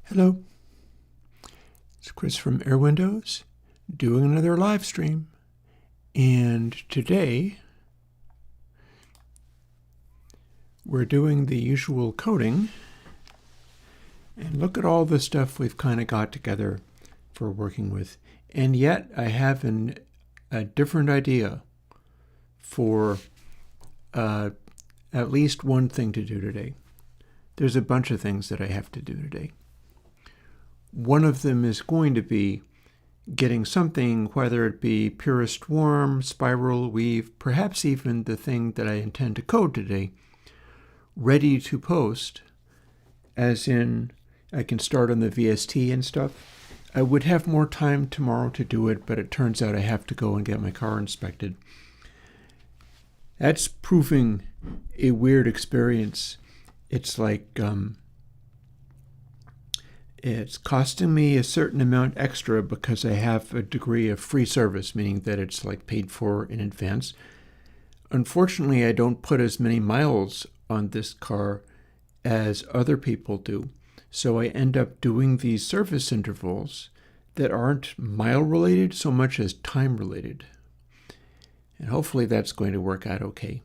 Hello, it's Chris from Airwindows doing another live stream. And today we're doing the usual coding. And look at all the stuff we've kind of got together for working with. And yet I have a different idea for at least one thing to do today. There's a bunch of things that I have to do today. One of them is going to be getting something, whether it be purest warm, spiral, weave, perhaps even the thing that I intend to code today, ready to post, as in I can start on the VST and stuff. I would have more time tomorrow to do it, but it turns out I have to go and get my car inspected. That's proving a weird experience. It's like it's costing me a certain amount extra because I have a degree of free service, meaning that it's like paid for in advance. Unfortunately, I don't put as many miles on this car as other people do. So I end up doing these service intervals that aren't mile related so much as time related. And hopefully that's going to work out okay.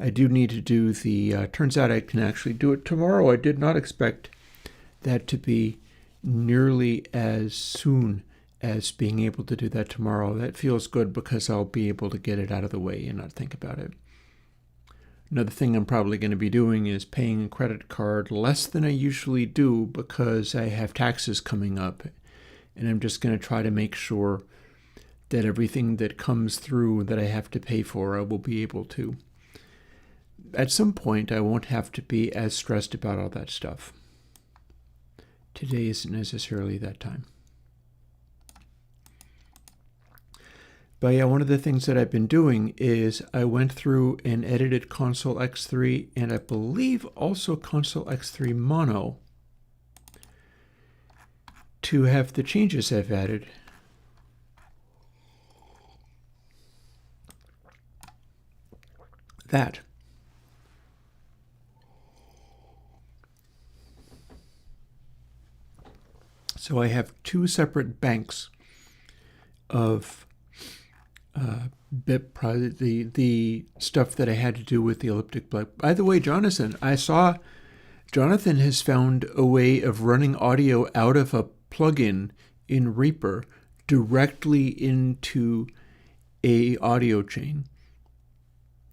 I do need to do the, turns out I can actually do it tomorrow. I did not expect that to be nearly as soon as being able to do that tomorrow. That feels good because I'll be able to get it out of the way and not think about it. Another thing I'm probably going to be doing is paying a credit card less than I usually do because I have taxes coming up. And I'm just going to try to make sure that everything that comes through that I have to pay for, I will be able to. At some point, I won't have to be as stressed about all that stuff. Today isn't necessarily that time. But yeah, one of the things that I've been doing is I went through and edited Console X3 and I believe also Console X3 Mono to have the changes I've added. That. So I have two separate banks of the stuff that I had to do with the elliptic bike. By the way, Jonathan, I saw Jonathan has found a way of running audio out of a plugin in Reaper directly into a audio chain.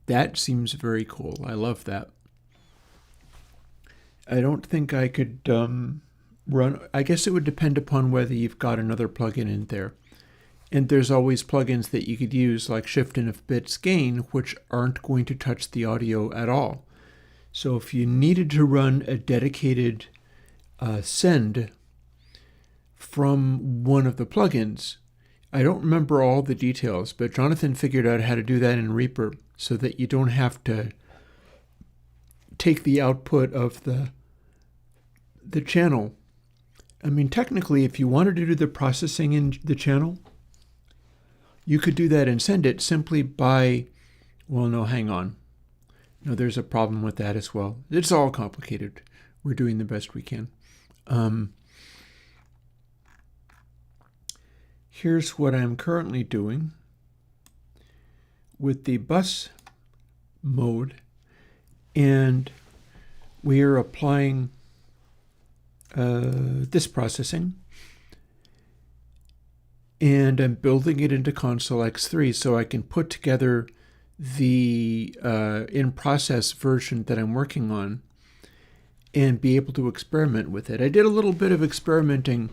That seems very cool. I love that. I don't think I could run. I guess it would depend upon whether you've got another plugin in there. And there's always plugins that you could use like Shift and Bits Gain, which aren't going to touch the audio at all. So if you needed to run a dedicated send from one of the plugins, I don't remember all the details, but Jonathan figured out how to do that in Reaper so that you don't have to take the output of the channel. I mean, technically, if you wanted to do the processing in the channel, you could do that and send it simply by, well, no, hang on. No, there's a problem with that as well. It's all complicated. We're doing the best we can. Here's what I'm currently doing with the bus mode, and we are applying this processing, and I'm building it into Console X3 so I can put together the in-process version that I'm working on and be able to experiment with it. I did a little bit of experimenting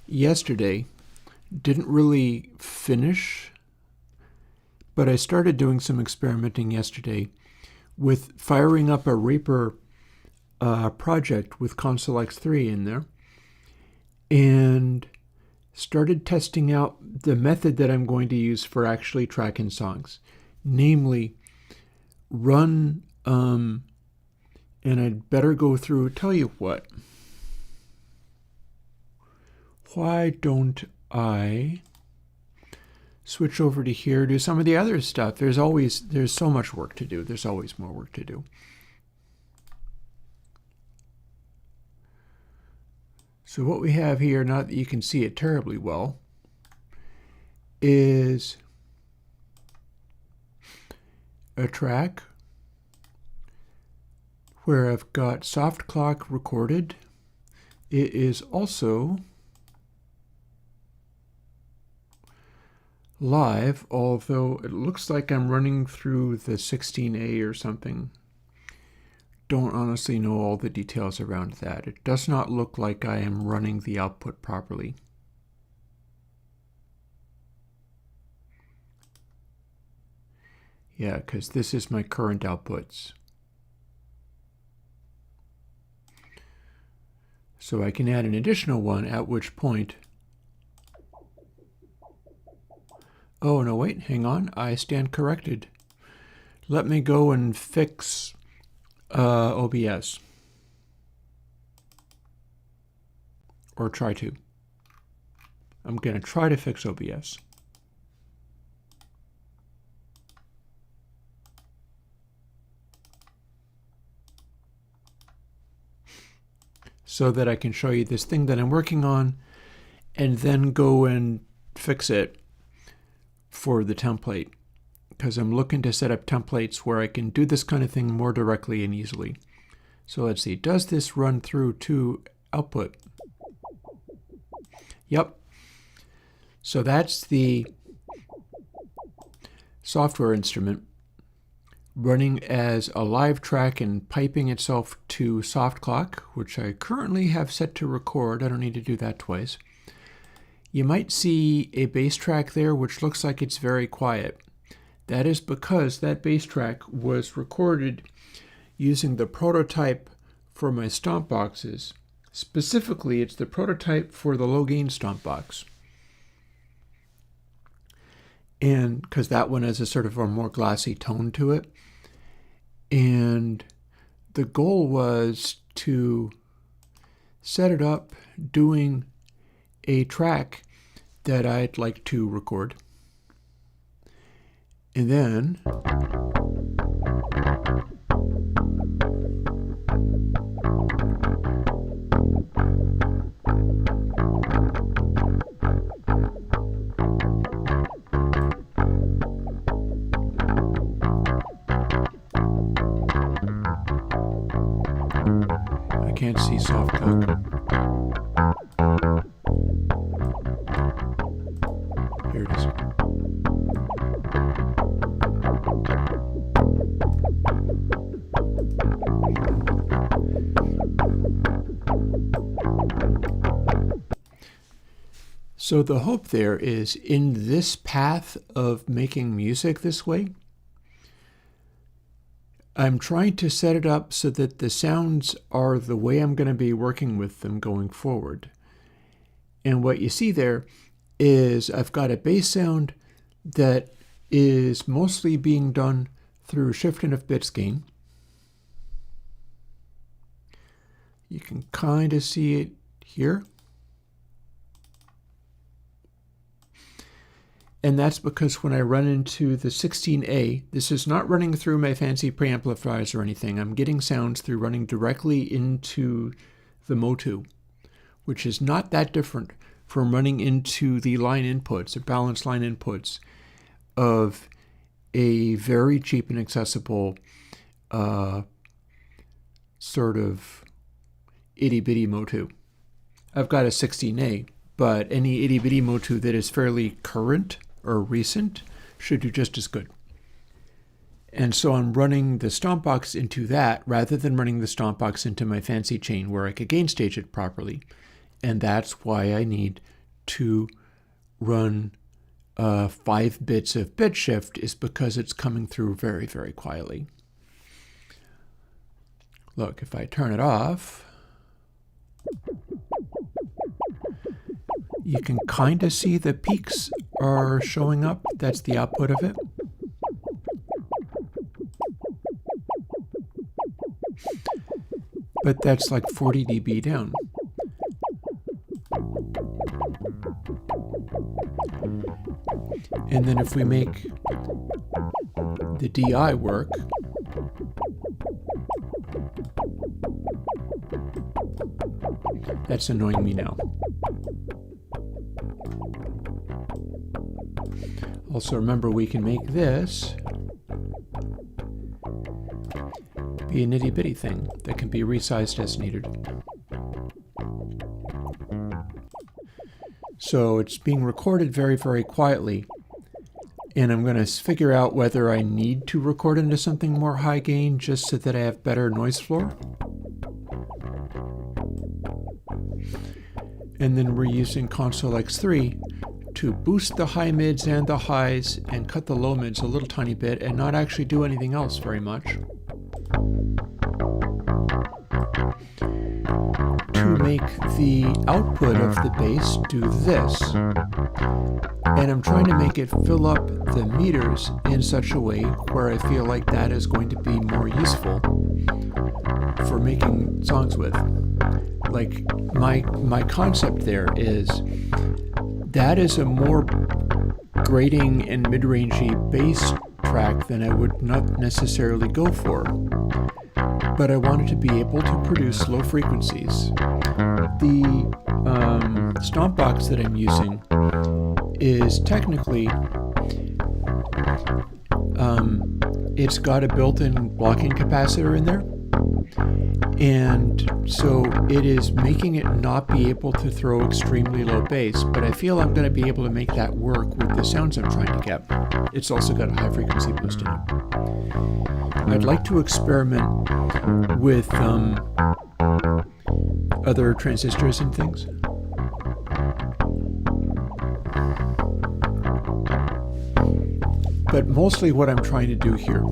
yesterday. Didn't really finish, but I started doing some experimenting yesterday with firing up a Reaper project with Console X3 in there and started testing out the method that I'm going to use for actually tracking songs, namely run, and I'd better go through, tell you what, why don't I switch over to here, do some of the other stuff. There's so much work to do. There's always more work to do. So what we have here, not that you can see it terribly well, is a track where I've got soft clock recorded. It is also live, although it looks like I'm running through the 16A or something. Don't honestly know all the details around that. It does not look like I am running the output properly. Yeah, because this is my current outputs. So I can add an additional one, at which point... Oh, no, wait, hang on. I stand corrected. Let me go and fix OBS. Or try to. I'm going to try to fix OBS. So that I can show you this thing that I'm working on and then go and fix it for the template, because I'm looking to set up templates where I can do this kind of thing more directly and easily. So let's see, does this run through to output? Yep. So that's the software instrument running as a live track and piping itself to soft clock, which I currently have set to record. I don't need to do that twice. You might see a bass track there which looks like it's very quiet. That is because that bass track was recorded using the prototype for my stomp boxes. Specifically, it's the prototype for the low gain stomp box. And because that one has a sort of a more glassy tone to it. And the goal was to set it up doing a track that I'd like to record. And then I can't see soft clock. Here it is. So the hope there is in this path of making music this way, I'm trying to set it up so that the sounds are the way I'm going to be working with them going forward. And what you see there is I've got a bass sound that is mostly being done through shifting of bits gain. You can kind of see it here. And that's because when I run into the 16A, this is not running through my fancy preamplifiers or anything. I'm getting sounds through running directly into the Motu, which is not that different from running into the line inputs, or balanced line inputs, of a very cheap and accessible sort of itty-bitty Motu. I've got a 16A, but any itty-bitty Motu that is fairly current or recent should do just as good. And so I'm running the stomp box into that rather than running the stomp box into my fancy chain where I could gain stage it properly. And that's why I need to run 5 bits of bit shift, is because it's coming through very, very quietly. Look, if I turn it off, you can kind of see the peaks are showing up. That's the output of it. But that's like 40 dB down. And then if we make the DI work, That's annoying me now. Also remember, we can make this be a nitty-bitty thing that can be resized as needed. So it's being recorded very, very quietly, and I'm going to figure out whether I need to record into something more high gain just so that I have better noise floor. And then we're using Console X3 to boost the high mids and the highs and cut the low mids a little tiny bit and not actually do anything else very much, to make the output of the bass do this. And I'm trying to make it fill up the meters in such a way where I feel like that is going to be more useful for making songs with. Like, my concept there is that is a more grating and mid-rangey bass track than I would not necessarily go for. But I wanted to be able to produce low frequencies. The stomp box that I'm using is technically, it's got a built-in blocking capacitor in there. And so it is making it not be able to throw extremely low bass, but I feel I'm going to be able to make that work with the sounds I'm trying to get. It's also got a high frequency boost in it. I'd like to experiment with other transistors and things. But mostly what I'm trying to do here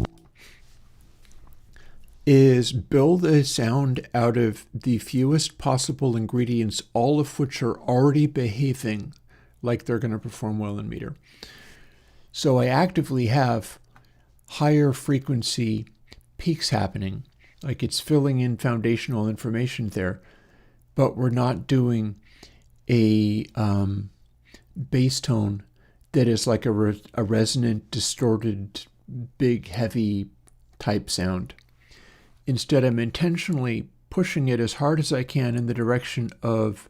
is build a sound out of the fewest possible ingredients, all of which are already behaving like they're going to perform well in meter. So I actively have higher frequency peaks happening, like it's filling in foundational information there, but we're not doing a bass tone that is like a resonant, distorted, big, heavy type sound. Instead, I'm intentionally pushing it as hard as I can in the direction of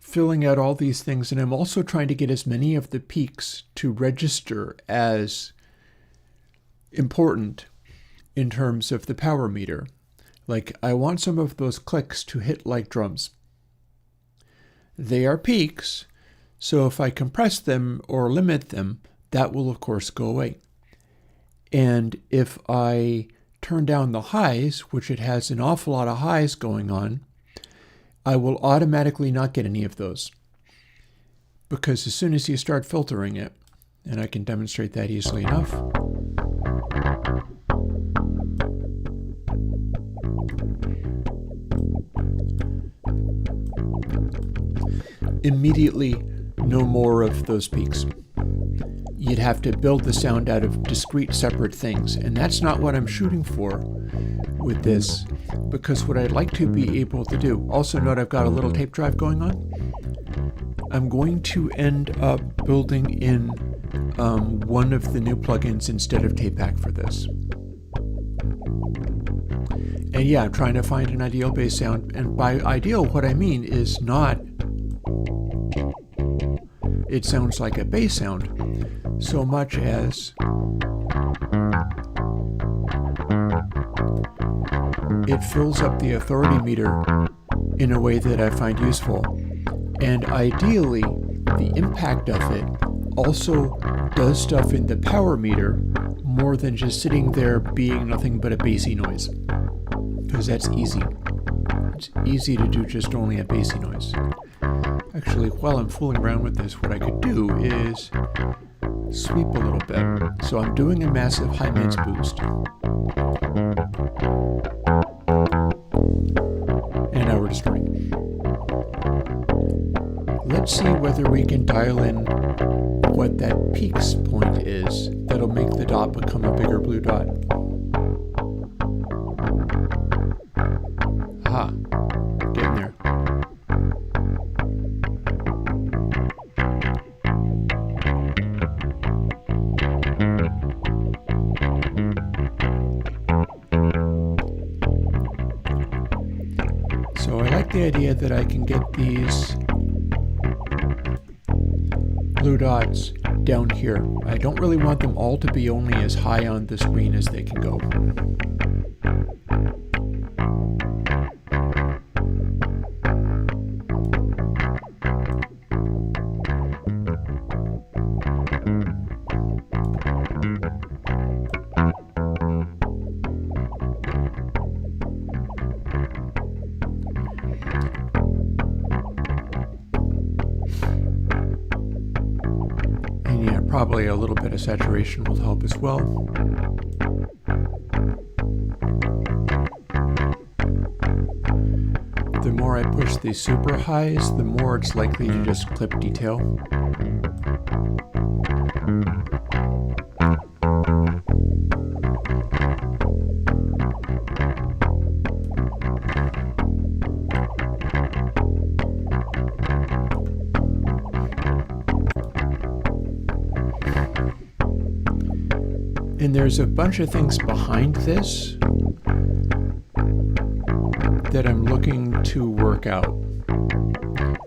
filling out all these things, and I'm also trying to get as many of the peaks to register as important in terms of the power meter. Like, I want some of those clicks to hit like drums. They are peaks, so if I compress them or limit them, that will of course go away. And if I turn down the highs, which it has an awful lot of highs going on, I will automatically not get any of those. Because as soon as you start filtering it, and I can demonstrate that easily enough, immediately no more of those peaks. You'd have to build the sound out of discrete separate things, and that's not what I'm shooting for with this, because what I'd like to be able to do, also note I've got a little tape drive going on. I'm going to end up building in one of the new plugins instead of TapePack for this. And yeah, I'm trying to find an ideal bass sound, and by ideal what I mean is not it sounds like a bass sound, so much as it fills up the authority meter in a way that I find useful. And ideally, the impact of it also does stuff in the power meter more than just sitting there being nothing but a bassy noise. Because that's easy. It's easy to do just only a bassy noise. Actually, while I'm fooling around with this, what I could do is sweep a little bit. So I'm doing a massive high mids boost. And now we're distorting. Let's see whether we can dial in what that peaks point is that'll make the dot become a bigger blue dot. Aha, getting there. So I like the the idea that I can get these blue dots down here. I don't really want them all to be only as high on the screen as they can go. Probably a little bit of saturation will help as well. The more I push the super highs, the more it's likely to just clip detail. And there's a bunch of things behind this that I'm looking to work out.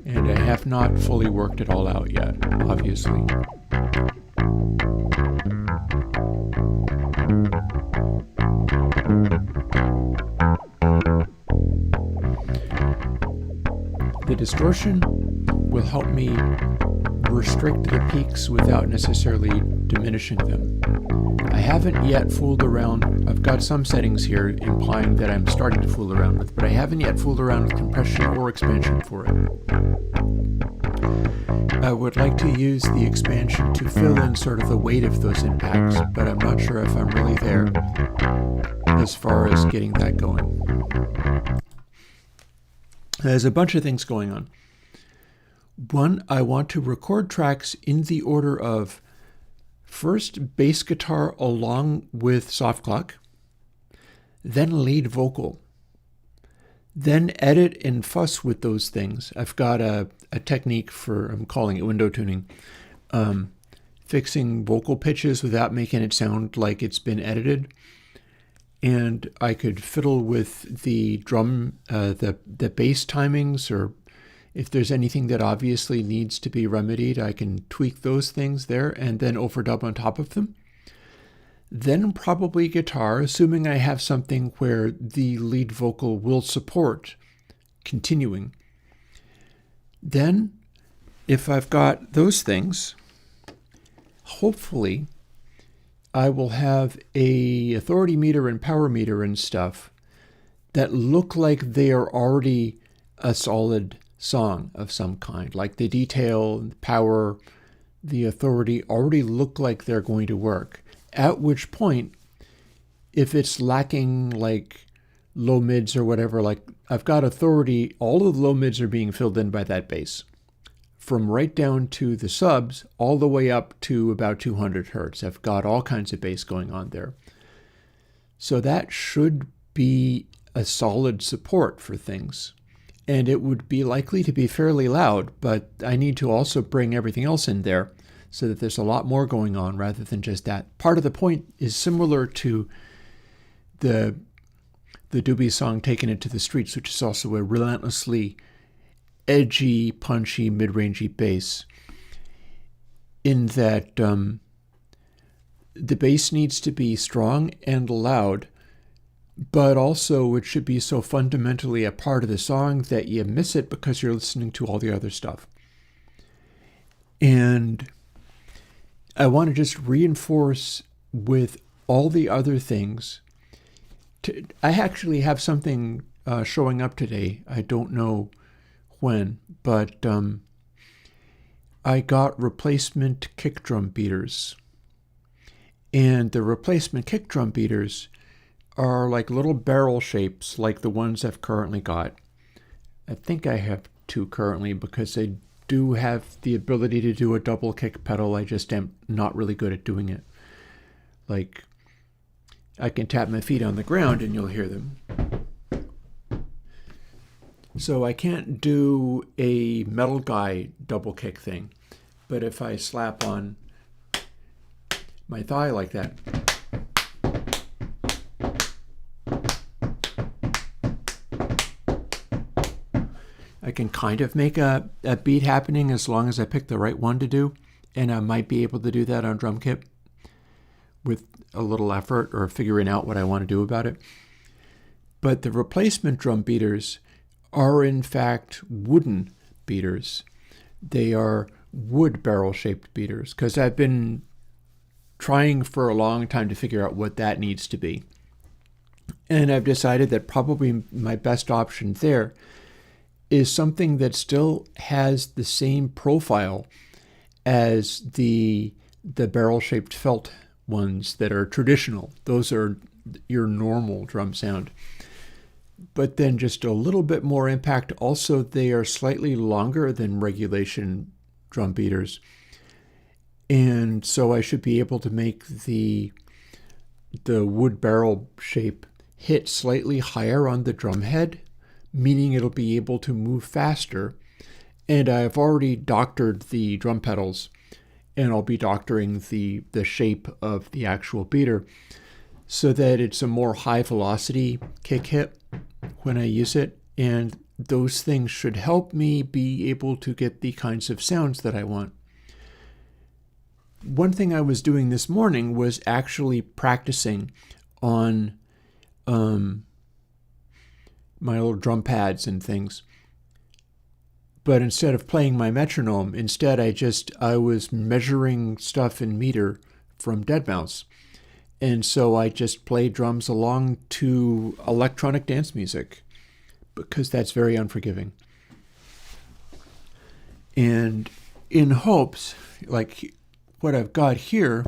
And I have not fully worked it all out yet, obviously. The distortion will help me restrict the peaks without necessarily diminishing them. I haven't yet fooled around. I've got some settings here implying that I'm starting to fool around with, but I haven't yet fooled around with compression or expansion for it. I would like to use the expansion to fill in sort of the weight of those impacts, but I'm not sure if I'm really there as far as getting that going. There's a bunch of things going on. One, I want to record tracks in the order of first bass guitar along with soft clock, then lead vocal, then edit and fuss with those things. I've got a technique for, I'm calling it window tuning, fixing vocal pitches without making it sound like it's been edited. And I could fiddle with the drum, the bass timings, or if there's anything that obviously needs to be remedied, I can tweak those things there and then overdub on top of them. Then probably guitar, assuming I have something where the lead vocal will support continuing. Then, if I've got those things, hopefully I will have a authority meter and power meter and stuff that look like they are already a solid song of some kind, like the detail, the power, the authority already look like they're going to work. At which point, if it's lacking like low mids or whatever, like I've got authority, all of the low mids are being filled in by that bass. From right down to the subs, all the way up to about 200 hertz. I've got all kinds of bass going on there. So that should be a solid support for things. And it would be likely to be fairly loud, but I need to also bring everything else in there so that there's a lot more going on rather than just that. Part of the point is similar to the Doobie song Taking It to the Streets, which is also a relentlessly edgy, punchy, mid-rangey bass, in that the bass needs to be strong and loud, but also it should be so fundamentally a part of the song that you miss it because you're listening to all the other stuff. And I want to just reinforce with all the other things. I actually have something showing up today. I don't know when, but I got replacement kick drum beaters. And the replacement kick drum beaters are like little barrel shapes like the ones I've currently got. I think I have two currently because they do have the ability to do a double kick pedal. I just am not really good at doing it. Like, I can tap my feet on the ground and you'll hear them. So I can't do a metal guy double kick thing, but if I slap on my thigh like that, can kind of make a beat happening as long as I pick the right one to do. And I might be able to do that on drum kit with a little effort or figuring out what I want to do about it. But the replacement drum beaters are in fact wooden beaters. They are wood barrel-shaped beaters because I've been trying for a long time to figure out what that needs to be. And I've decided that probably my best option there is something that still has the same profile as the barrel-shaped felt ones that are traditional. Those are your normal drum sound. But then just a little bit more impact. Also, they are slightly longer than regulation drum beaters. And so I should be able to make the wood barrel shape hit slightly higher on the drum head, meaning it'll be able to move faster. And I've already doctored the drum pedals, and I'll be doctoring the shape of the actual beater so that it's a more high velocity kick hit when I use it. And those things should help me be able to get the kinds of sounds that I want. One thing I was doing this morning was actually practicing on my little drum pads and things. But instead of playing my metronome, instead I was measuring stuff in meter from deadmau5. And so I just played drums along to electronic dance music because that's very unforgiving. And in hopes, like what I've got here,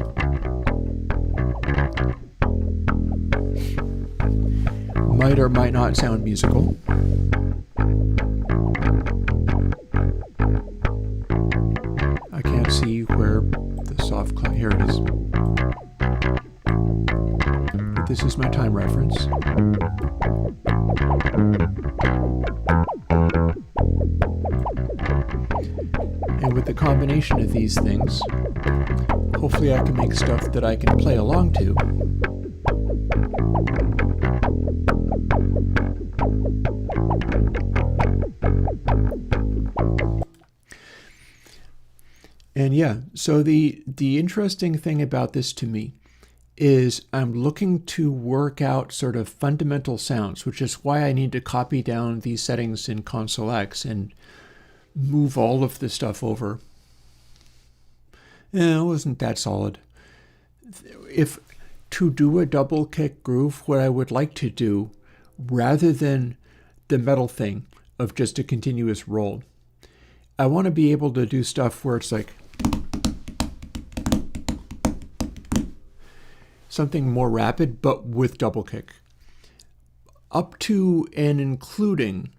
might or might not sound musical. I can't see where the soft cloud, here it is. This is my time reference. And with the combination of these things, hopefully I can make stuff that I can play along to. And yeah, so the interesting thing about this to me is I'm looking to work out sort of fundamental sounds, which is why I need to copy down these settings in Console X and move all of the stuff over. It wasn't that solid. If to do a double kick groove, what I would like to do, rather than the metal thing of just a continuous roll, I want to be able to do stuff where it's like something more rapid, but with double kick. Up to and including,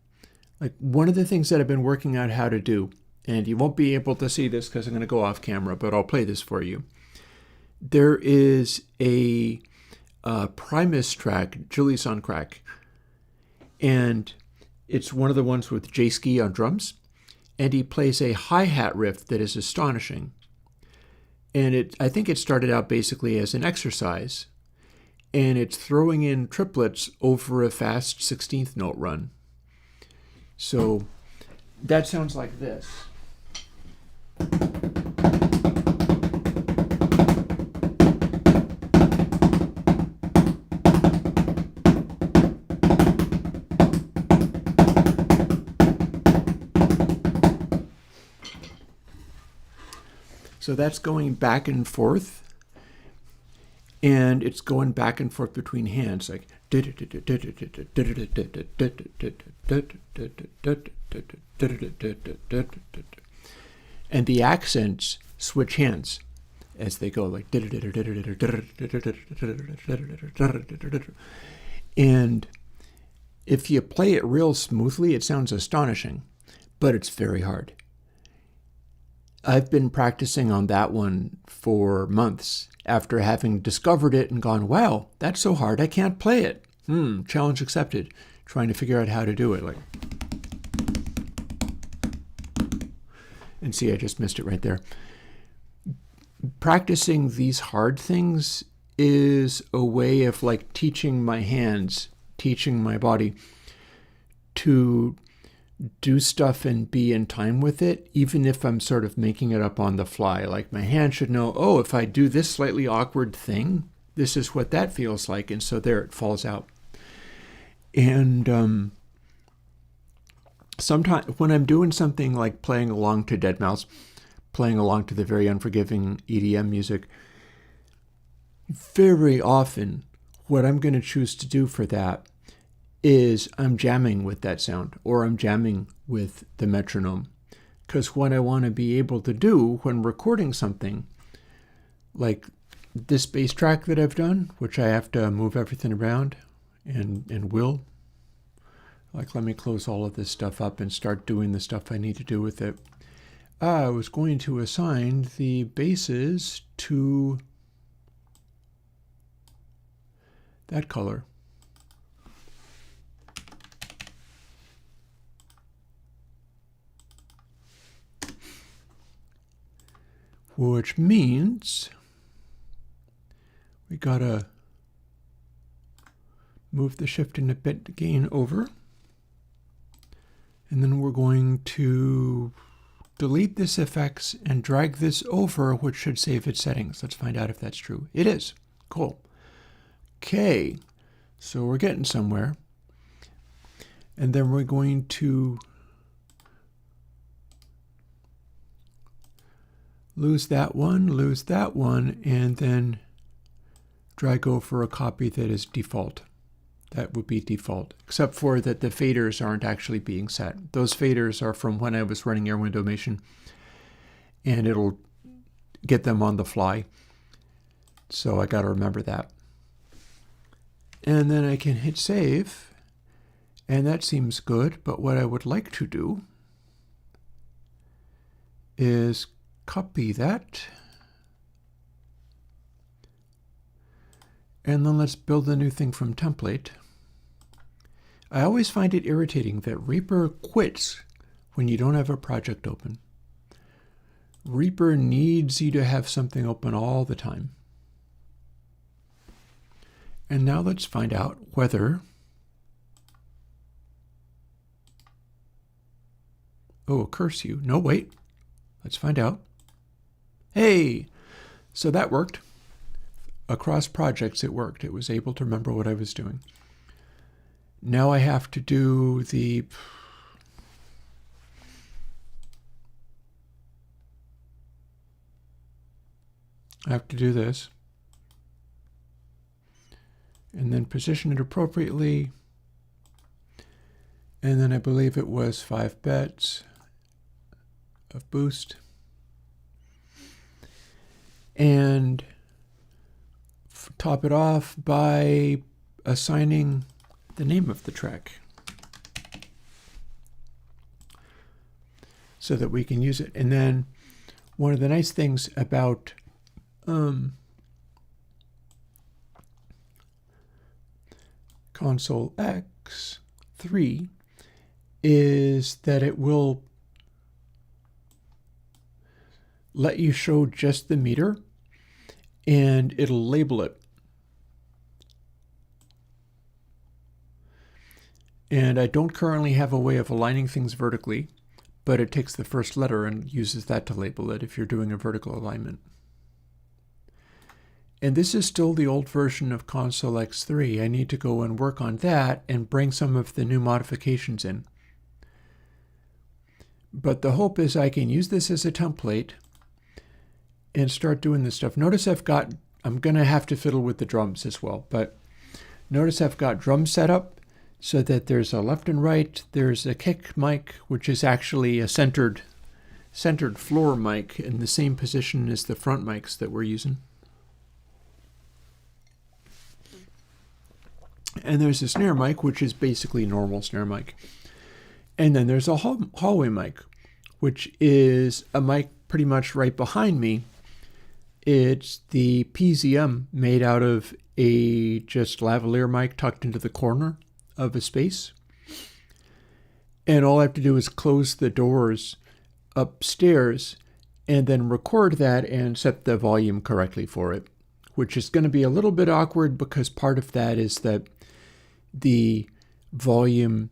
like one of the things that I've been working out how to do, and you won't be able to see this because I'm going to go off camera, but I'll play this for you. There is a Primus track, Julius on Crack, and it's one of the ones with J-Ski on drums, and he plays a hi-hat riff that is astonishing. And I think it started out basically as an exercise, and it's throwing in triplets over a fast 16th note run. So that sounds like this. So that's going back and forth, and it's going back and forth between hands, like and the accents switch hands as they go, like and if you play it real smoothly, it sounds astonishing, but it's very hard. I've been practicing on that one for months after having discovered it and gone, wow, that's so hard, I can't play it. Challenge accepted. Trying to figure out how to do it. Like, and see, I just missed it right there. Practicing these hard things is a way of like teaching my hands, teaching my body to do stuff and be in time with it, even if I'm sort of making it up on the fly. Like my hand should know, oh, if I do this slightly awkward thing, this is what that feels like. And so there it falls out. And sometimes when I'm doing something like playing along to deadmau5, playing along to the very unforgiving EDM music, very often what I'm going to choose to do for that is I'm jamming with that sound, or I'm jamming with the metronome. Because what I want to be able to do when recording something, like this bass track that I've done, which I have to move everything around and will. Like, let me close all of this stuff up and start doing the stuff I need to do with it. I was going to assign the basses to that color. Which means we gotta move the shift and a bit gain over. And then we're going to delete this effects and drag this over, which should save its settings. Let's find out if that's true. It is. Cool. Okay, so we're getting somewhere. And then we're going to lose that one, and then drag over a copy that is default. That would be default, except for that the faders aren't actually being set. Those faders are from when I was running Airwindows, and it'll get them on the fly. So I got to remember that. And then I can hit save, and that seems good. But what I would like to do is copy that. And then let's build a new thing from template. I always find it irritating that Reaper quits when you don't have a project open. Reaper needs you to have something open all the time. And now let's find out whether... Oh, curse you. No, wait. Let's find out. Hey! So that worked. Across projects, it worked. It was able to remember what I was doing. Now I have to do the... I have to do this. And then position it appropriately. And then I believe it was 5 bits of boost. And top it off by assigning the name of the track so that we can use it. And then one of the nice things about Console X3 is that it will let you show just the meter and it'll label it. And I don't currently have a way of aligning things vertically, but it takes the first letter and uses that to label it if you're doing a vertical alignment. And this is still the old version of Console X3. I need to go and work on that and bring some of the new modifications in. But the hope is I can use this as a template and start doing this stuff. Notice I'm going to have to fiddle with the drums as well, but notice I've got drums set up so that there's a left and right. There's a kick mic, which is actually a centered floor mic in the same position as the front mics that we're using. And there's a snare mic, which is basically a normal snare mic. And then there's a hallway mic, which is a mic pretty much right behind me. It's the PZM made out of a just lavalier mic tucked into the corner of a space. And all I have to do is close the doors upstairs and then record that and set the volume correctly for it, which is going to be a little bit awkward because part of that is that the volume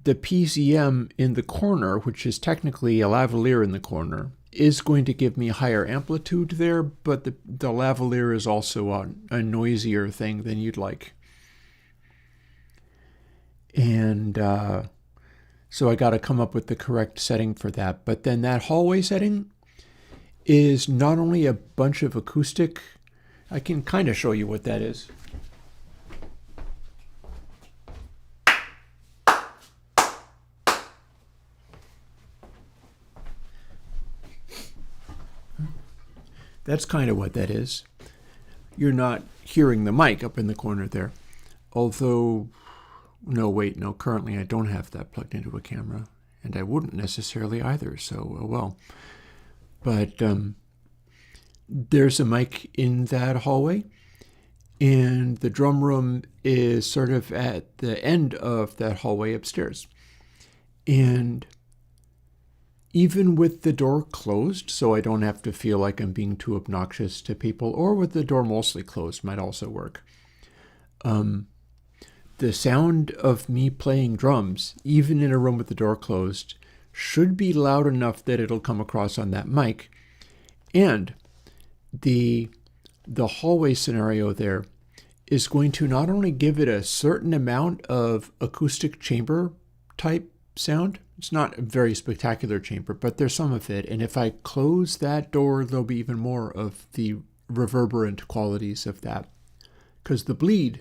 the PZM in the corner, which is technically a lavalier in the corner, is going to give me higher amplitude there, but the lavalier is also a noisier thing than you'd like. And so I got to come up with the correct setting for that. But then that hallway setting is not only a bunch of acoustic, I can kind of show you what that is. That's kind of what that is. You're not hearing the mic up in the corner there. Although, no, currently I don't have that plugged into a camera. And I wouldn't necessarily either, so well. But there's a mic in that hallway. And the drum room is sort of at the end of that hallway upstairs. And even with the door closed, so I don't have to feel like I'm being too obnoxious to people, or with the door mostly closed might also work. The sound of me playing drums, even in a room with the door closed, should be loud enough that it'll come across on that mic. And the hallway scenario there is going to not only give it a certain amount of acoustic chamber type sound. It's not a very spectacular chamber, but there's some of it. And if I close that door, there'll be even more of the reverberant qualities of that. Because the bleed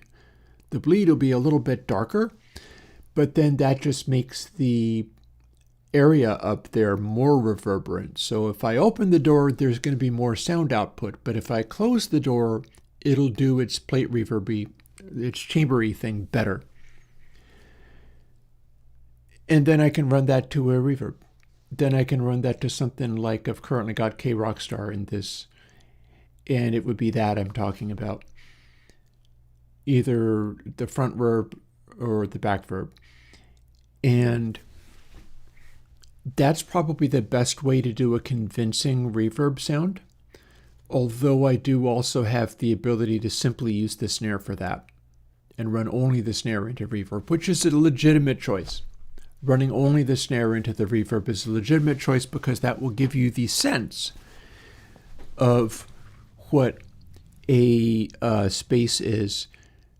will be a little bit darker, but then that just makes the area up there more reverberant. So if I open the door, there's going to be more sound output. But if I close the door, it'll do its plate reverby, its chambery thing better. And then I can run that to a reverb. Then I can run that to something like I've currently got K Rockstar in this. And it would be that I'm talking about. Either the front verb or the back verb. And that's probably the best way to do a convincing reverb sound. Although I do also have the ability to simply use the snare for that. And run only the snare into reverb, which is a legitimate choice. Running only the snare into the reverb is a legitimate choice because that will give you the sense of what a space is,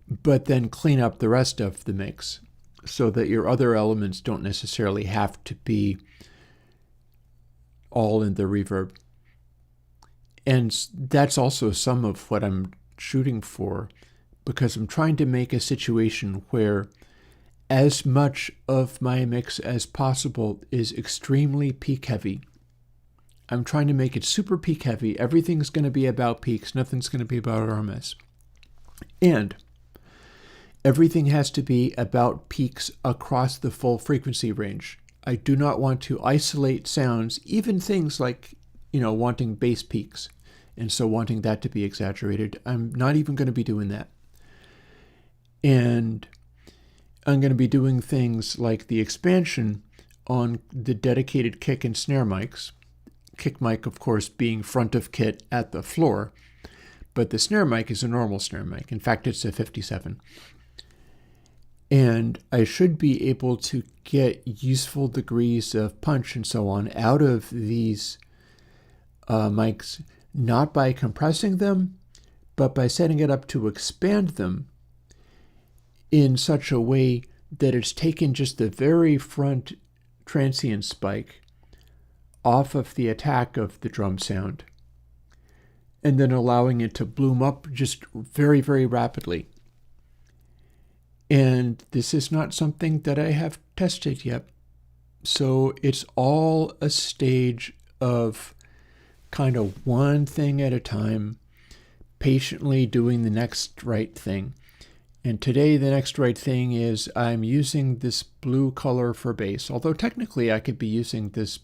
but then clean up the rest of the mix so that your other elements don't necessarily have to be all in the reverb. And that's also some of what I'm shooting for, because I'm trying to make a situation where as much of my mix as possible is extremely peak heavy. I'm trying to make it super peak heavy. Everything's going to be about peaks. Nothing's going to be about RMS. And everything has to be about peaks across the full frequency range. I do not want to isolate sounds, even things like, wanting bass peaks. And so wanting that to be exaggerated. I'm not even going to be doing that. And I'm going to be doing things like the expansion on the dedicated kick and snare mics. Kick mic, of course, being front of kit at the floor. But the snare mic is a normal snare mic. In fact, it's a 57. And I should be able to get useful degrees of punch and so on out of these mics, not by compressing them, but by setting it up to expand them in such a way that it's taken just the very front transient spike off of the attack of the drum sound, and then allowing it to bloom up just very, very rapidly. And this is not something that I have tested yet. So it's all a stage of kind of one thing at a time, patiently doing the next right thing. And today the next right thing is I'm using this blue color for bass. Although technically I could be using this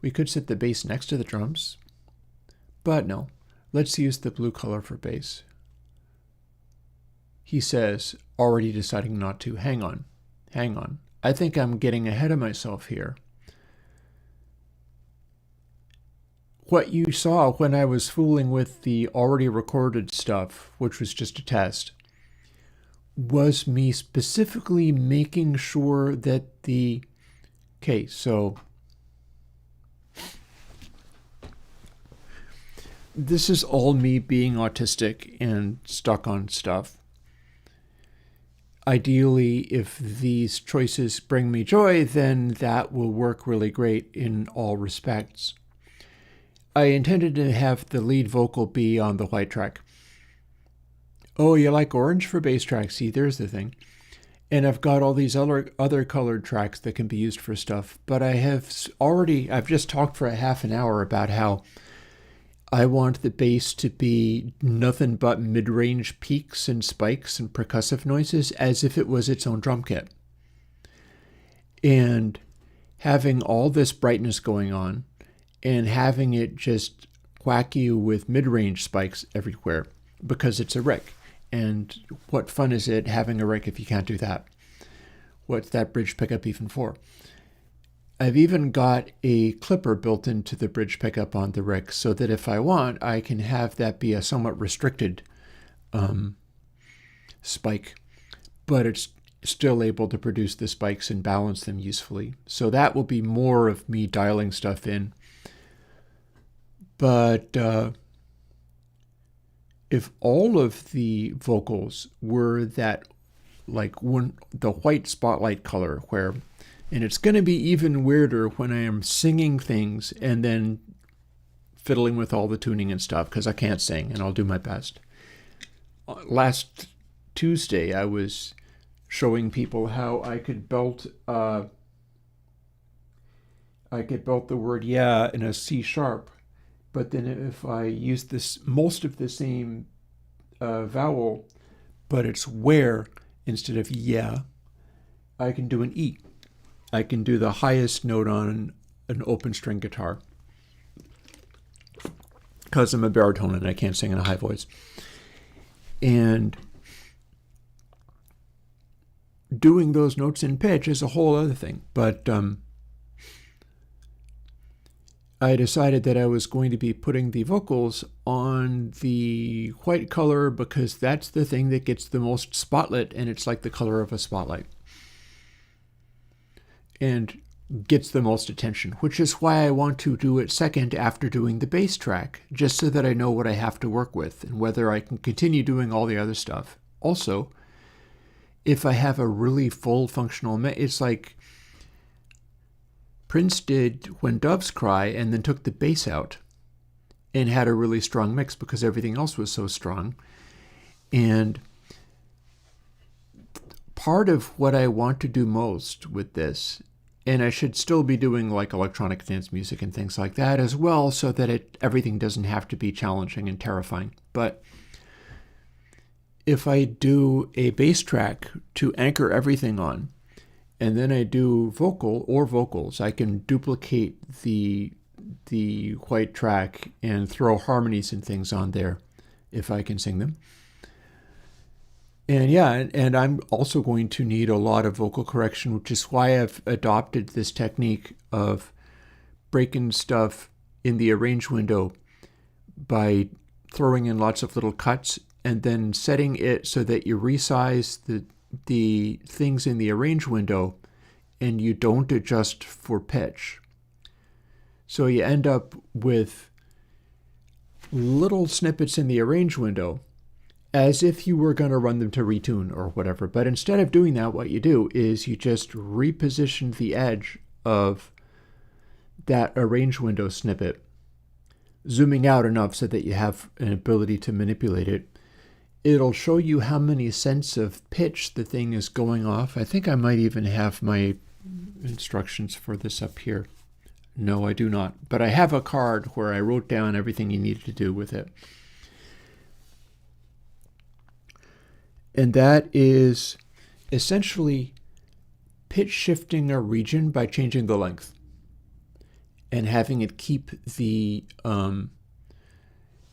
we could set the bass next to the drums. But no, let's use the blue color for bass. He says, already deciding not to. Hang on. I think I'm getting ahead of myself here. What you saw when I was fooling with the already recorded stuff, which was just a test, was me specifically making sure that okay, so this is all me being autistic and stuck on stuff. Ideally, if these choices bring me joy, then that will work really great in all respects. I intended to have the lead vocal be on the white track. Oh, you like orange for bass track? See, there's the thing. And I've got all these other colored tracks that can be used for stuff. But I've just talked for a half an hour about how I want the bass to be nothing but mid-range peaks and spikes and percussive noises as if it was its own drum kit. And having all this brightness going on and having it just whack you with mid-range spikes everywhere because it's a Rick. And what fun is it having a Rick if you can't do that? What's that bridge pickup even for? I've even got a clipper built into the bridge pickup on the Rick so that if I want, I can have that be a somewhat restricted spike, but it's still able to produce the spikes and balance them usefully. So that will be more of me dialing stuff in. But if all of the vocals were that, like the white spotlight color where, and it's going to be even weirder when I am singing things and then fiddling with all the tuning and stuff because I can't sing, and I'll do my best. Last Tuesday, I was showing people how I could belt the word yeah in a C sharp, but then if I use most of the same vowel, but it's where instead of yeah, I can do an E. I can do the highest note on an open string guitar because I'm a baritone and I can't sing in a high voice. And doing those notes in pitch is a whole other thing. But I decided that I was going to be putting the vocals on the white color because that's the thing that gets the most spotlit, and it's like the color of a spotlight. And gets the most attention, which is why I want to do it second after doing the bass track, just so that I know what I have to work with and whether I can continue doing all the other stuff. Also, if I have a really full functional it's like Prince did When Doves Cry and then took the bass out and had a really strong mix because everything else was so strong. And part of what I want to do most with this, and I should still be doing like electronic dance music and things like that as well, so that everything doesn't have to be challenging and terrifying. But if I do a bass track to anchor everything on, and then I do vocal or vocals, I can duplicate the white track and throw harmonies and things on there if I can sing them. And yeah, and I'm also going to need a lot of vocal correction, which is why I've adopted this technique of breaking stuff in the arrange window by throwing in lots of little cuts and then setting it so that you resize the things in the arrange window and you don't adjust for pitch. So you end up with little snippets in the arrange window as if you were going to run them to retune or whatever. But instead of doing that, what you do is you just reposition the edge of that arrange window snippet, zooming out enough so that you have an ability to manipulate it. It'll show you how many cents of pitch the thing is going off. I think I might even have my instructions for this up here. No, I do not. But I have a card where I wrote down everything you needed to do with it. And that is essentially pitch shifting a region by changing the length and having it keep the,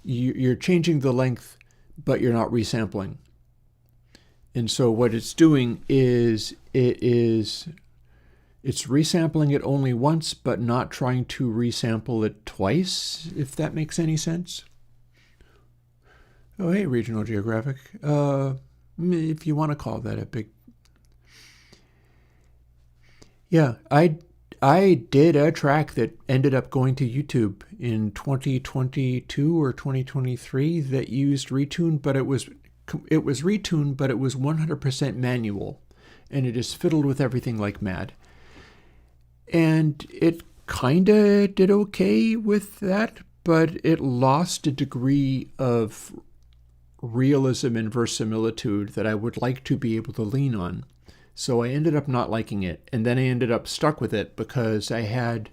you're changing the length, but you're not resampling. And so what it's doing is it's resampling it only once, but not trying to resample it twice, if that makes any sense. Oh, hey, Regional Geographic. if you want to call that a big... Yeah, I did a track that ended up going to YouTube in 2022 or 2023 that used Retune, but it was retuned, but it was 100% manual, and it just fiddled with everything like mad. And it kind of did okay with that, but it lost a degree of realism and verisimilitude that I would like to be able to lean on. So I ended up not liking it, and then I ended up stuck with it because I had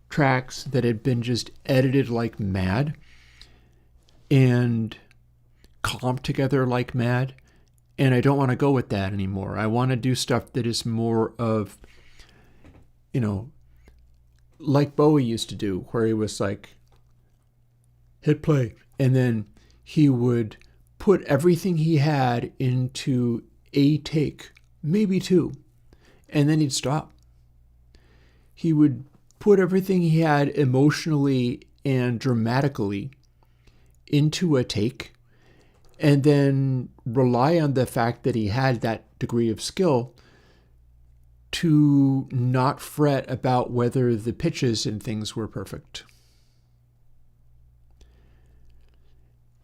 tracks that had been just edited like mad and comped together like mad, and I don't want to go with that anymore. I want to do stuff that is more of, like Bowie used to do, where he was like, hit play, and then he would put everything he had into a take, maybe two, and then he'd stop. He would put everything he had emotionally and dramatically into a take, and then rely on the fact that he had that degree of skill to not fret about whether the pitches and things were perfect.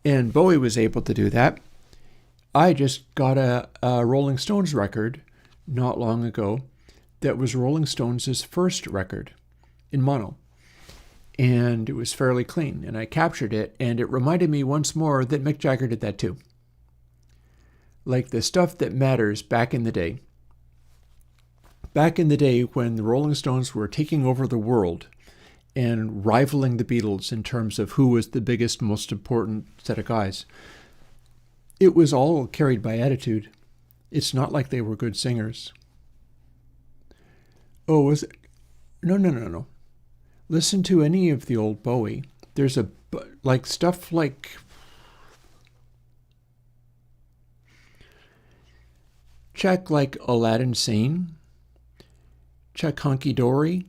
And Bowie was able to do that. I just got a Rolling Stones record not long ago that was Rolling Stones' first record in mono. And it was fairly clean, and I captured it, and it reminded me once more that Mick Jagger did that too. Like the stuff that matters back in the day. Back in the day when the Rolling Stones were taking over the world and rivaling the Beatles in terms of who was the biggest, most important set of guys, it was all carried by attitude. It's not like they were good singers. Oh, was it? No. Listen to any of the old Bowie. There's stuff like... Check like Aladdin Sane. Check Hunky Dory.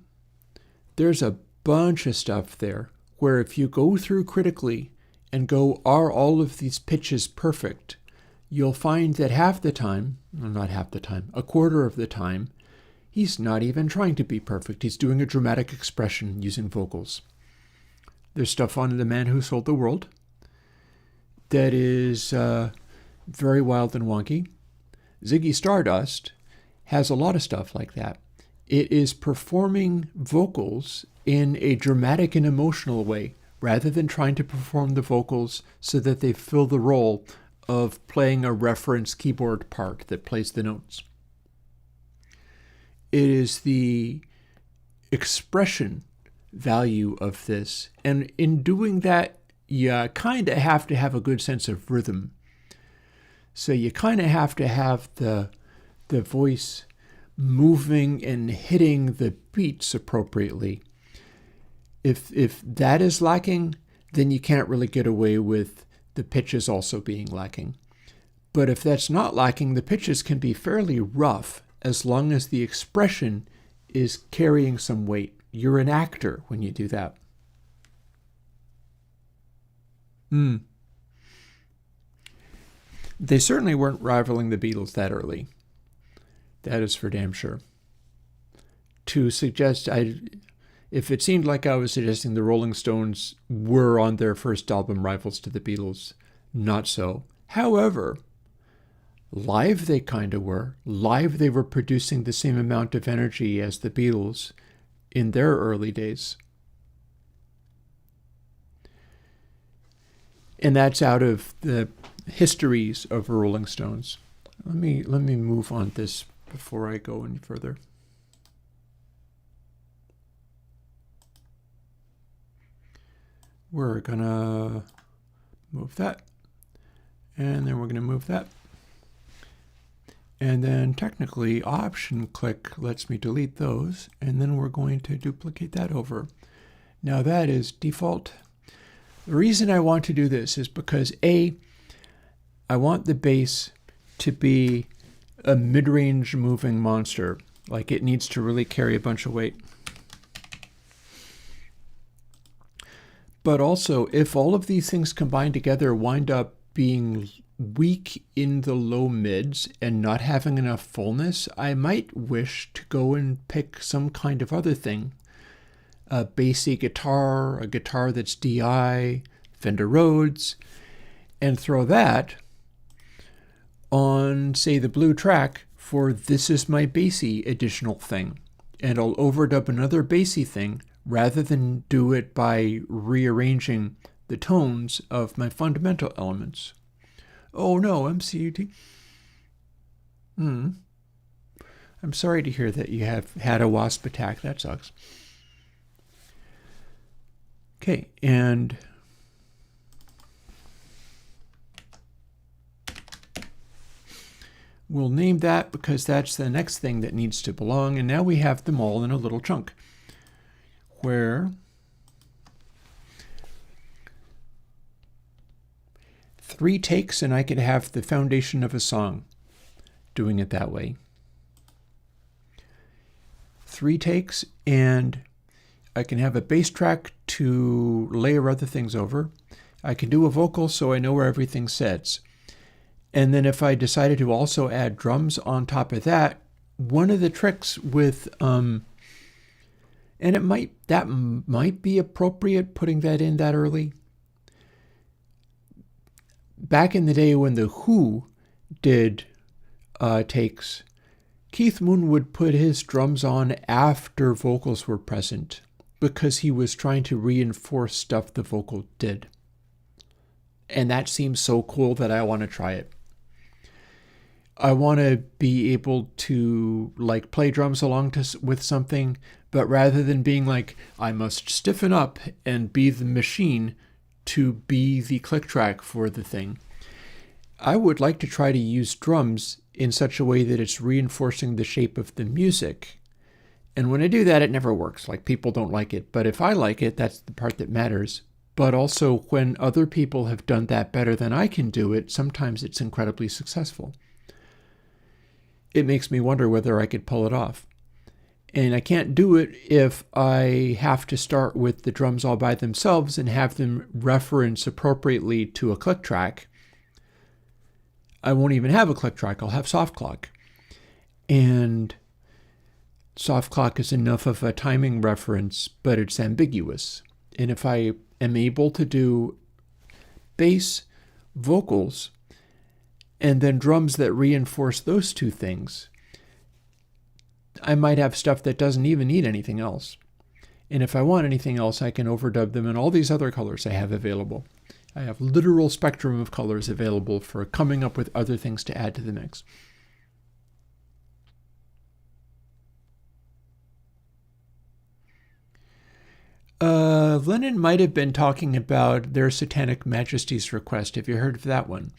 There's a bunch of stuff there where if you go through critically and go, are all of these pitches perfect, you'll find that a quarter of the time, he's not even trying to be perfect. He's doing a dramatic expression using vocals. There's stuff on The Man Who Sold the World that is very wild and wonky. Ziggy Stardust has a lot of stuff like that. It is performing vocals in a dramatic and emotional way, rather than trying to perform the vocals so that they fill the role of playing a reference keyboard part that plays the notes. It is the expression value of this, and in doing that, you kind of have to have a good sense of rhythm. So you kind of have to have the voice moving and hitting the beats appropriately. If that is lacking, then you can't really get away with the pitches also being lacking. But if that's not lacking, the pitches can be fairly rough as long as the expression is carrying some weight. You're an actor when you do that. They certainly weren't rivaling the Beatles that early. That is for damn sure. To suggest, if it seemed like I was suggesting the Rolling Stones were on their first album rivals to the Beatles, not so. However, live they kind of were. Live they were producing the same amount of energy as the Beatles in their early days. And that's out of the histories of Rolling Stones. Let me move on this before I go any further. We're gonna move that, and then we're gonna move that. And then technically option click lets me delete those, and then we're going to duplicate that over. Now that is default. The reason I want to do this is because I want the bass to be a mid-range moving monster. Like it needs to really carry a bunch of weight. But also, if all of these things combined together wind up being weak in the low mids and not having enough fullness, I might wish to go and pick some kind of other thing. A bassy guitar, a guitar that's DI, Fender Rhodes, and throw that on, say, the blue track for this is my bassy additional thing. And I'll overdub another bassy thing rather than do it by rearranging the tones of my fundamental elements. Oh no, MCUT. I'm sorry to hear that you have had a wasp attack. That sucks. Okay, and we'll name that because that's the next thing that needs to belong. And now we have them all in a little chunk where three takes and I could have the foundation of a song doing it that way. 3 takes and I can have a bass track to layer other things over. I can do a vocal so I know where everything sits. And then if I decided to also add drums on top of that, one of the tricks with, and that might be appropriate putting that in that early. Back in the day when the Who did takes, Keith Moon would put his drums on after vocals were present because he was trying to reinforce stuff the vocal did. And that seems so cool that I want to try it. I want to be able to like play drums along with something, but rather than being like, I must stiffen up and be the machine to be the click track for the thing, I would like to try to use drums in such a way that it's reinforcing the shape of the music. And when I do that, it never works. Like, people don't like it. But if I like it, that's the part that matters. But also, when other people have done that better than I can do it, sometimes it's incredibly successful. It makes me wonder whether I could pull it off. And I can't do it if I have to start with the drums all by themselves and have them reference appropriately to a click track. I won't even have a click track. I'll have soft clock. And soft clock is enough of a timing reference, but it's ambiguous. And if I am able to do bass, vocals, and then drums that reinforce those two things, I might have stuff that doesn't even need anything else. And if I want anything else, I can overdub them in all these other colors I have available. I have literal spectrum of colors available for coming up with other things to add to the mix. Lennon might have been talking about Their Satanic Majesty's Request. Have you heard of that one?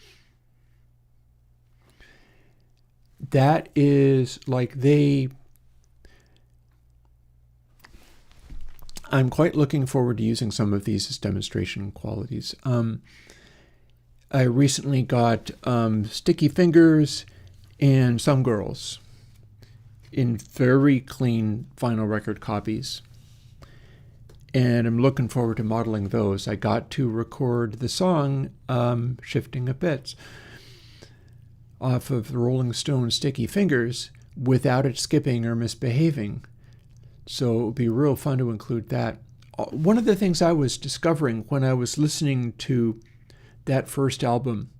That is like I'm quite looking forward to using some of these as demonstration qualities. I recently got Sticky Fingers and Some Girls in very clean vinyl record copies. And I'm looking forward to modeling those. I got to record the song Shifting of Bits off of the Rolling Stones' Sticky Fingers without it skipping or misbehaving. So it would be real fun to include that. One of the things I was discovering when I was listening to that first album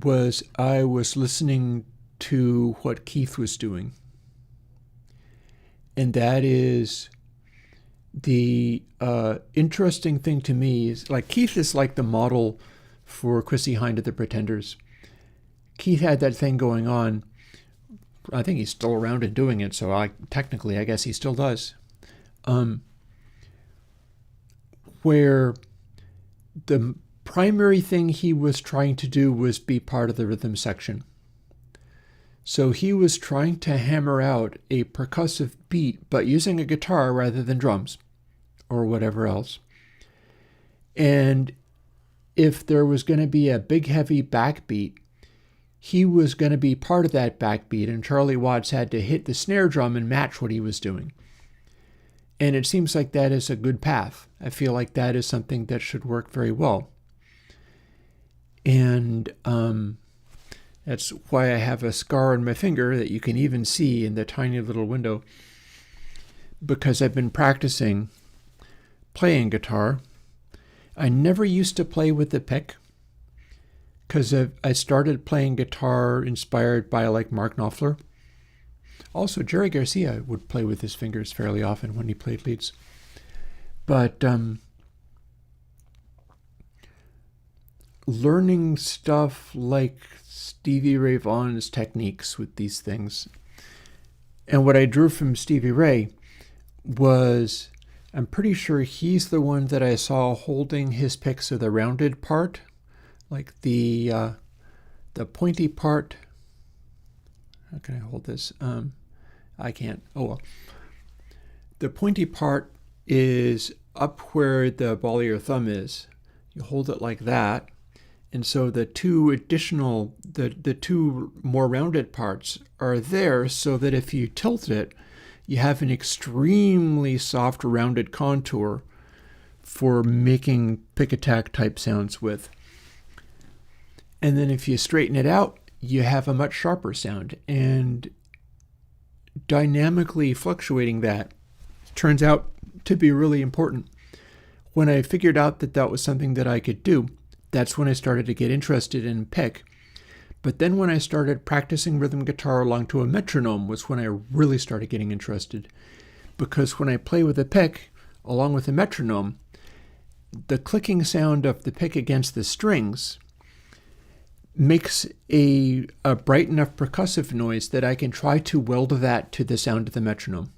was I was listening to what Keith was doing. And that is the interesting thing to me is, like, Keith is like the model for Chrissie Hynde of the Pretenders. Keith had that thing going on. I think he's still around and doing it, so technically I guess he still does. Where the primary thing he was trying to do was be part of the rhythm section. So he was trying to hammer out a percussive beat, but using a guitar rather than drums or whatever else. And if there was going to be a big, heavy backbeat, he was going to be part of that backbeat, and Charlie Watts had to hit the snare drum and match what he was doing. And it seems like that is a good path. I feel like that is something that should work very well. And that's why I have a scar on my finger that you can even see in the tiny little window, because I've been practicing playing guitar. I never used to play with the pick, because I started playing guitar inspired by like Mark Knopfler. Also, Jerry Garcia would play with his fingers fairly often when he played leads. But learning stuff like Stevie Ray Vaughan's techniques with these things, and what I drew from Stevie Ray was, I'm pretty sure he's the one that I saw holding his picks of the rounded part, like the pointy part. How can I hold this? I can't. Oh well. The pointy part is up where the ball of your thumb is. You hold it like that. And so the two additional, the two more rounded parts are there so that if you tilt it, you have an extremely soft rounded contour for making pick attack type sounds with. And then if you straighten it out, you have a much sharper sound. And dynamically fluctuating that turns out to be really important. When I figured out that that was something that I could do, that's when I started to get interested in pick. But then when I started practicing rhythm guitar along to a metronome was when I really started getting interested. Because when I play with a pick along with a metronome, the clicking sound of the pick against the strings makes a bright enough percussive noise that I can try to weld that to the sound of the metronome.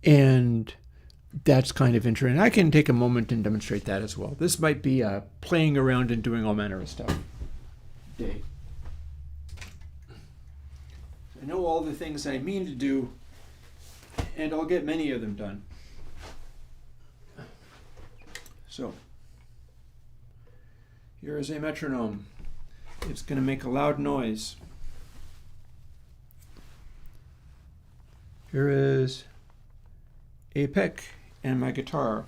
And that's kind of interesting. I can take a moment and demonstrate that as well. This might be a playing around and doing all manner of stuff day. I know all the things I mean to do, and I'll get many of them done. So, here is a metronome. It's going to make a loud noise. Here is a pick and my guitar.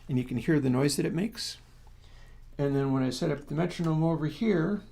And you can hear the noise that it makes. And then when I set up the metronome over here,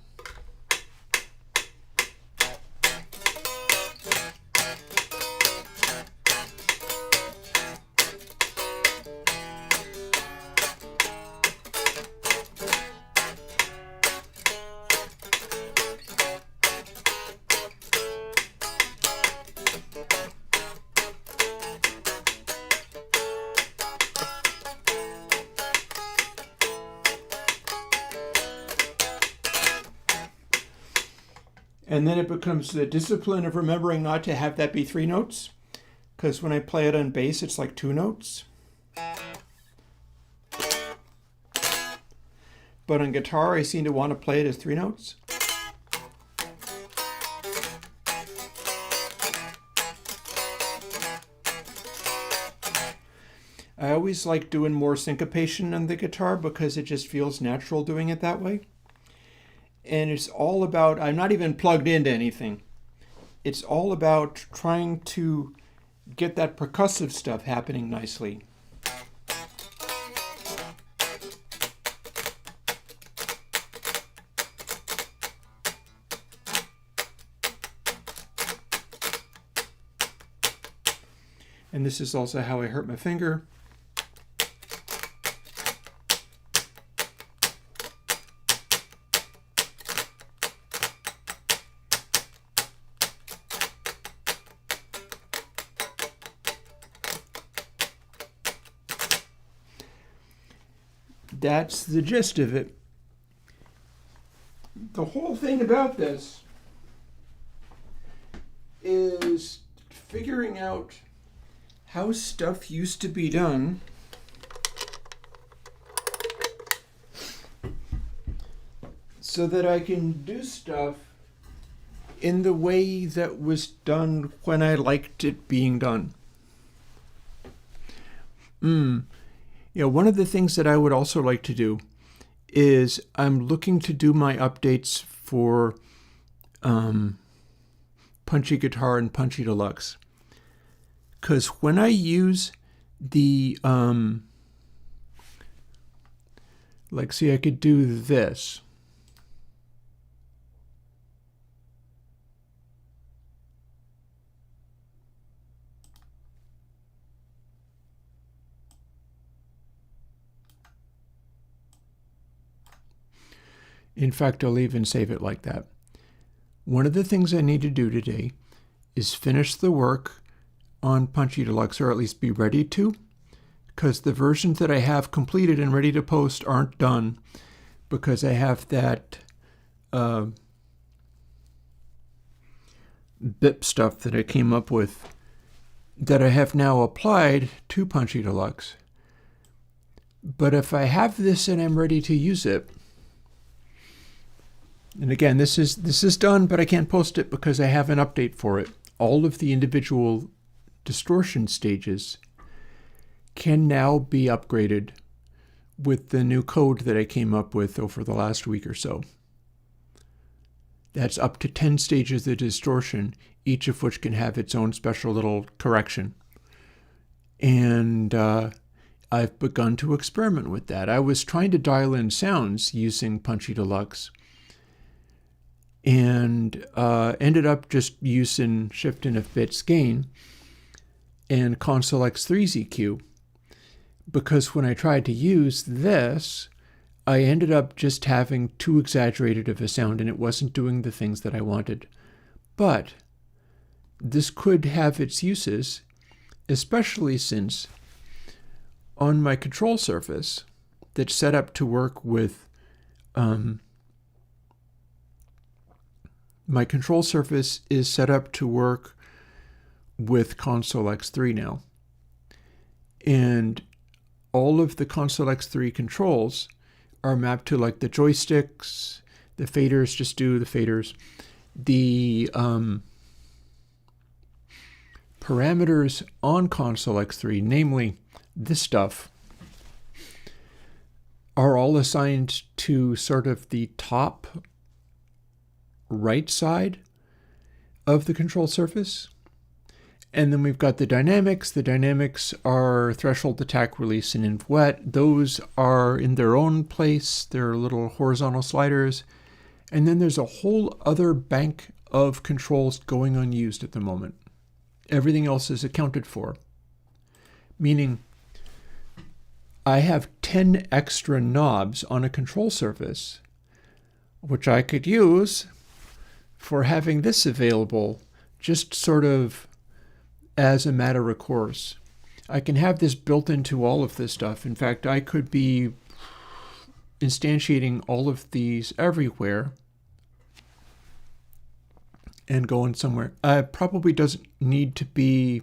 and then it becomes the discipline of remembering not to have that be 3 notes, because when I play it on bass, it's like 2 notes. But on guitar, I seem to want to play it as 3 notes. I always like doing more syncopation on the guitar because it just feels natural doing it that way. And it's all about, I'm not even plugged into anything. It's all about trying to get that percussive stuff happening nicely. And this is also how I hurt my finger. That's the gist of it. The whole thing about this is figuring out how stuff used to be done so that I can do stuff in the way that was done when I liked it being done. One of the things that I would also like to do is I'm looking to do my updates for Punchy Guitar and Punchy Deluxe. because when I use the, like, see, I could do this. In fact, I'll even save it like that. One of the things I need to do today is finish the work on Punchy Deluxe, or at least be ready to, because the versions that I have completed and ready to post aren't done, because I have that BIP stuff that I came up with that I have now applied to Punchy Deluxe. But if I have this and I'm ready to use it, and again, this is done, but I can't post it because I have an update for it. All of the individual distortion stages can now be upgraded with the new code that I came up with over the last week or so. That's up to 10 stages of distortion, each of which can have its own special little correction. And I've begun to experiment with that. I was trying to dial in sounds using Punchy Deluxe, and ended up just using shift and of bits gain and console X3 EQ, because when I tried to use this, I ended up just having too exaggerated of a sound and it wasn't doing the things that I wanted. But this could have its uses, especially since on my control surface that's set up to work with my control surface is set up to work with console X3 now. And all of the console X3 controls are mapped to like the joysticks, the faders just do the faders, the parameters on console X3, namely this stuff, are all assigned to sort of the top right side of the control surface. And then we've got the dynamics. The dynamics are threshold, attack, release, and inv wet. Those are in their own place. They're little horizontal sliders. And then there's a whole other bank of controls going unused at the moment. Everything else is accounted for. Meaning I have 10 extra knobs on a control surface, which I could use for having this available just sort of as a matter of course. I can have this built into all of this stuff. In fact, I could be instantiating all of these everywhere and going somewhere. Probably doesn't need to be,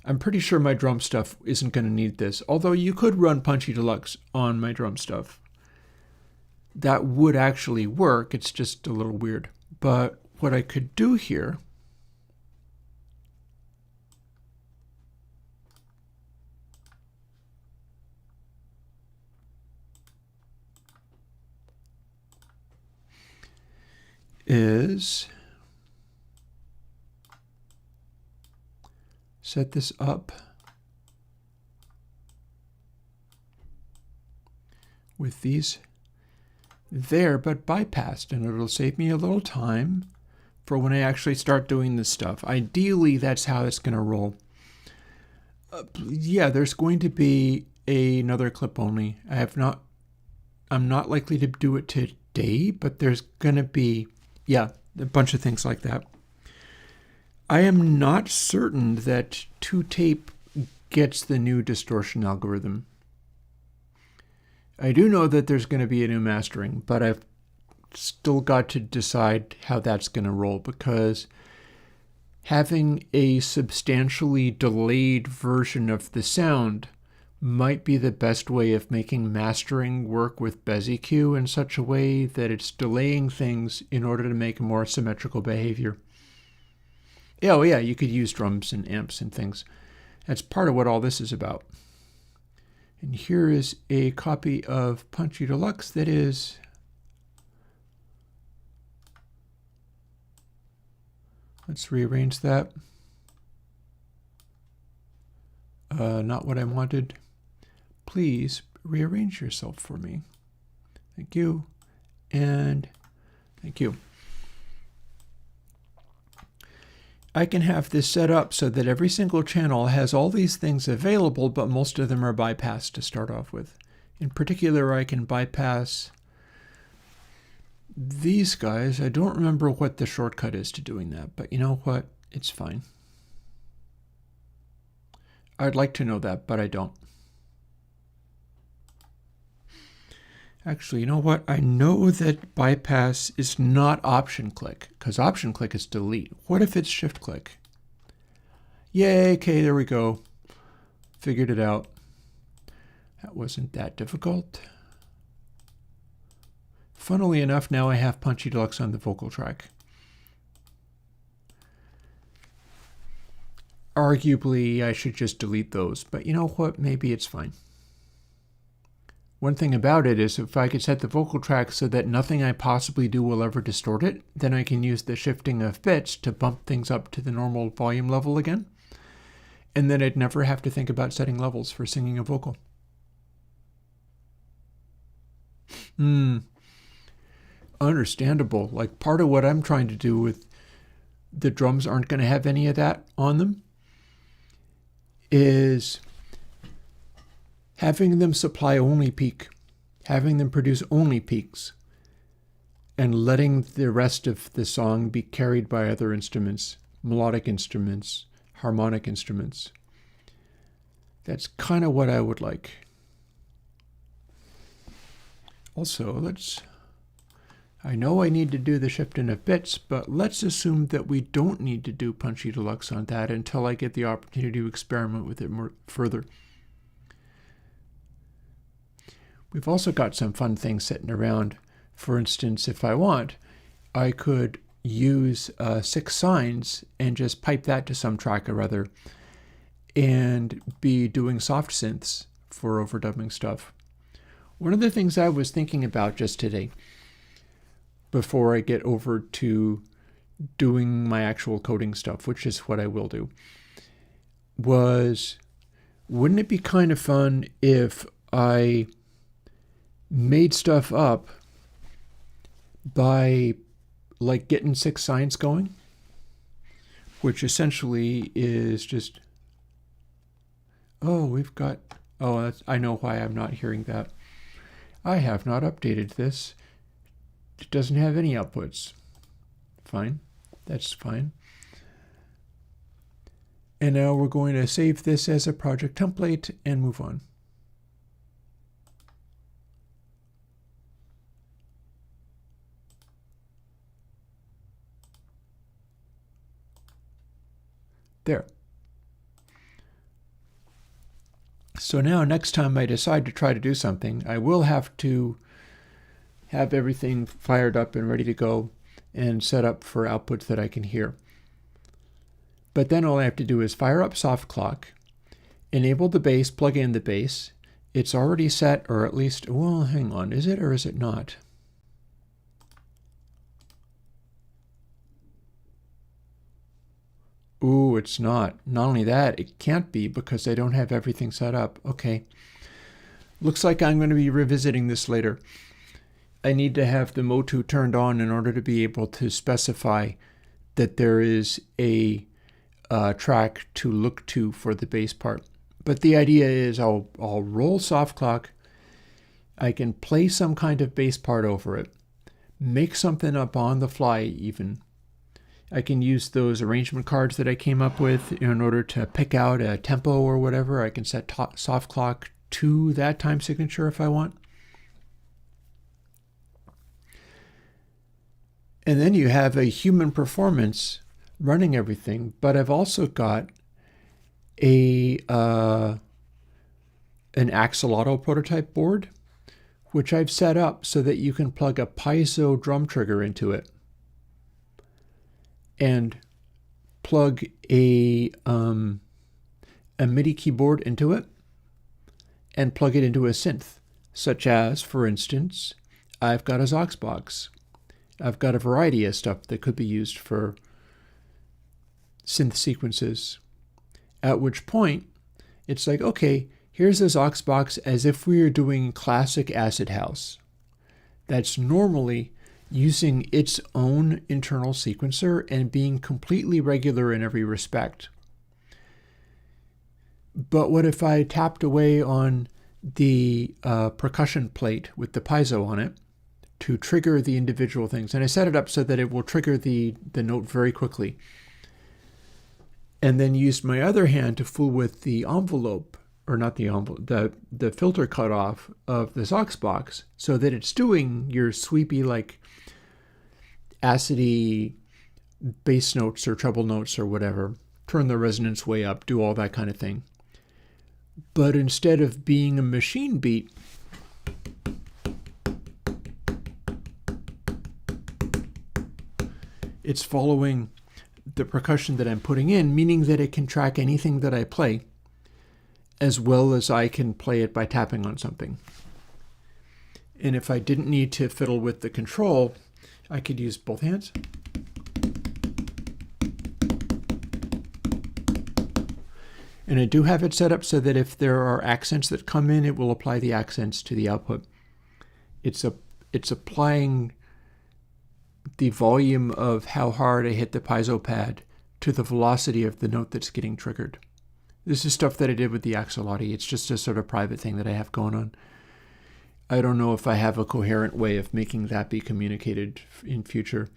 I'm pretty sure my drum stuff isn't going to need this, although you could run Punchy Deluxe on my drum stuff. That would actually work, it's just a little weird. But what I could do here is set this up with these there, but bypassed, and it'll save me a little time for when I actually start doing this stuff. Ideally, that's how it's going to roll. Yeah, there's going to be another clip only. I'm not likely to do it today, but there's going to be, yeah, a bunch of things like that. I am not certain that 2-tape gets the new distortion algorithm. I do know that there's going to be a new mastering, but I've still got to decide how that's going to roll, because having a substantially delayed version of the sound might be the best way of making mastering work with BezEQ in such a way that it's delaying things in order to make a more symmetrical behavior. Oh yeah, you could use drums and amps and things. That's part of what all this is about. And here is a copy of Punchy Deluxe that is let's rearrange that. not what I wanted. Please rearrange yourself for me. Thank you. And thank you. I can have this set up so that every single channel has all these things available, but most of them are bypassed to start off with. In particular, I can bypass these guys. I don't remember what the shortcut is to doing that, but you know what? It's fine. I'd like to know that, but I don't. Actually, you know what? I know that bypass is not option click, because option click is delete. What if it's shift click? Yay, okay, there we go. Figured it out. That wasn't that difficult. Funnily enough, now I have Punchy Deluxe on the vocal track. Arguably, I should just delete those, but you know what? Maybe it's fine. One thing about it is if I could set the vocal track so that nothing I possibly do will ever distort it, then I can use the shifting of bits to bump things up to the normal volume level again. And then I'd never have to think about setting levels for singing a vocal. Understandable. Like part of what I'm trying to do with the drums aren't going to have any of that on them is having them supply only peak, having them produce only peaks, and letting the rest of the song be carried by other instruments, melodic instruments, harmonic instruments. That's kind of what I would like. Also, I know I need to do the shifting of bits, but let's assume that we don't need to do Punchy Deluxe on that until I get the opportunity to experiment with it more further. We've also got some fun things sitting around. For instance, if I want, I could use 6 sines and just pipe that to some track or other and be doing soft synths for overdubbing stuff. One of the things I was thinking about just today, before I get over to doing my actual coding stuff, which is what I will do, was wouldn't it be kind of fun if I made stuff up by like getting 6 sines going, which essentially is just, I know why I'm not hearing that. I have not updated this. It doesn't have any outputs. Fine, that's fine. And now we're going to save this as a project template and move on. There. So now next time I decide to try to do something, I will have to have everything fired up and ready to go and set up for outputs that I can hear. But then all I have to do is fire up soft clock, enable the bass, plug in the bass. It's already set, or at least, well, hang on, is it or is it not? Ooh, it's not. Not only that, it can't be because I don't have everything set up. Okay. Looks like I'm going to be revisiting this later. I need to have the Motu turned on in order to be able to specify that there is a track to look to for the bass part. But the idea is I'll roll soft clock. I can play some kind of bass part over it, make something up on the fly even. I can use those arrangement cards that I came up with in order to pick out a tempo or whatever. I can set soft clock to that time signature if I want. And then you have a human performance running everything, but I've also got an axolotl prototype board, which I've set up so that you can plug a piezo drum trigger into it and plug a MIDI keyboard into it and plug it into a synth, such as, for instance, I've got a Zox box. I've got a variety of stuff that could be used for synth sequences, at which point, It's like, okay, here's this aux box as if we were doing classic acid house. That's normally using its own internal sequencer and being completely regular in every respect. But what if I tapped away on the percussion plate with the piezo on it to trigger the individual things? And I set it up so that it will trigger the note very quickly. And then used my other hand to fool with the envelope, or not the envelope, the filter cutoff of this aux box, so that it's doing your sweepy, like acidy bass notes or treble notes or whatever, turn the resonance way up, do all that kind of thing. But instead of being a machine beat, it's following the percussion that I'm putting in, meaning that it can track anything that I play, as well as I can play it by tapping on something. And if I didn't need to fiddle with the control, I could use both hands. And I do have it set up so that if there are accents that come in, it will apply the accents to the output. It's applying the volume of how hard I hit the piezo pad to the velocity of the note that's getting triggered. This is stuff that I did with the axolotl. It's just a sort of private thing that I have going on. I don't know if I have a coherent way of making that be communicated in future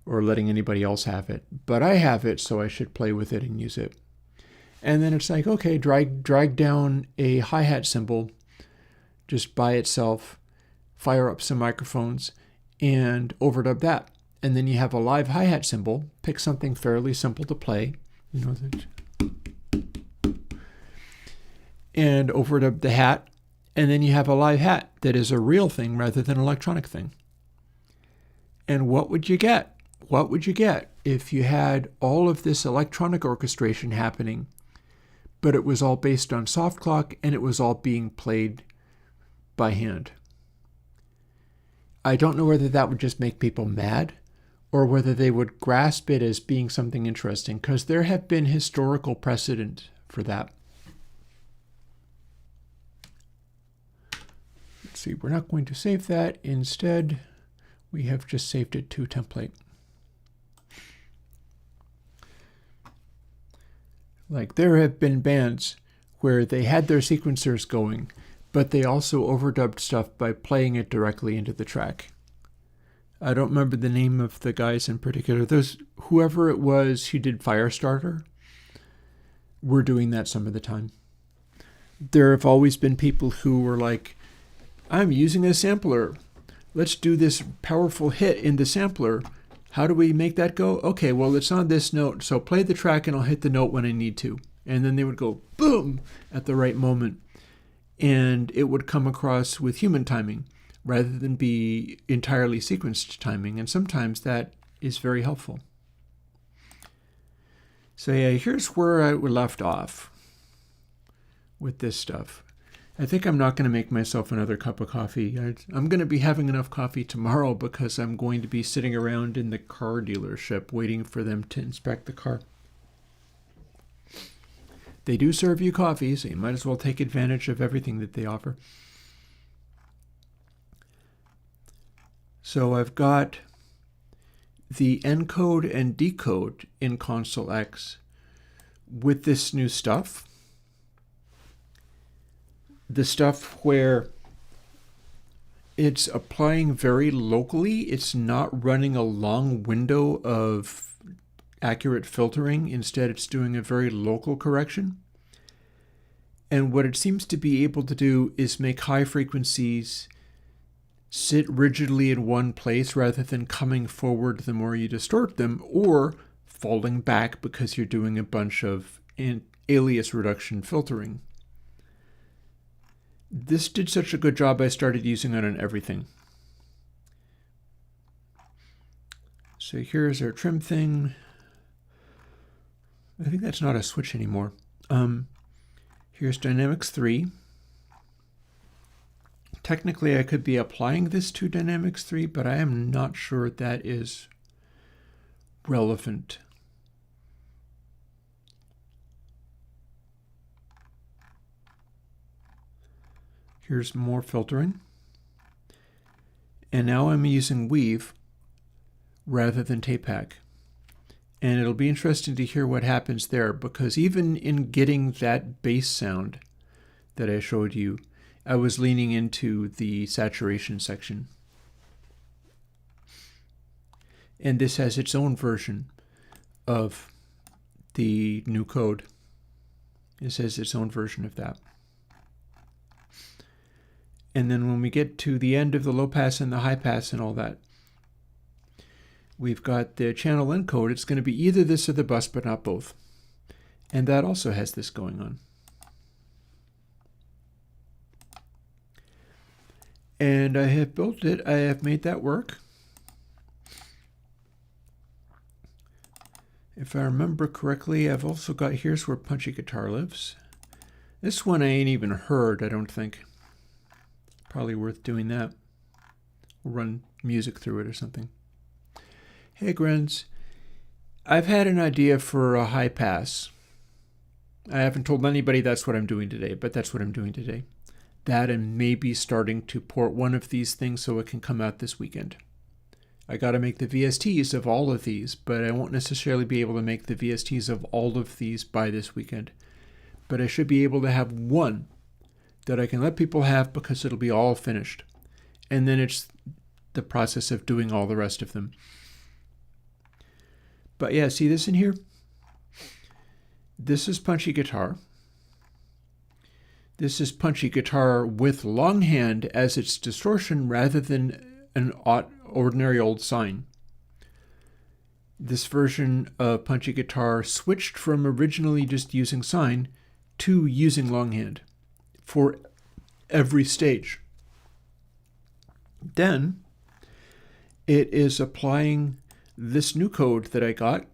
or letting anybody else have it. But I have it, so I should play with it and use it. And then it's like, okay, drag down a hi-hat cymbal just by itself, fire up some microphones, and overdub that. And then you have a live hi-hat cymbal, pick something fairly simple to play, and overdub the hat, and then you have a live hat that is a real thing rather than an electronic thing. And what would you get? What would you get if you had all of this electronic orchestration happening, but it was all based on soft clock and it was all being played by hand? I don't know whether that would just make people mad or whether they would grasp it as being something interesting, because there have been historical precedent for that. Let's see, we're not going to save that. Instead, we have just saved it to template. Like, there have been bands where they had their sequencers going, but they also overdubbed stuff by playing it directly into the track. I don't remember the name of the guys in particular. Whoever it was who did Firestarter were doing that some of the time. There have always been people who were like, I'm using a sampler. Let's do this powerful hit in the sampler. How do we make that go? Okay, well, it's on this note, so play the track and I'll hit the note when I need to. And then they would go boom at the right moment. And it would come across with human timing rather than be entirely sequenced timing. And sometimes that is very helpful. So yeah, here's where I left off with this stuff. I think I'm not going to make myself another cup of coffee. I'm going to be having enough coffee tomorrow because I'm going to be sitting around in the car dealership waiting for them to inspect the car. They do serve you coffee, so you might as well take advantage of everything that they offer. So I've got the encode and decode in Console X with this new stuff. The stuff where it's applying very locally. It's not running a long window of accurate filtering. Instead, it's doing a very local correction. And what it seems to be able to do is make high frequencies sit rigidly in one place rather than coming forward the more you distort them, or falling back because you're doing a bunch of alias reduction filtering. This did such a good job, I started using it on everything. So here's our trim thing. I think that's not a switch anymore. Here's Dynamics 3. Technically, I could be applying this to Dynamics 3, but I am not sure that is relevant. Here's more filtering. And now I'm using Weave rather than Tape Hack. And it'll be interesting to hear what happens there, because even in getting that bass sound that I showed you, I was leaning into the saturation section. And this has its own version of the new code. It says its own version of that. And then when we get to the end of the low pass and the high pass and all that, we've got the channel encode. It's going to be either this or the bus, but not both. And that also has this going on. And I have built it. I have made that work. If I remember correctly, I've also got, here's where Punchy Guitar lives. This one I ain't even heard, I don't think. Probably worth doing that. We'll run music through it or something. Hey, Grins. I've had an idea for a high pass. I haven't told anybody that's what I'm doing today, but that's what I'm doing today. That and maybe starting to port one of these things so it can come out this weekend. I got to make the VSTs of all of these, but I won't necessarily be able to make the VSTs of all of these by this weekend. But I should be able to have one that I can let people have because it'll be all finished. And then it's the process of doing all the rest of them. But yeah, see this in here? This is Punchy Guitar. This is Punchy Guitar with longhand as its distortion rather than an ordinary old sine. This version of Punchy Guitar switched from originally just using sine to using longhand for every stage. Then it is applying this new code that I got.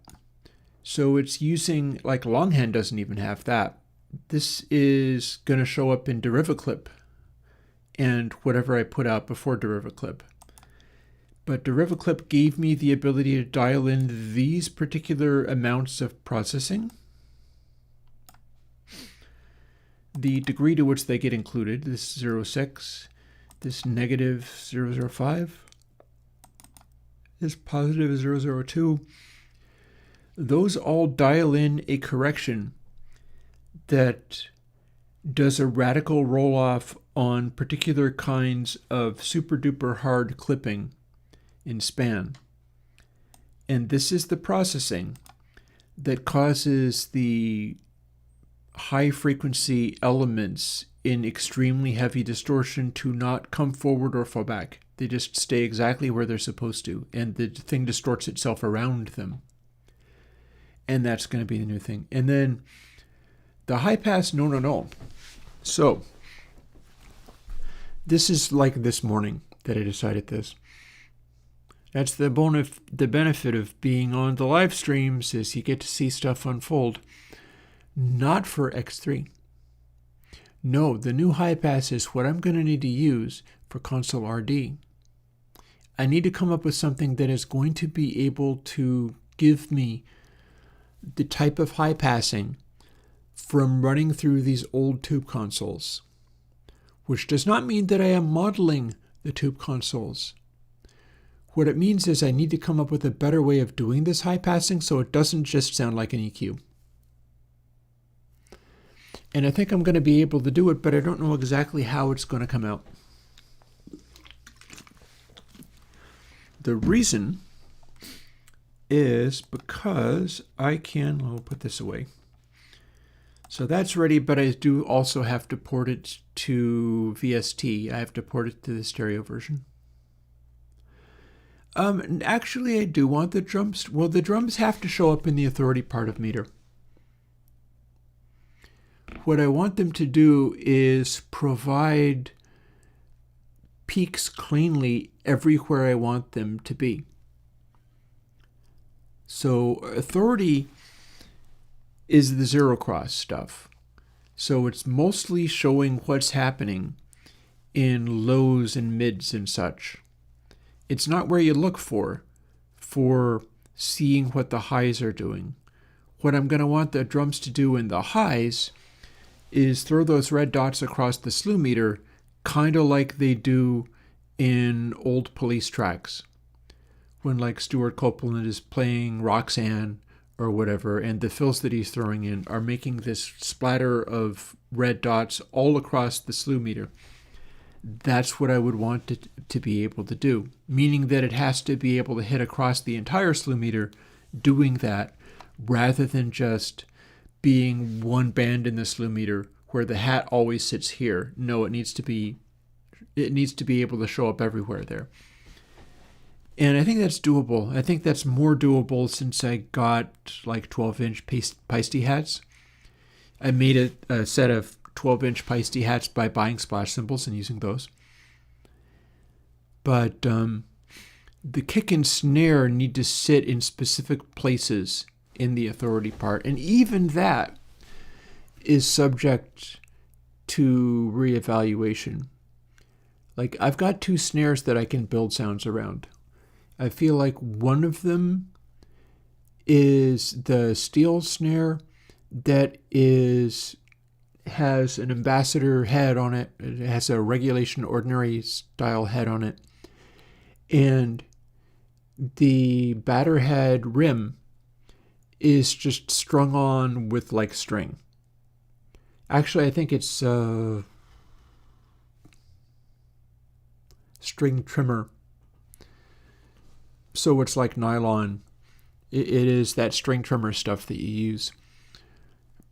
So it's using, like longhand doesn't even have that. This is going to show up in DerivaClip and whatever I put out before DerivaClip. But DerivaClip gave me the ability to dial in these particular amounts of processing. The degree to which they get included, this 0.6, this negative 0.05, this positive 0.02, those all dial in a correction that does a radical roll-off on particular kinds of super-duper hard clipping in span. And this is the processing that causes the high-frequency elements in extremely heavy distortion to not come forward or fall back. They just stay exactly where they're supposed to, and the thing distorts itself around them. And that's going to be the new thing. And then the high pass, no. So this is like this morning that I decided this. That's the benefit of being on the live streams, is you get to see stuff unfold. Not for X3. No, the new high pass is what I'm going to need to use for console RD. I need to come up with something that is going to be able to give me the type of high passing from running through these old tube consoles, which does not mean that I am modeling the tube consoles. What it means is I need to come up with a better way of doing this high passing so it doesn't just sound like an EQ. And I think I'm going to be able to do it, but I don't know exactly how it's going to come out. The reason is because I can, I'll put this away. So that's ready, but I do also have to port it to VST. I have to port it to the stereo version. Actually, I do want the drums. Well, the drums have to show up in the authority part of meter. What I want them to do is provide peaks cleanly everywhere I want them to be. So authority is the zero cross stuff. So it's mostly showing what's happening in lows and mids and such. It's not where you look for seeing what the highs are doing. What I'm going to want the drums to do in the highs is throw those red dots across the slew meter kind of like they do in old Police tracks, when like Stuart Copeland is playing Roxanne or whatever, and the fills that he's throwing in are making this splatter of red dots all across the slew meter. That's what I would want it to be able to do, meaning that it has to be able to hit across the entire slew meter doing that, rather than just being one band in the slew meter where the hat always sits here. No, it needs to be able to show up everywhere there. And I think that's doable. I think that's more doable since I got like 12-inch pasty hats. I made a set of 12-inch pasty hats by buying splash cymbals and using those. But the kick and snare need to sit in specific places in the authority part. And even that is subject to reevaluation. Like, I've got 2 snares that I can build sounds around. I feel like one of them is the steel snare that has an ambassador head on it. It has a regulation ordinary style head on it. And the batter head rim is just strung on with like string. Actually, I think it's string trimmer. So it's like nylon. It is that string trimmer stuff that you use.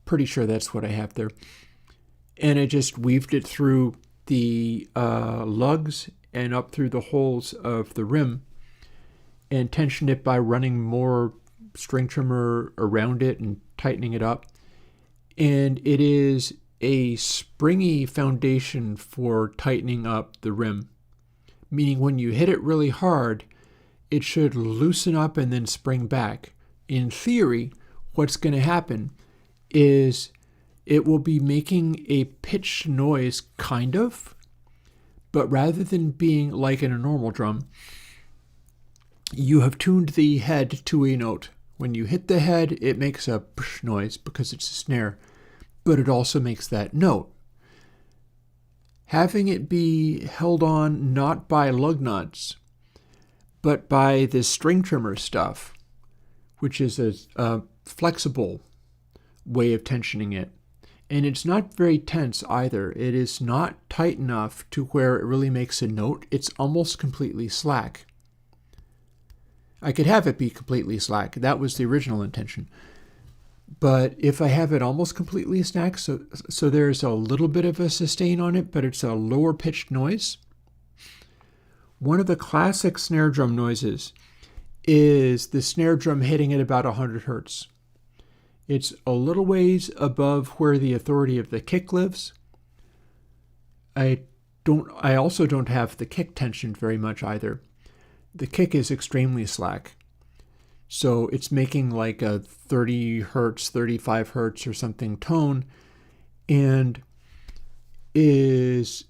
Pretty sure that's what I have there. And I just weaved it through the lugs and up through the holes of the rim and tensioned it by running more string trimmer around it and tightening it up. And it is a springy foundation for tightening up the rim, meaning when you hit it really hard, it should loosen up and then spring back. In theory, what's going to happen is it will be making a pitched noise, kind of, but rather than being like in a normal drum, you have tuned the head to a note. When you hit the head, it makes a psh noise because it's a snare, but it also makes that note. Having it be held on not by lug nuts, but by this string trimmer stuff, which is a flexible way of tensioning it. And it's not very tense either. It is not tight enough to where it really makes a note. It's almost completely slack. I could have it be completely slack. That was the original intention. But if I have it almost completely slack, so there's a little bit of a sustain on it, but it's a lower pitched noise. One of the classic snare drum noises is the snare drum hitting at about 100 hertz. It's a little ways above where the authority of the kick lives. I also don't have the kick tensioned very much either. The kick is extremely slack. So it's making like a 30 hertz, 35 hertz or something tone, and is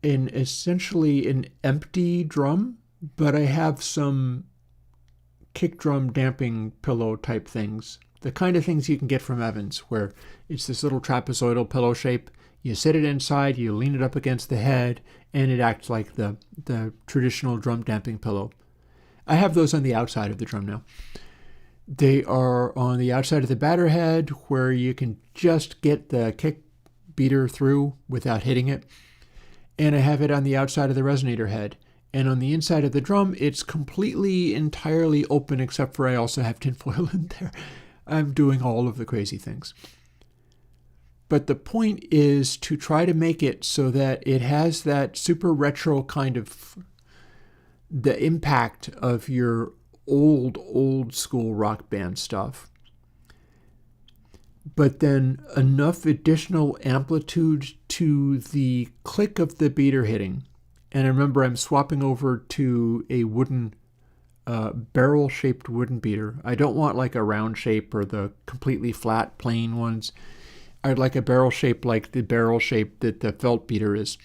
essentially an empty drum, but I have some kick drum damping pillow type things. The kind of things you can get from Evans, where it's this little trapezoidal pillow shape. You sit it inside, you lean it up against the head, and it acts like the traditional drum damping pillow. I have those on the outside of the drum now. They are on the outside of the batter head, where you can just get the kick beater through without hitting it. And I have it on the outside of the resonator head. And on the inside of the drum, it's completely, entirely open, except for I also have tinfoil in there. I'm doing all of the crazy things. But the point is to try to make it so that it has that super retro kind of the impact of your old school rock band stuff. But then enough additional amplitude to the click of the beater hitting. And remember, I'm swapping over to a wooden barrel-shaped wooden beater. I don't want like a round shape or the completely flat, plain ones. I'd like a barrel shape like the barrel shape that the felt beater is.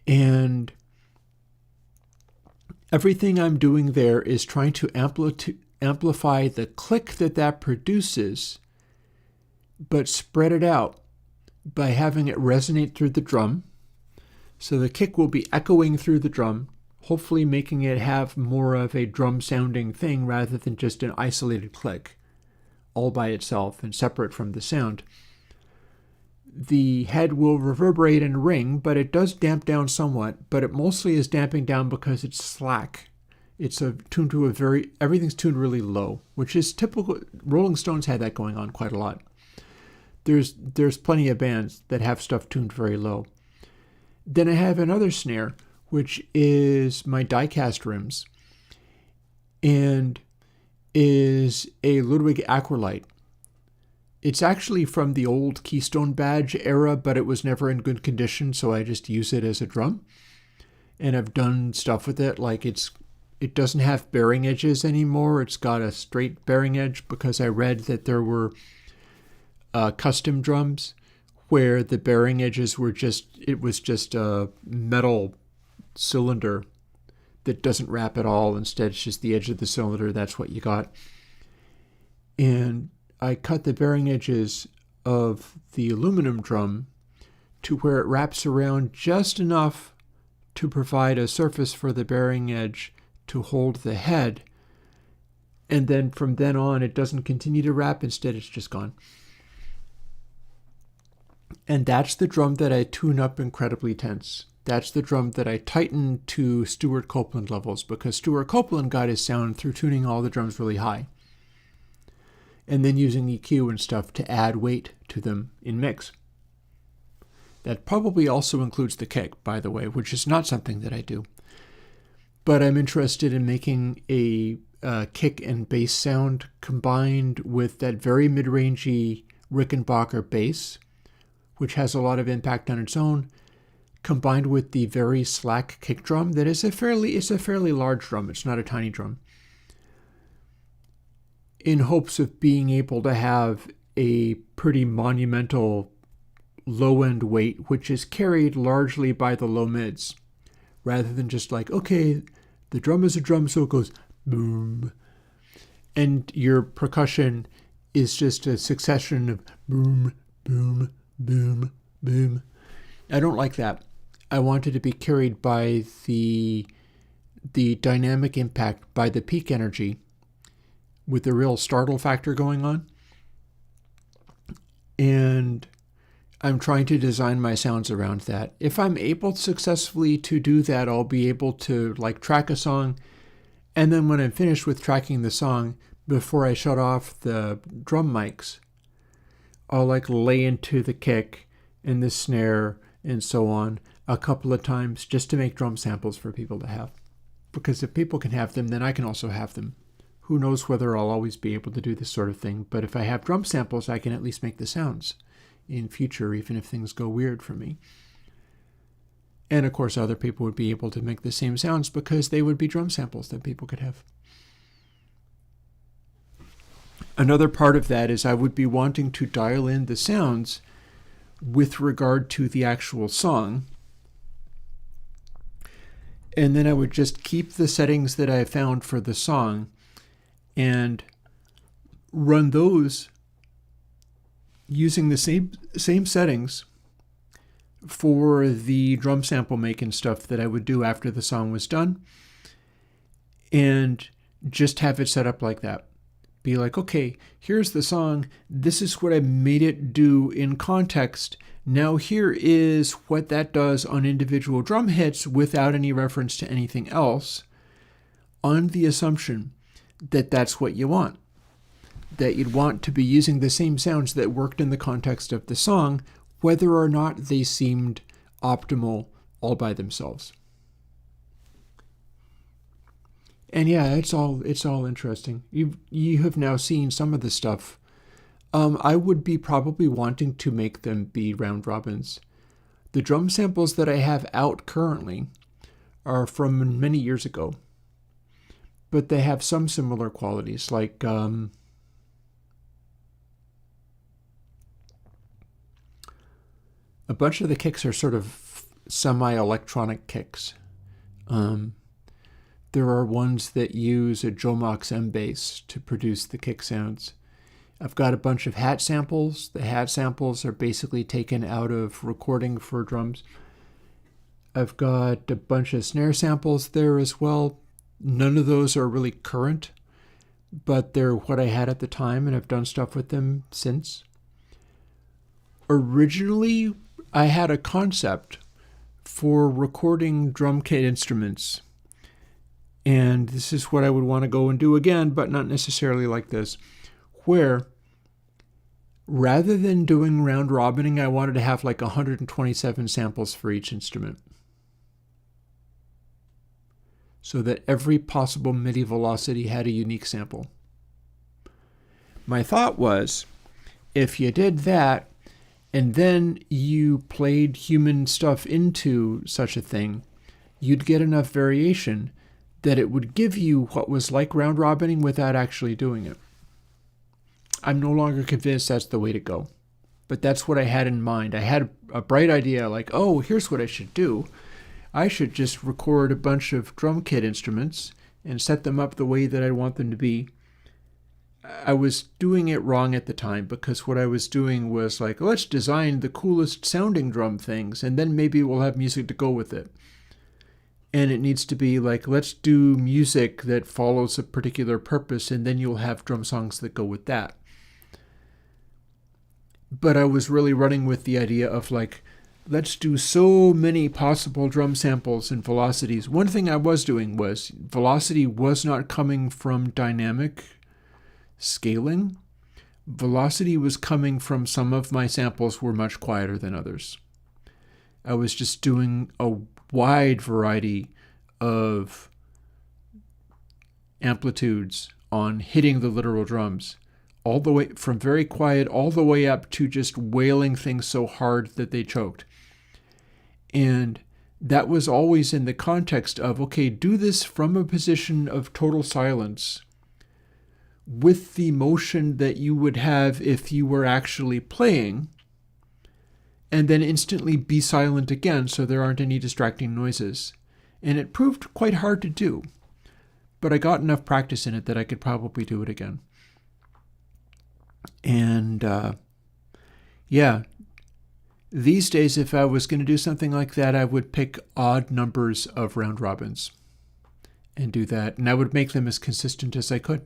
And everything I'm doing there is trying to amplify the click that produces, but spread it out by having it resonate through the drum, So the kick will be echoing through the drum, hopefully making it have more of a drum sounding thing rather than just an isolated click all by itself and separate from the sound. The head will reverberate and ring, but it does damp down somewhat, but it mostly is damping down because it's slack. It's tuned to everything's tuned really low, which is typical. Rolling Stones had that going on quite a lot. There's plenty of bands that have stuff tuned very low. Then I have another snare, which is my die-cast rims, and is a Ludwig Aquarlight. It's actually from the old Keystone Badge era, but it was never in good condition, so I just use it as a drum. And I've done stuff with it, like it doesn't have bearing edges anymore. It's got a straight bearing edge because I read that there were custom drums where the bearing edges were just a metal cylinder that doesn't wrap at all. Instead, it's just the edge of the cylinder. That's what you got. And I cut the bearing edges of the aluminum drum to where it wraps around just enough to provide a surface for the bearing edge to hold the head. And then from then on, it doesn't continue to wrap. Instead, it's just gone. And that's the drum that I tune up incredibly tense. That's the drum that I tighten to Stuart Copeland levels, because Stuart Copeland got his sound through tuning all the drums really high and then using EQ and stuff to add weight to them in mix. That probably also includes the kick, by the way, which is not something that I do. But I'm interested in making a kick and bass sound combined with that very mid-rangey Rickenbacker bass, which has a lot of impact on its own, combined with the very slack kick drum that is a fairly large drum. It's not a tiny drum. In hopes of being able to have a pretty monumental low-end weight, which is carried largely by the low mids, rather than just like, okay, the drum is a drum, so it goes boom. And your percussion is just a succession of boom, boom, boom, boom. I don't like that. I want it to be carried by the dynamic impact, by the peak energy, with the real startle factor going on. And I'm trying to design my sounds around that. If I'm able successfully to do that, I'll be able to track a song, and then when I'm finished with tracking the song, before I shut off the drum mics, I'll lay into the kick and the snare and so on a couple of times just to make drum samples for people to have. Because if people can have them, then I can also have them. Who knows whether I'll always be able to do this sort of thing, but if I have drum samples, I can at least make the sounds in future, even if things go weird for me. And of course, other people would be able to make the same sounds because they would be drum samples that people could have. Another part of that is I would be wanting to dial in the sounds with regard to the actual song. And then I would just keep the settings that I found for the song and run those using the same settings for the drum sample making stuff that I would do after the song was done, and just have it set up like that. Be like, okay, here's the song. This is what I made it do in context. Now here is what that does on individual drum hits without any reference to anything else, on the assumption that that's what you want. That you'd want to be using the same sounds that worked in the context of the song, whether or not they seemed optimal all by themselves. And yeah, it's all interesting. You have now seen some of the stuff. I would be probably wanting to make them be round robins. The drum samples that I have out currently are from many years ago, but they have some similar qualities, like a bunch of the kicks are sort of semi-electronic kicks. There are ones that use a Jomox M bass to produce the kick sounds. I've got a bunch of hat samples. The hat samples are basically taken out of recording for drums. I've got a bunch of snare samples there as well. None of those are really current, but they're what I had at the time, and I've done stuff with them since. Originally, I had a concept for recording drum kit instruments, and this is what I would want to go and do again, but not necessarily like this, where rather than doing round robining, I wanted to have like 127 samples for each instrument, so that every possible MIDI velocity had a unique sample. My thought was, if you did that, and then you played human stuff into such a thing, you'd get enough variation that it would give you what was like round robining without actually doing it. I'm no longer convinced that's the way to go, but that's what I had in mind. I had a bright idea like, oh, here's what I should do. I should just record a bunch of drum kit instruments and set them up the way that I want them to be. I was doing it wrong at the time, because what I was doing was like, let's design the coolest sounding drum things, and then maybe we'll have music to go with it. And it needs to be like, let's do music that follows a particular purpose, and then you'll have drum songs that go with that. But I was really running with the idea of like, let's do so many possible drum samples and velocities. One thing I was doing was, velocity was not coming from dynamic scaling. Velocity was coming from some of my samples were much quieter than others. I was just doing a wide variety of amplitudes on hitting the literal drums, all the way from very quiet all the way up to just wailing things so hard that they choked. And that was always in the context of, okay, do this from a position of total silence with the motion that you would have if you were actually playing, and then instantly be silent again so there aren't any distracting noises. And it proved quite hard to do, but I got enough practice in it that I could probably do it again. And yeah, these days if I was going to do something like that, I would pick odd numbers of round robins and do that, and I would make them as consistent as I could.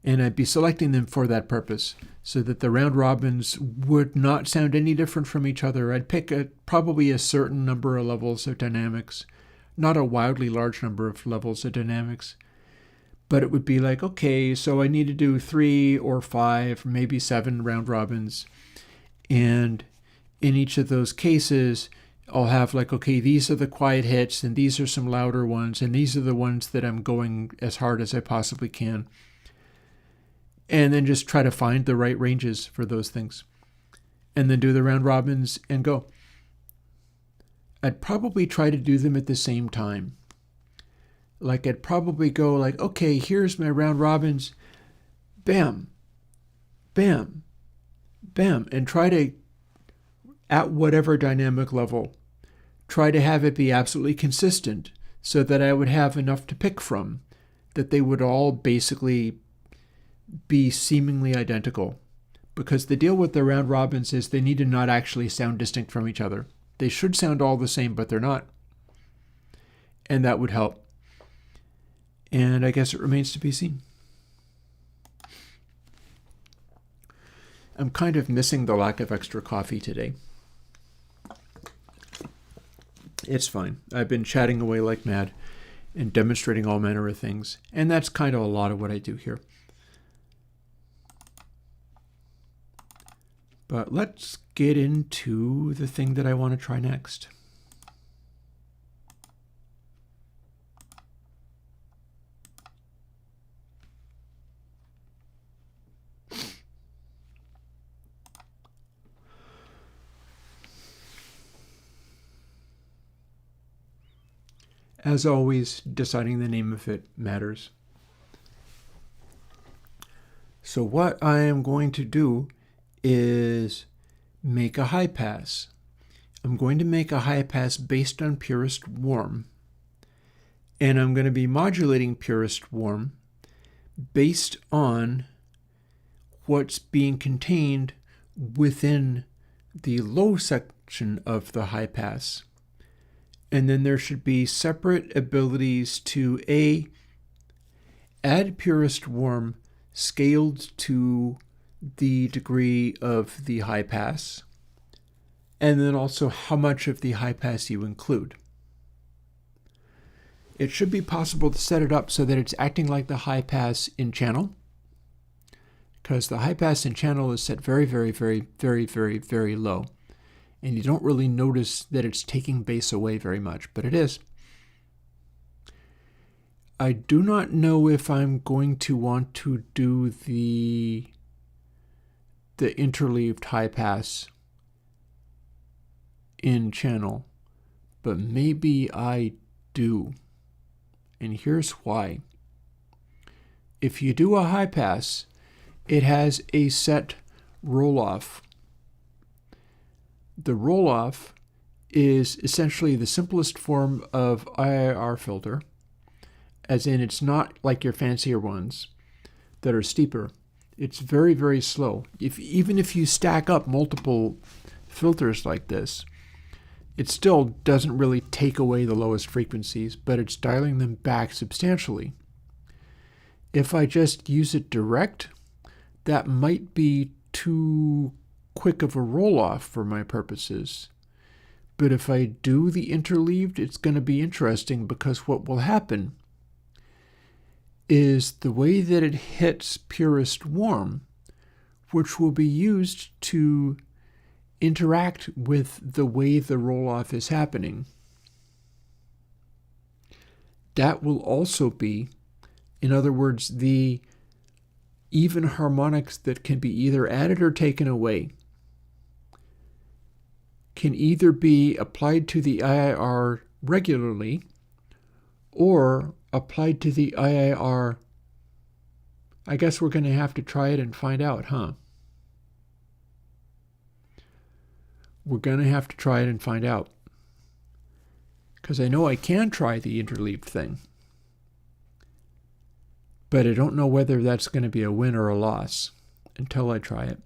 And I'd be selecting them for that purpose, so that the round robins would not sound any different from each other. I'd pick probably a certain number of levels of dynamics, not a wildly large number of levels of dynamics, but it would be like, okay, so I need to do 3 or 5, maybe 7 round robins. And in each of those cases, I'll have like, okay, these are the quiet hits, and these are some louder ones, and these are the ones that I'm going as hard as I possibly can. And then just try to find the right ranges for those things. And then do the round robins and go. I'd probably try to do them at the same time. Like I'd probably go like, okay, here's my round robins. Bam, bam, bam. And try to, at whatever dynamic level, try to have it be absolutely consistent so that I would have enough to pick from, that they would all basically be seemingly identical. Because the deal with the round robins is they need to not actually sound distinct from each other. They should sound all the same, but they're not. And that would help. And I guess it remains to be seen. I'm kind of missing the lack of extra coffee today. It's fine. I've been chatting away like mad and demonstrating all manner of things. And that's kind of a lot of what I do here. But let's get into the thing that I want to try next. As always, deciding the name of it matters. So what I am going to do is make a high pass. I'm going to make a high pass based on purest warm. And I'm going to be modulating purest warm based on what's being contained within the low function of the high pass. And then there should be separate abilities to add purest warm scaled to the degree of the high pass, and then also how much of the high pass you include. It should be possible to set it up so that it's acting like the high pass in channel, because the high pass in channel is set very, very, very, very, very, very low. And you don't really notice that it's taking bass away very much, but it is. I do not know if I'm going to want to do the interleaved high pass in channel, but maybe I do. And here's why. If you do a high pass, it has a set roll-off. The roll-off is essentially the simplest form of IIR filter, as in it's not like your fancier ones that are steeper. It's very, very slow. Even if you stack up multiple filters like this, it still doesn't really take away the lowest frequencies, but it's dialing them back substantially. If I just use it direct, that might be too quick of a roll-off for my purposes. But if I do the interleaved, it's going to be interesting, because what will happen is the way that it hits purest warm, which will be used to interact with the way the roll-off is happening. That will also be, in other words, the even harmonics that can be either added or taken away can either be applied to the IIR regularly or applied to the IIR. I guess we're going to have to try it and find out, huh? We're going to have to try it and find out. Because I know I can try the interleaved thing, but I don't know whether that's going to be a win or a loss until I try it.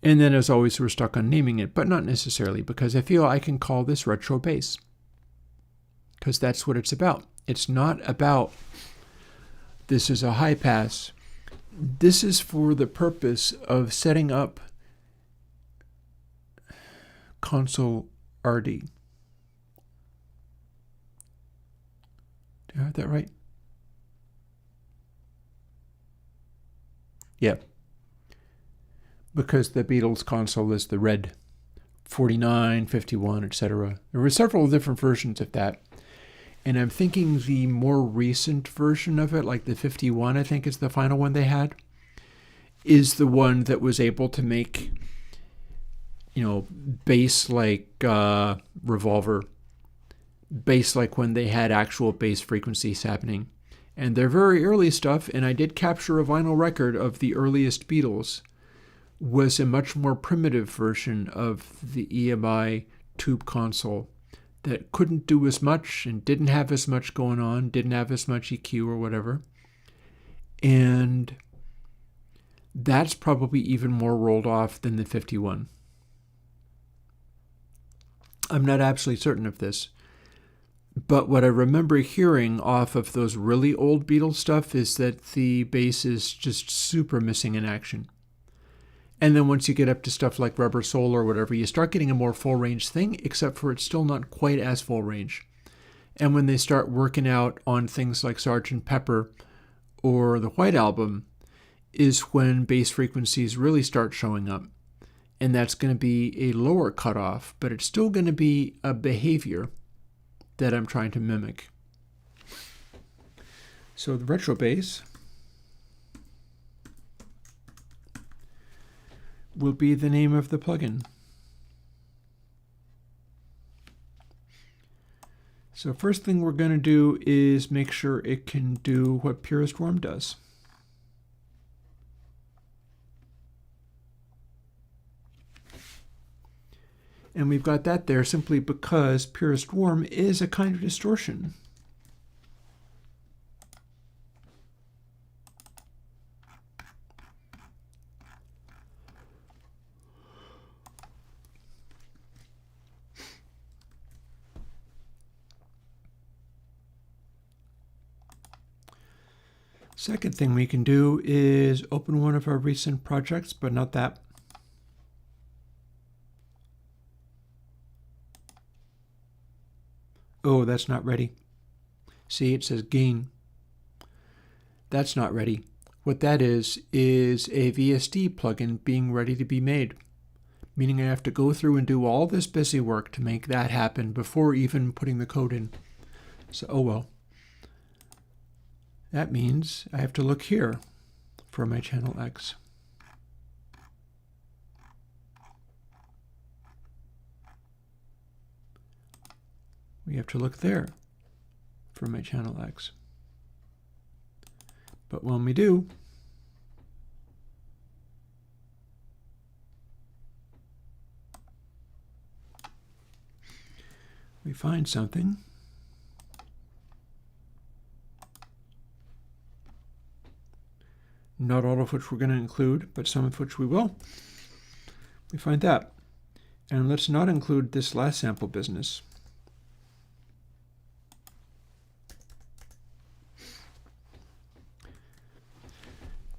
And then, as always, we're stuck on naming it, but not necessarily, because I feel I can call this retro bass, because that's what it's about. It's not about this is a high pass. This is for the purpose of setting up console RD. Did I have that right? Yeah. Because the Beatles console is the red 49, 51, etc. There were several different versions of that. And I'm thinking the more recent version of it, like the 51, I think is the final one they had, is the one that was able to make, bass like Revolver, bass like when they had actual bass frequencies happening. And they're very early stuff, and I did capture a vinyl record of the earliest Beatles, was a much more primitive version of the EMI tube console that couldn't do as much and didn't have as much going on, didn't have as much EQ or whatever. And that's probably even more rolled off than the 51. I'm not absolutely certain of this, but what I remember hearing off of those really old Beatles stuff is that the bass is just super missing in action. And then once you get up to stuff like Rubber Soul or whatever, you start getting a more full-range thing, except for it's still not quite as full-range. And when they start working out on things like Sgt. Pepper or the White Album is when bass frequencies really start showing up. And that's going to be a lower cutoff, but it's still going to be a behavior that I'm trying to mimic. So the retro bass will be the name of the plugin. So first thing we're going to do is make sure it can do what Purest Warm does. And we've got that there simply because Purest Warm is a kind of distortion. Second thing we can do is open one of our recent projects, but not that. Oh, that's not ready. See, it says gain. That's not ready. What that is a VSD plugin being ready to be made, meaning I have to go through and do all this busy work to make that happen before even putting the code in. So, oh well. That means I have to look here for my channel X. We have to look there for my channel X. But when we do, we find something. Not all of which we're going to include, but some of which we will. We find that. And let's not include this last sample business.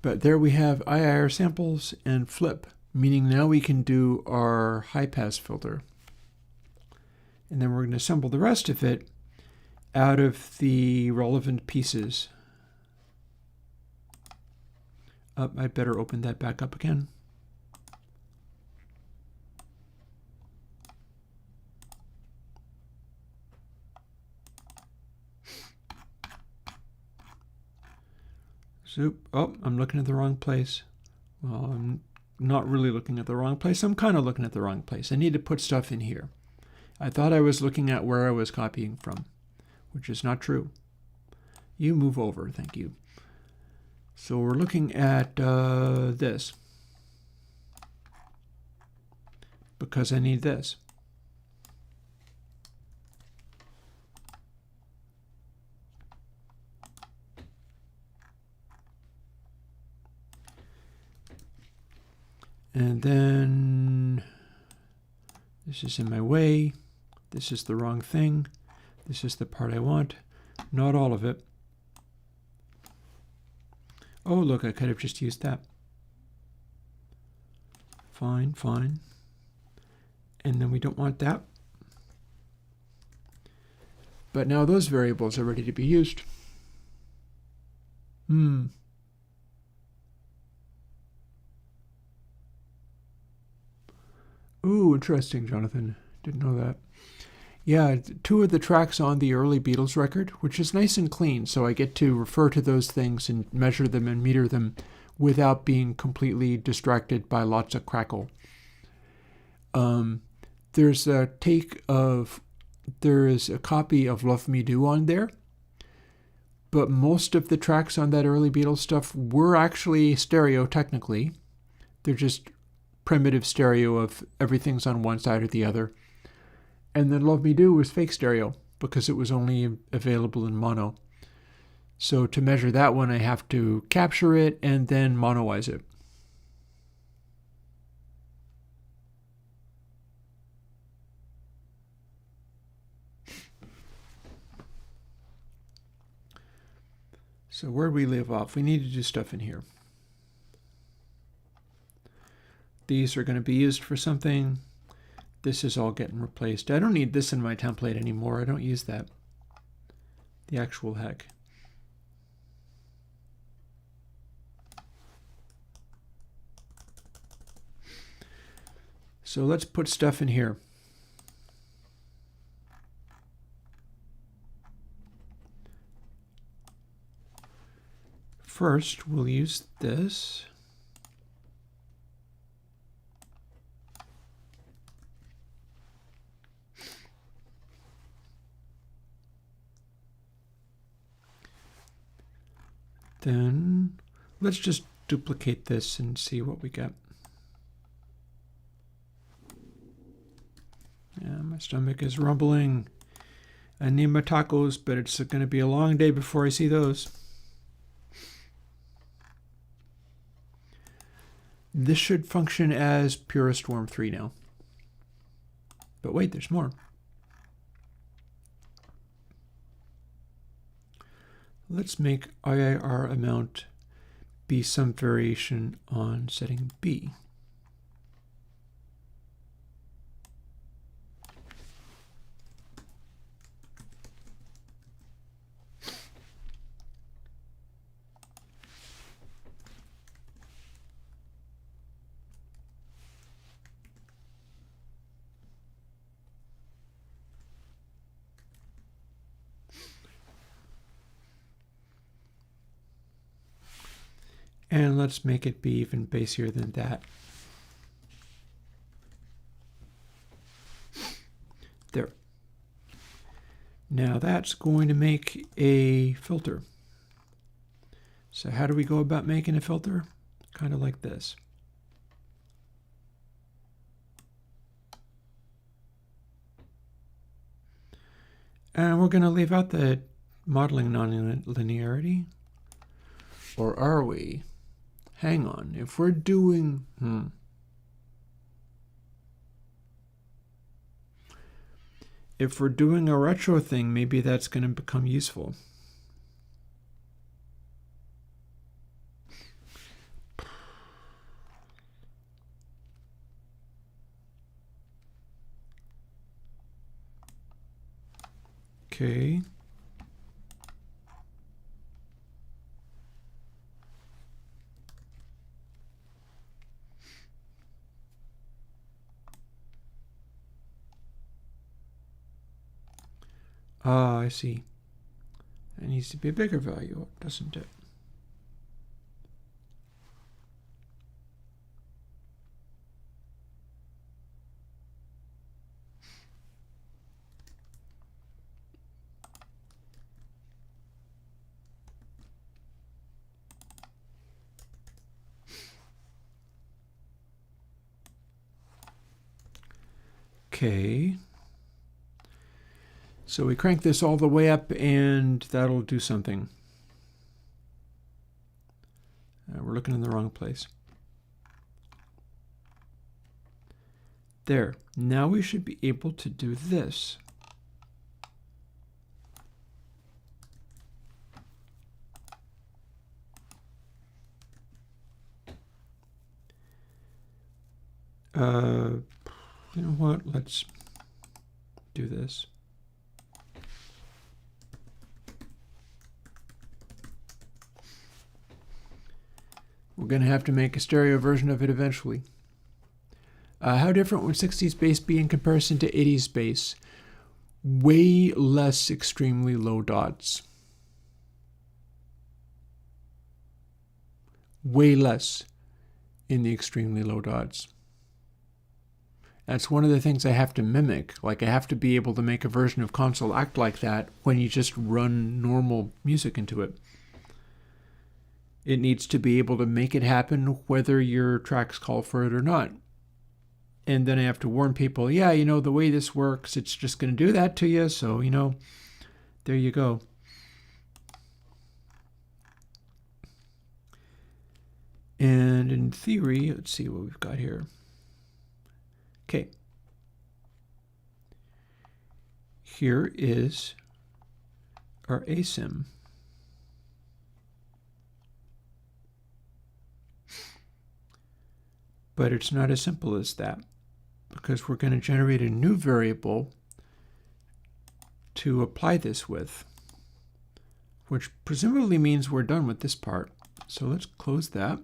But there we have IIR samples and flip, meaning now we can do our high-pass filter. And then we're going to assemble the rest of it out of the relevant pieces. I better open that back up again. Zoop. Oh, I'm looking at the wrong place. Well, I'm not really looking at the wrong place. I'm kind of looking at the wrong place. I need to put stuff in here. I thought I was looking at where I was copying from, which is not true. You move over, thank you. So we're looking at this, because I need this. And then this is in my way. This is the wrong thing. This is the part I want. Not all of it. Oh, look, I could have just used that. Fine, fine. And then we don't want that. But now those variables are ready to be used. Ooh, interesting, Jonathan. Didn't know that. Yeah, 2 of the tracks on the early Beatles record, which is nice and clean, so I get to refer to those things and measure them and meter them without being completely distracted by lots of crackle. There's a copy of Love Me Do on there, but most of the tracks on that early Beatles stuff were actually stereo technically. They're just primitive stereo of everything's on one side or the other. And then Love Me Do was fake stereo because it was only available in mono. So to measure that one, I have to capture it and then monoize it. So where do we leave off? We need to do stuff in here. These are going to be used for something. This is all getting replaced. I don't need this in my template anymore. I don't use that. The actual heck. So let's put stuff in here. First, we'll use this. Then let's just duplicate this and see what we get. Yeah, my stomach is rumbling. I need my tacos, but it's going to be a long day before I see those. This should function as Purest Worm 3 now. But wait, there's more. Let's make IIR amount be some variation on setting B. And let's make it be even bassier than that. There. Now that's going to make a filter. So how do we go about making a filter? Kind of like this. And we're going to leave out the modeling nonlinearity. Or are we? Hang on. If we're doing... If we're doing a retro thing, maybe that's going to become useful. Okay. Ah, I see. It needs to be a bigger value, doesn't it? Okay. So we crank this all the way up and that'll do something. We're looking in the wrong place. There. Now we should be able to do this. You know what? Let's do this. We're going to have to make a stereo version of it eventually. How different would 60s bass be in comparison to 80s bass? Way less extremely low dots. Way less in the extremely low dots. That's one of the things I have to mimic. Like, I have to be able to make a version of Console act like that when you just run normal music into it. It needs to be able to make it happen whether your tracks call for it or not. And then I have to warn people, yeah, you know, the way this works, it's just going to do that to you. So, you know, there you go. And in theory, let's see what we've got here. Okay. Here is our asim. But it's not as simple as that, because we're going to generate a new variable to apply this with, which presumably means we're done with this part. So let's close that.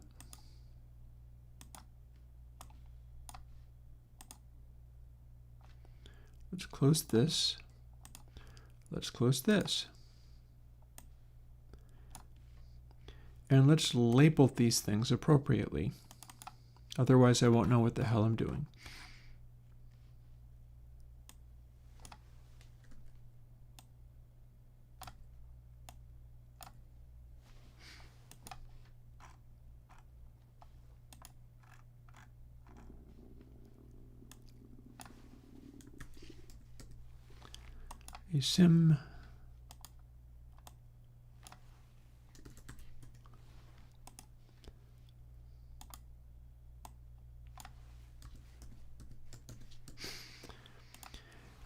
Let's close this. Let's close this. And let's label these things appropriately. Otherwise, I won't know what the hell I'm doing. Asim.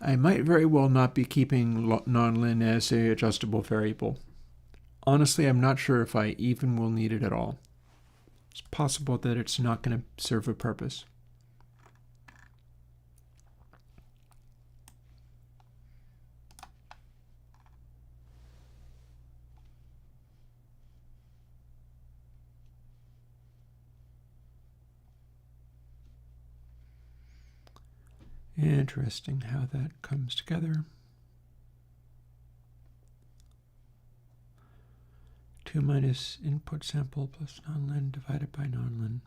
I might very well not be keeping nonlin as a adjustable variable. honestly, I'm not sure if I even will need it at all. It's possible that it's not going to serve a purpose. Interesting how that comes together. 2 minus input sample plus non-len divided by non-len.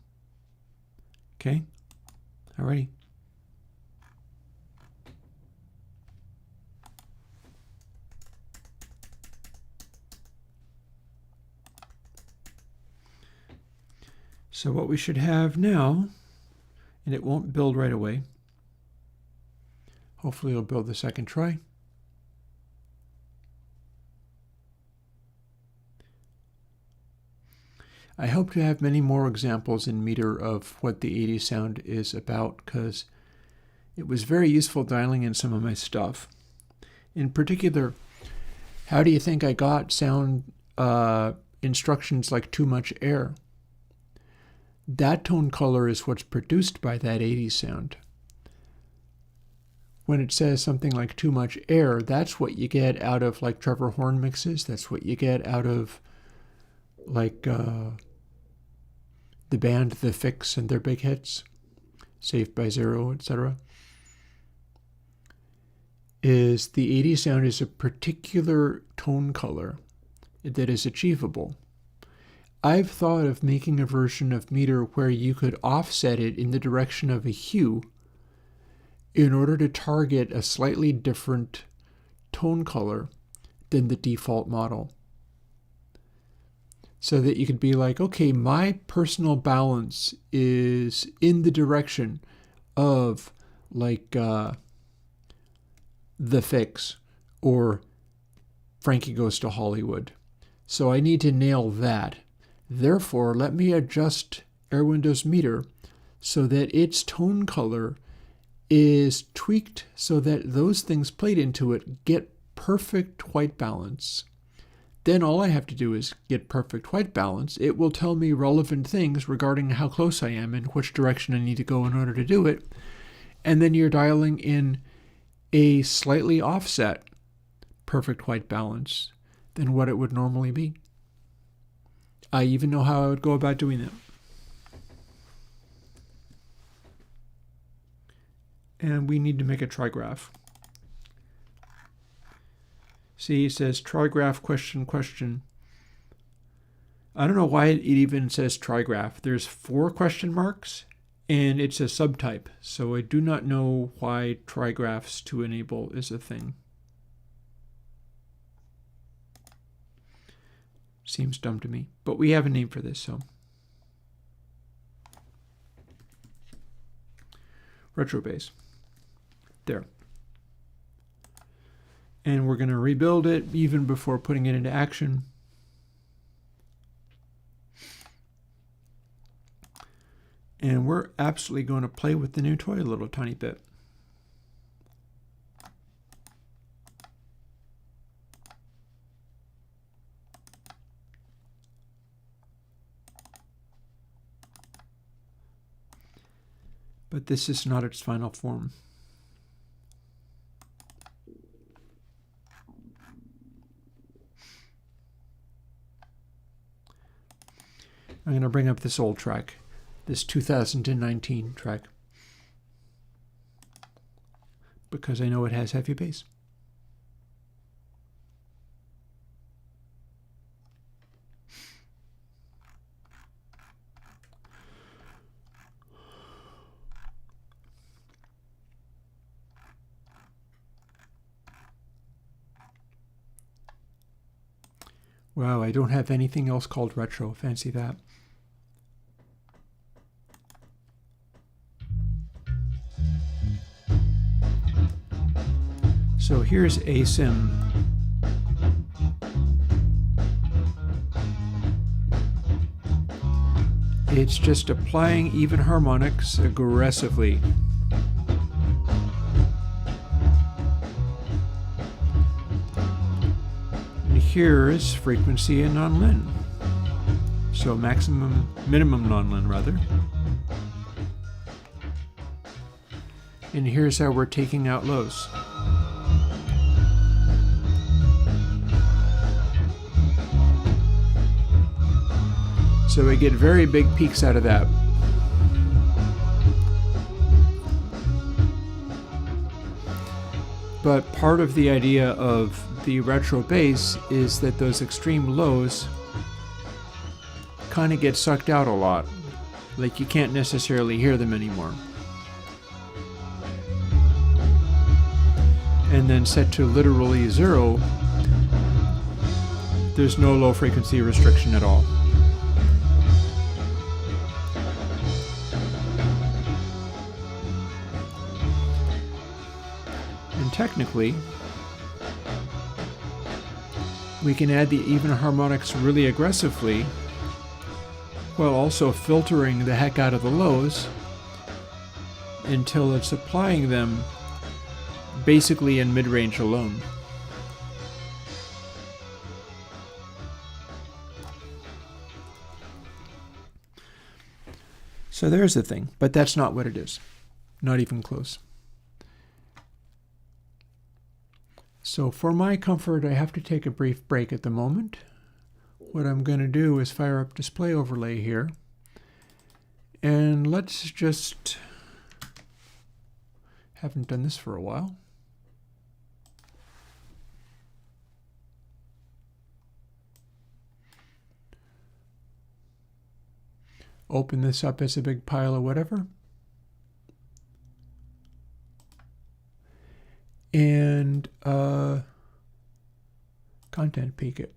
Okay, alrighty. So what we should have now, and it won't build right away. Hopefully it'll build the second try. I hope to have many more examples in Meter of what the 80s sound is about, because it was very useful dialing in some of my stuff. In particular, how do you think I got sound instructions like too much air? That tone color is what's produced by that 80s sound. When it says something like too much air, that's what you get out of like Trevor Horn mixes. That's what you get out of like the band The Fix and their big hits, Saved by Zero, etc. Is the 80s sound is a particular tone color that is achievable. I've thought of making a version of Meter where you could offset it in the direction of a hue in order to target a slightly different tone color than the default model. So that you could be like, okay, my personal balance is in the direction of like The Fix or Frankie Goes to Hollywood. So I need to nail that. Therefore, let me adjust Airwindows Meter so that its tone color is tweaked so that those things played into it get perfect white balance. Then all I have to do is get perfect white balance. It will tell me relevant things regarding how close I am and which direction I need to go in order to do it. And then you're dialing in a slightly offset perfect white balance than what it would normally be. I even know how I would go about doing that. And we need to make a trigraph. See, it says trigraph question question. I don't know why it even says trigraph. There's 4 question marks and it's a subtype. So I do not know why trigraphs to enable is a thing. Seems dumb to me, but we have a name for this, so. Retro bass. There. And we're going to rebuild it even before putting it into action. And we're absolutely going to play with the new toy a little tiny bit. But this is not its final form. I'm going to bring up this old track, this 2019 track, because I know it has heavy bass. Wow, I don't have anything else called retro. Fancy that. So here's ASIM. It's just applying even harmonics aggressively. here's frequency and non-lin. So minimum non-lin rather. And here's how we're taking out lows. So we get very big peaks out of that. But part of the idea of the retro bass is that those extreme lows kind of get sucked out a lot. Like you can't necessarily hear them anymore. And then set to literally 0, there's no low frequency restriction at all. And technically, we can add the even harmonics really aggressively while also filtering the heck out of the lows until it's applying them basically in mid-range alone. So there's the thing, but that's not what it is. Not even close. So for my comfort, I have to take a brief break at the moment. What I'm going to do is fire up display overlay here. And let's just, haven't done this for a while. Open this up as a big pile of whatever. And content peek it.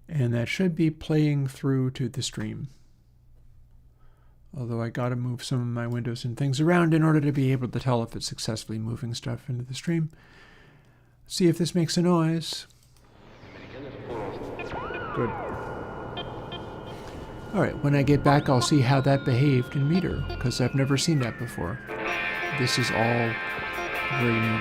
And that should be playing through to the stream. Although I gotta move some of my windows and things around in order to be able to tell if it's successfully moving stuff into the stream. See if this makes a noise. Good. Alright, when I get back I'll see how that behaved in meter, because I've never seen that before. This is all very new.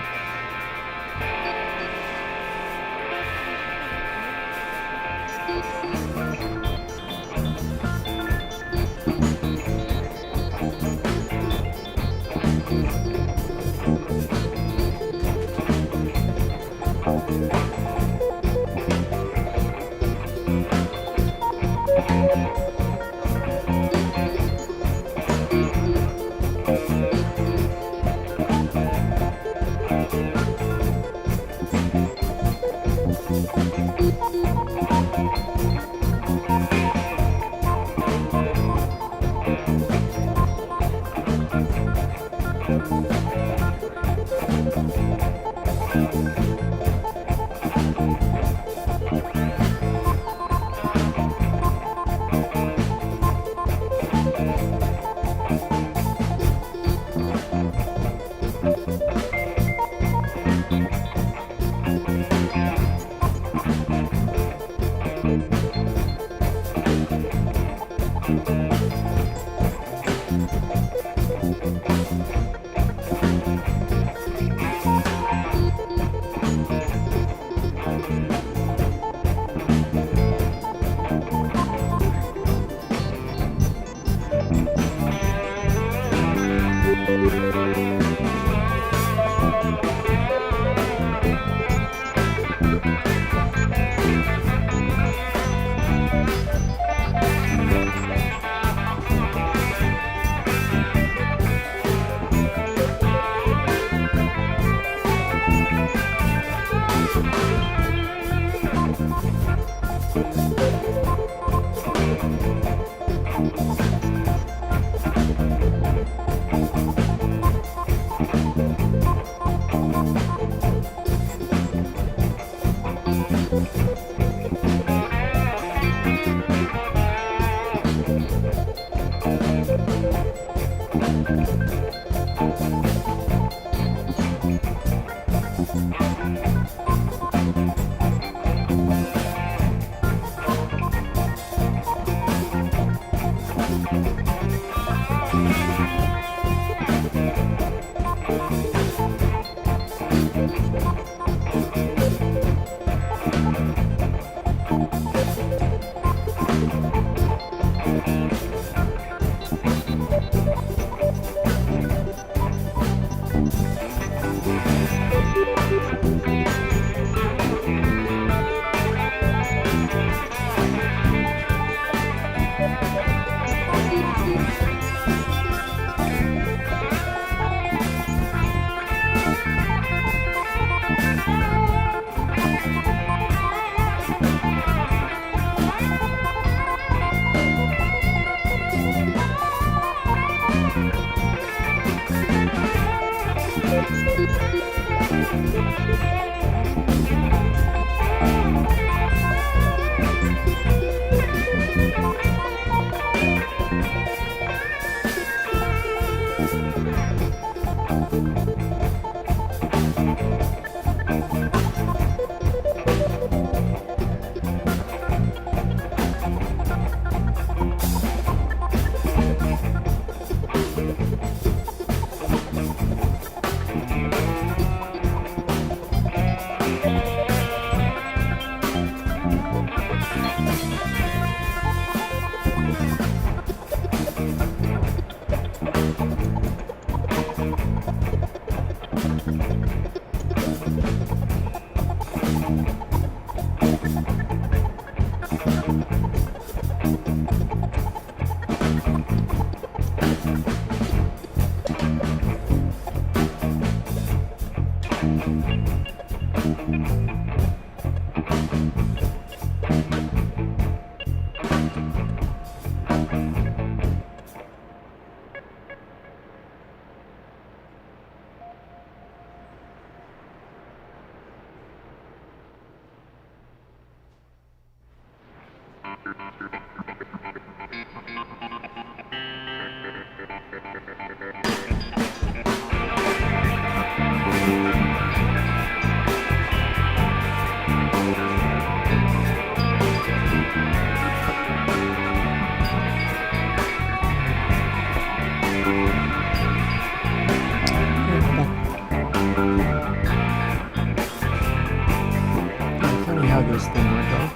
Funny how this thing worked out.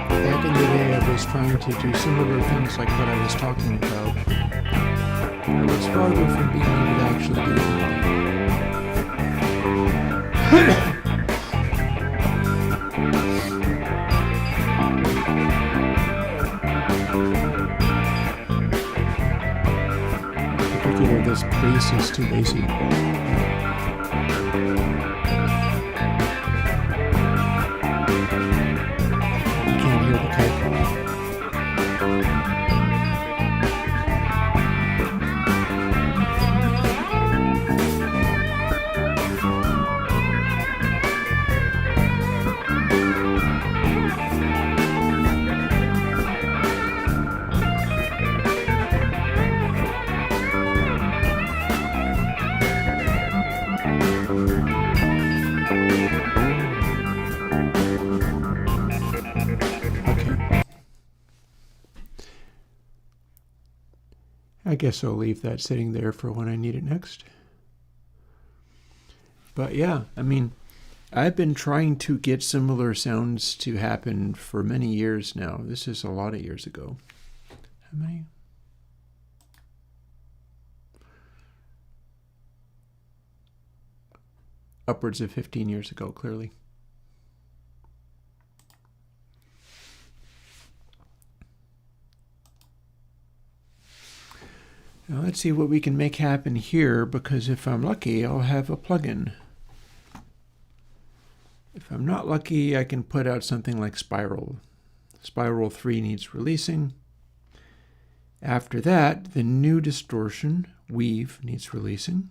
Back in the day, I was trying to do similar things like what I was talking about. I was farther from being able to actually do anything. This bass is too bassy. You can't hear the kick. I guess I'll leave that sitting there for when I need it next. But yeah, I mean, I've been trying to get similar sounds to happen for many years now. This is a lot of years ago. How many? Upwards of 15 years ago, clearly. Now let's see what we can make happen here, because if I'm lucky, I'll have a plugin. If I'm not lucky, I can put out something like Spiral. Spiral 3 needs releasing. After that, the new distortion, Weave, needs releasing.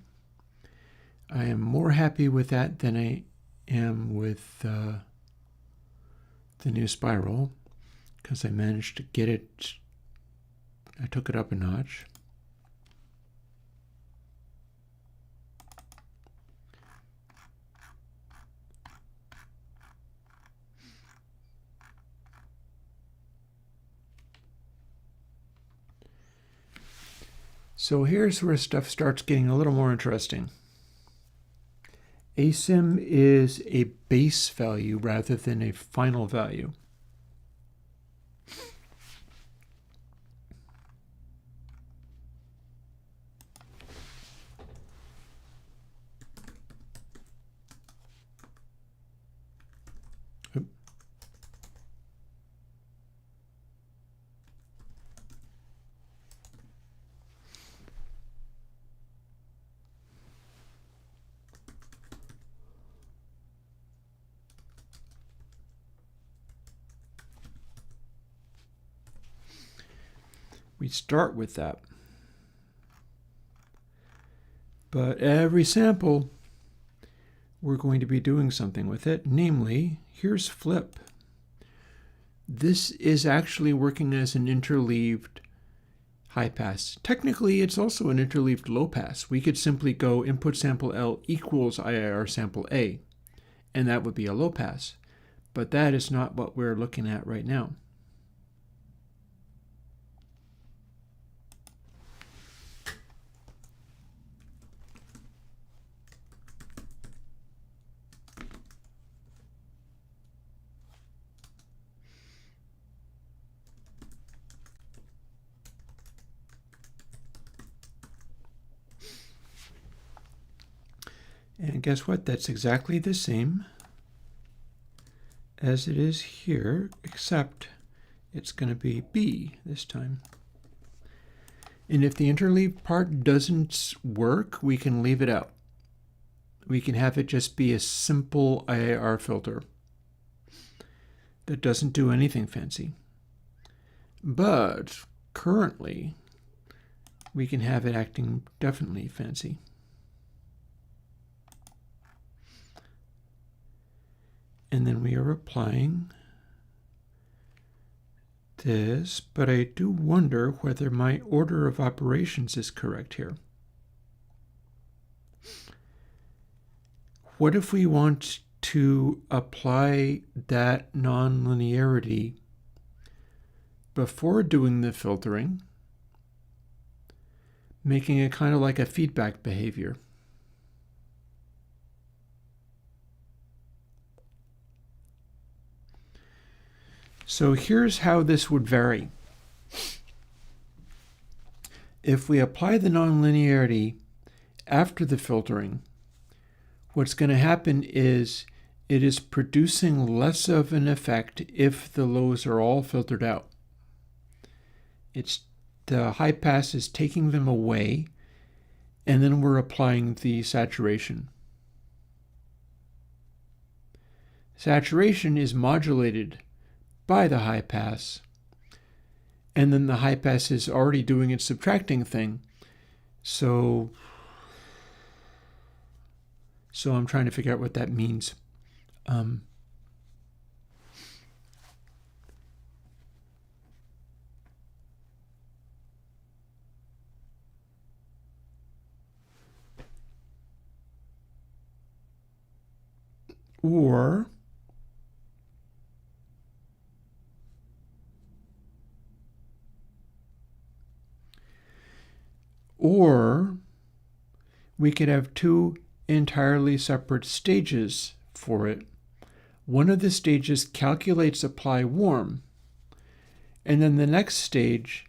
I am more happy with that than I am with the new Spiral, because I managed to get it, I took it up a notch. So here's where stuff starts getting a little more interesting. Asim is a base value rather than a final value. we start with that. But every sample, we're going to be doing something with it. Namely, here's flip. This is actually working as an interleaved high pass. Technically, it's also an interleaved low pass. We could simply go input sample L equals IIR sample A, and that would be a low pass. But that is not what we're looking at right now. And guess what? That's exactly the same as it is here, except it's going to be B this time. And if the interleaved part doesn't work, we can leave it out. We can have it just be a simple IIR filter that doesn't do anything fancy. But currently, we can have it acting definitely fancy. And then we are applying this, but I do wonder whether my order of operations is correct here. What if we want to apply that nonlinearity before doing the filtering, making it kind of like a feedback behavior? So here's how this would vary. If we apply the nonlinearity after the filtering, what's going to happen is it is producing less of an effect if the lows are all filtered out. The high pass is taking them away, and then we're applying the saturation. Saturation is modulated by the high pass, and then the high pass is already doing its subtracting thing. So I'm trying to figure out what that means. Or we could have two entirely separate stages for it. One of the stages calculates apply warm, and then the next stage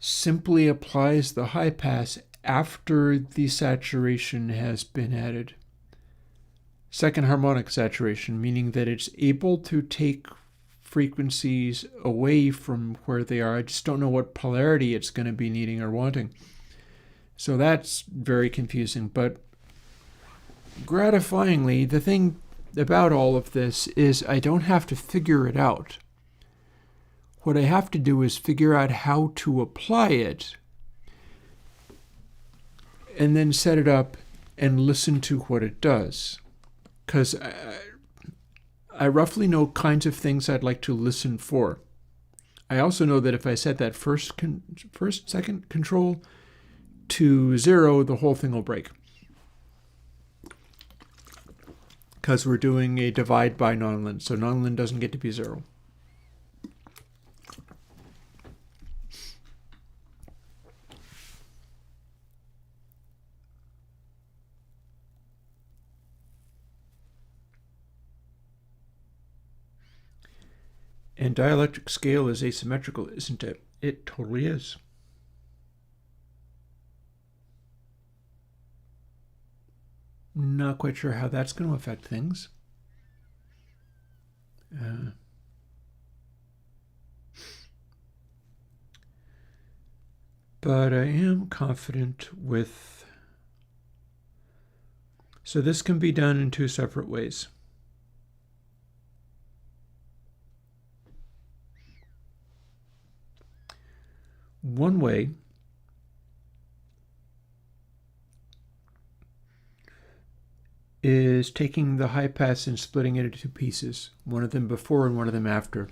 simply applies the high pass after the saturation has been added. Second harmonic saturation, meaning that it's able to take frequencies away from where they are. I just don't know what polarity it's going to be needing or wanting. So that's very confusing, but gratifyingly, the thing about all of this is I don't have to figure it out. What I have to do is figure out how to apply it and then set it up and listen to what it does. Because I roughly know kinds of things I'd like to listen for. I also know that if I set that second control to 0, the whole thing will break. Because we're doing a divide by nonlin, so nonlin doesn't get to be 0. And dielectric scale is asymmetrical, isn't it? It totally is. Not quite sure how that's going to affect things. But I am confident with... So this can be done in two separate ways. One way is taking the high pass and splitting it into two pieces, one of them before and one of them after.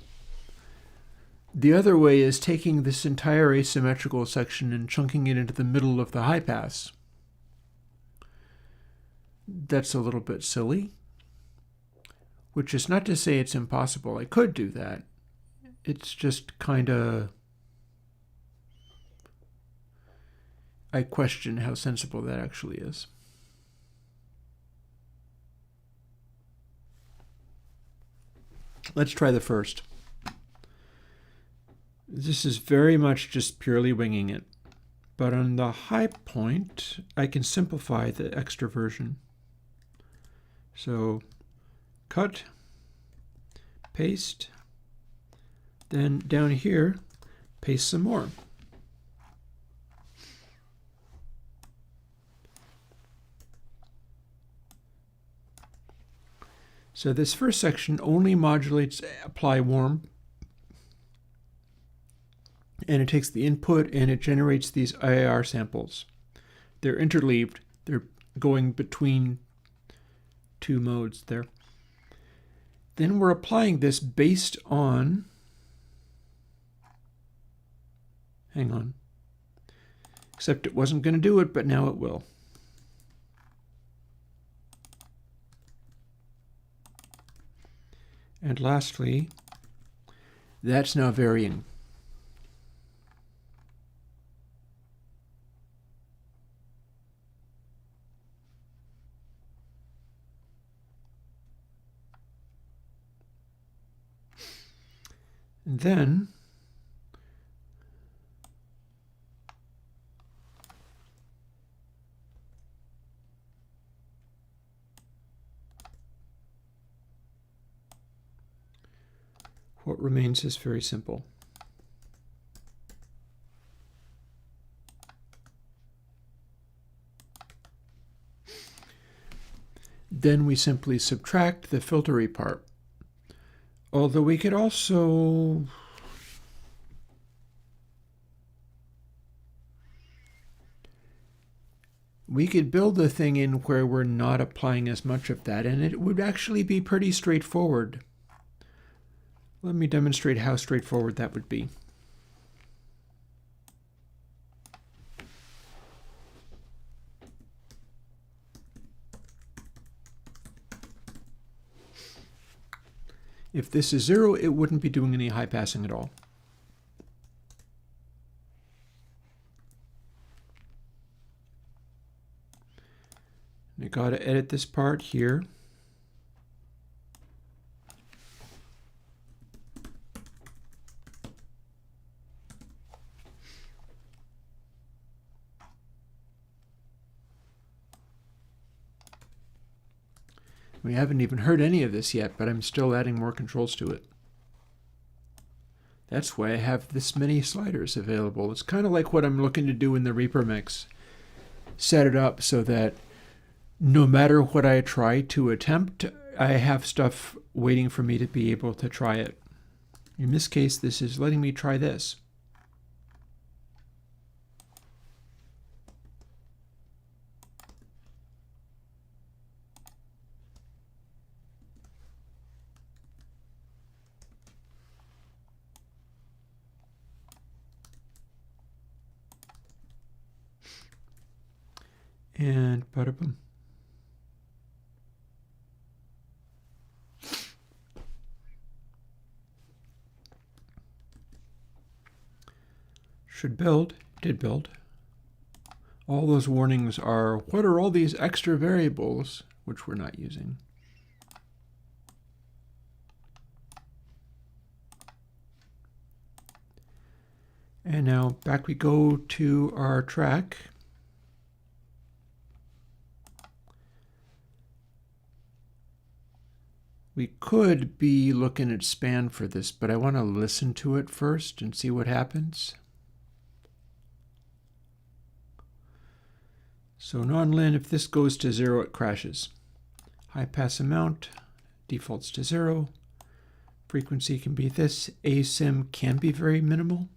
The other way is taking this entire asymmetrical section and chunking it into the middle of the high pass. That's a little bit silly, which is not to say it's impossible. I could do that. It's just kind of... I question how sensible that actually is. Let's try the first. This is very much just purely winging it. But on the high point, I can simplify the extra version. So cut, paste, then down here, paste some more. So this first section only modulates apply warm, and it takes the input and it generates these IIR samples. They're interleaved. They're going between two modes there. Then we're applying this based on, hang on, except it wasn't going to do it, but now it will. And lastly, that's now varying. And then what remains is very simple. Then we simply subtract the filtery part. Although we could also build the thing in where we're not applying as much of that, and it would actually be pretty straightforward. Let me demonstrate how straightforward that would be. If this is 0, it wouldn't be doing any high passing at all. I got to edit this part here. We haven't even heard any of this yet, but I'm still adding more controls to it. That's why I have this many sliders available. It's kind of like what I'm looking to do in the Reaper mix. Set it up so that no matter what I try to attempt, I have stuff waiting for me to be able to try it. In this case, this is letting me try this. And bada boom. Should build, did build. All those warnings are, what are all these extra variables, which we're not using. And now back we go to our track. We could be looking at span for this, but I want to listen to it first and see what happens. So non-lin, if this goes to 0, it crashes. High pass amount defaults to 0. Frequency can be this. Asim can be very minimal.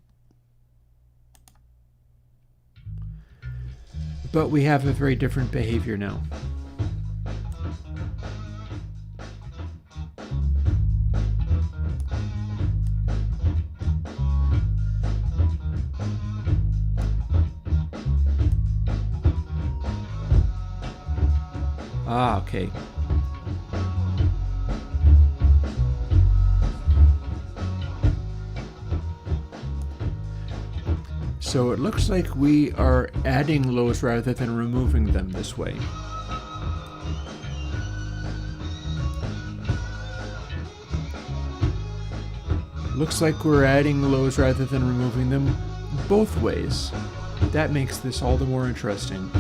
but we have a very different behavior now. Ah, okay. So it looks like we are adding lows rather than removing them this way. Looks like we're adding lows rather than removing them both ways. That makes this all the more interesting.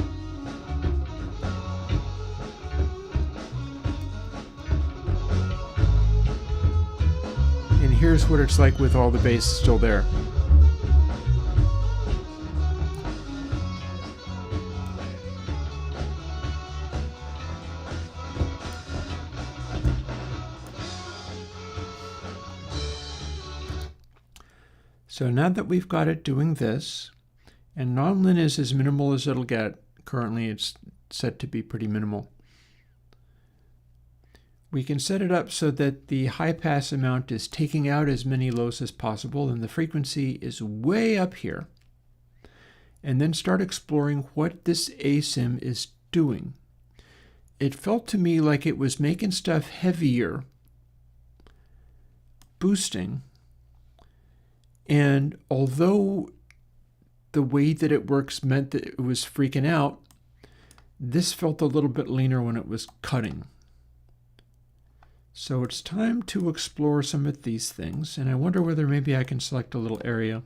And here's what it's like with all the base still there. So now that we've got it doing this, and non-lin is as minimal as it'll get, currently it's set to be pretty minimal, we can set it up so that the high pass amount is taking out as many lows as possible and the frequency is way up here, and then start exploring what this asim is doing. It felt to me like it was making stuff heavier, boosting, and although the way that it works meant that it was freaking out, this felt a little bit leaner when it was cutting. So it's time to explore some of these things, and I wonder whether maybe I can select a little area.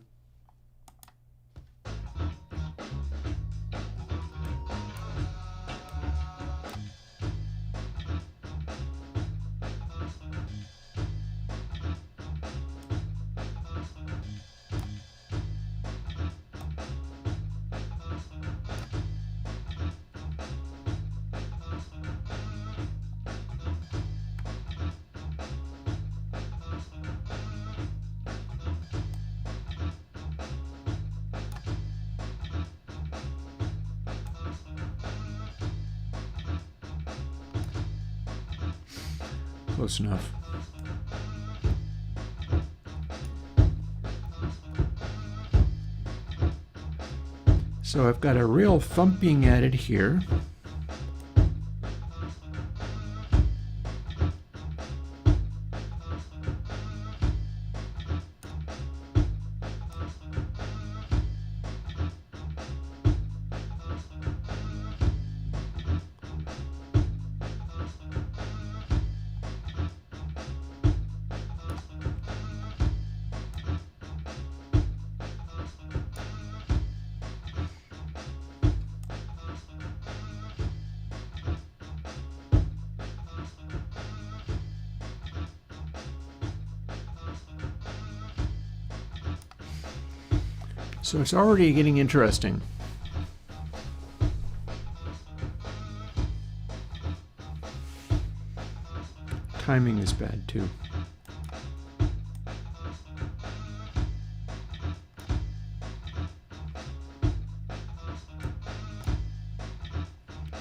Close enough. So I've got a real thumping at it here. So it's already getting interesting. Timing is bad too.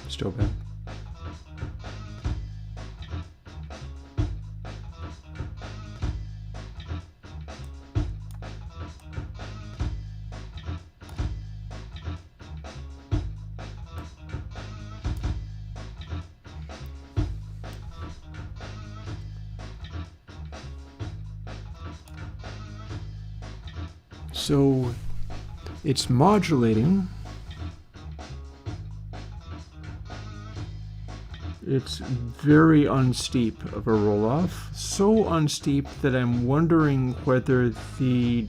Still bad. So it's modulating. It's very unsteep of a roll-off. So unsteep that I'm wondering whether the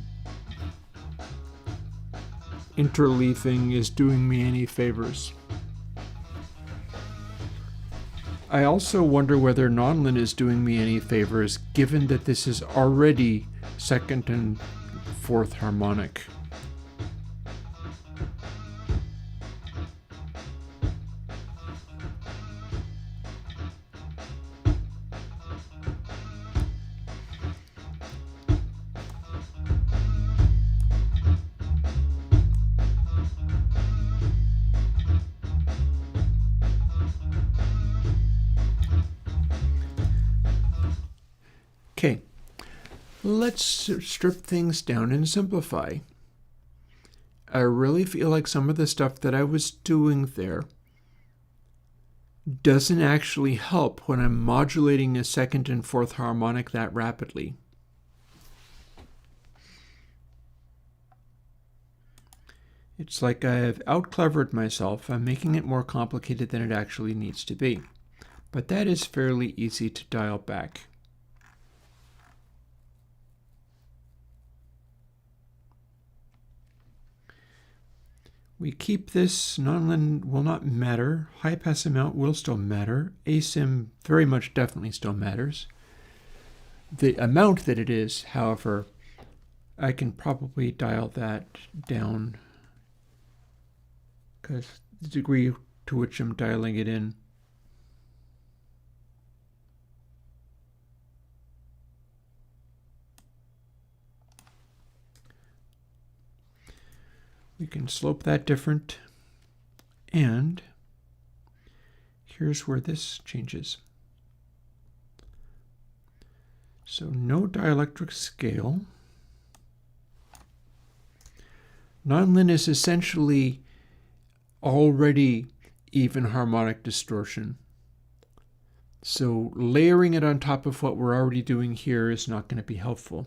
interleafing is doing me any favors. I also wonder whether non-lin is doing me any favors, given that this is already second and fourth harmonic. Okay, let's strip things down and simplify. I really feel like some of the stuff that I was doing there doesn't actually help when I'm modulating a second and fourth harmonic that rapidly. It's like I've out-clevered myself. I'm making it more complicated than it actually needs to be. But that is fairly easy to dial back. We keep this, nonlinear will not matter, high pass amount will still matter, asim very much definitely still matters. The amount that it is, however, I can probably dial that down because the degree to which I'm dialing it in. We can slope that different, and here's where this changes. So no dielectric scale. Nonlinear is essentially already even harmonic distortion. So layering it on top of what we're already doing here is not going to be helpful.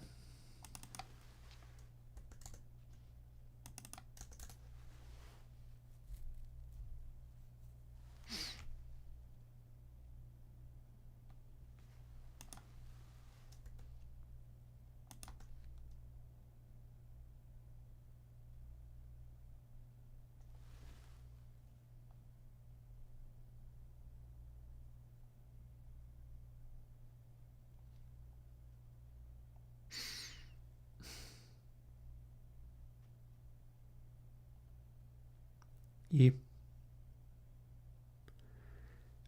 E.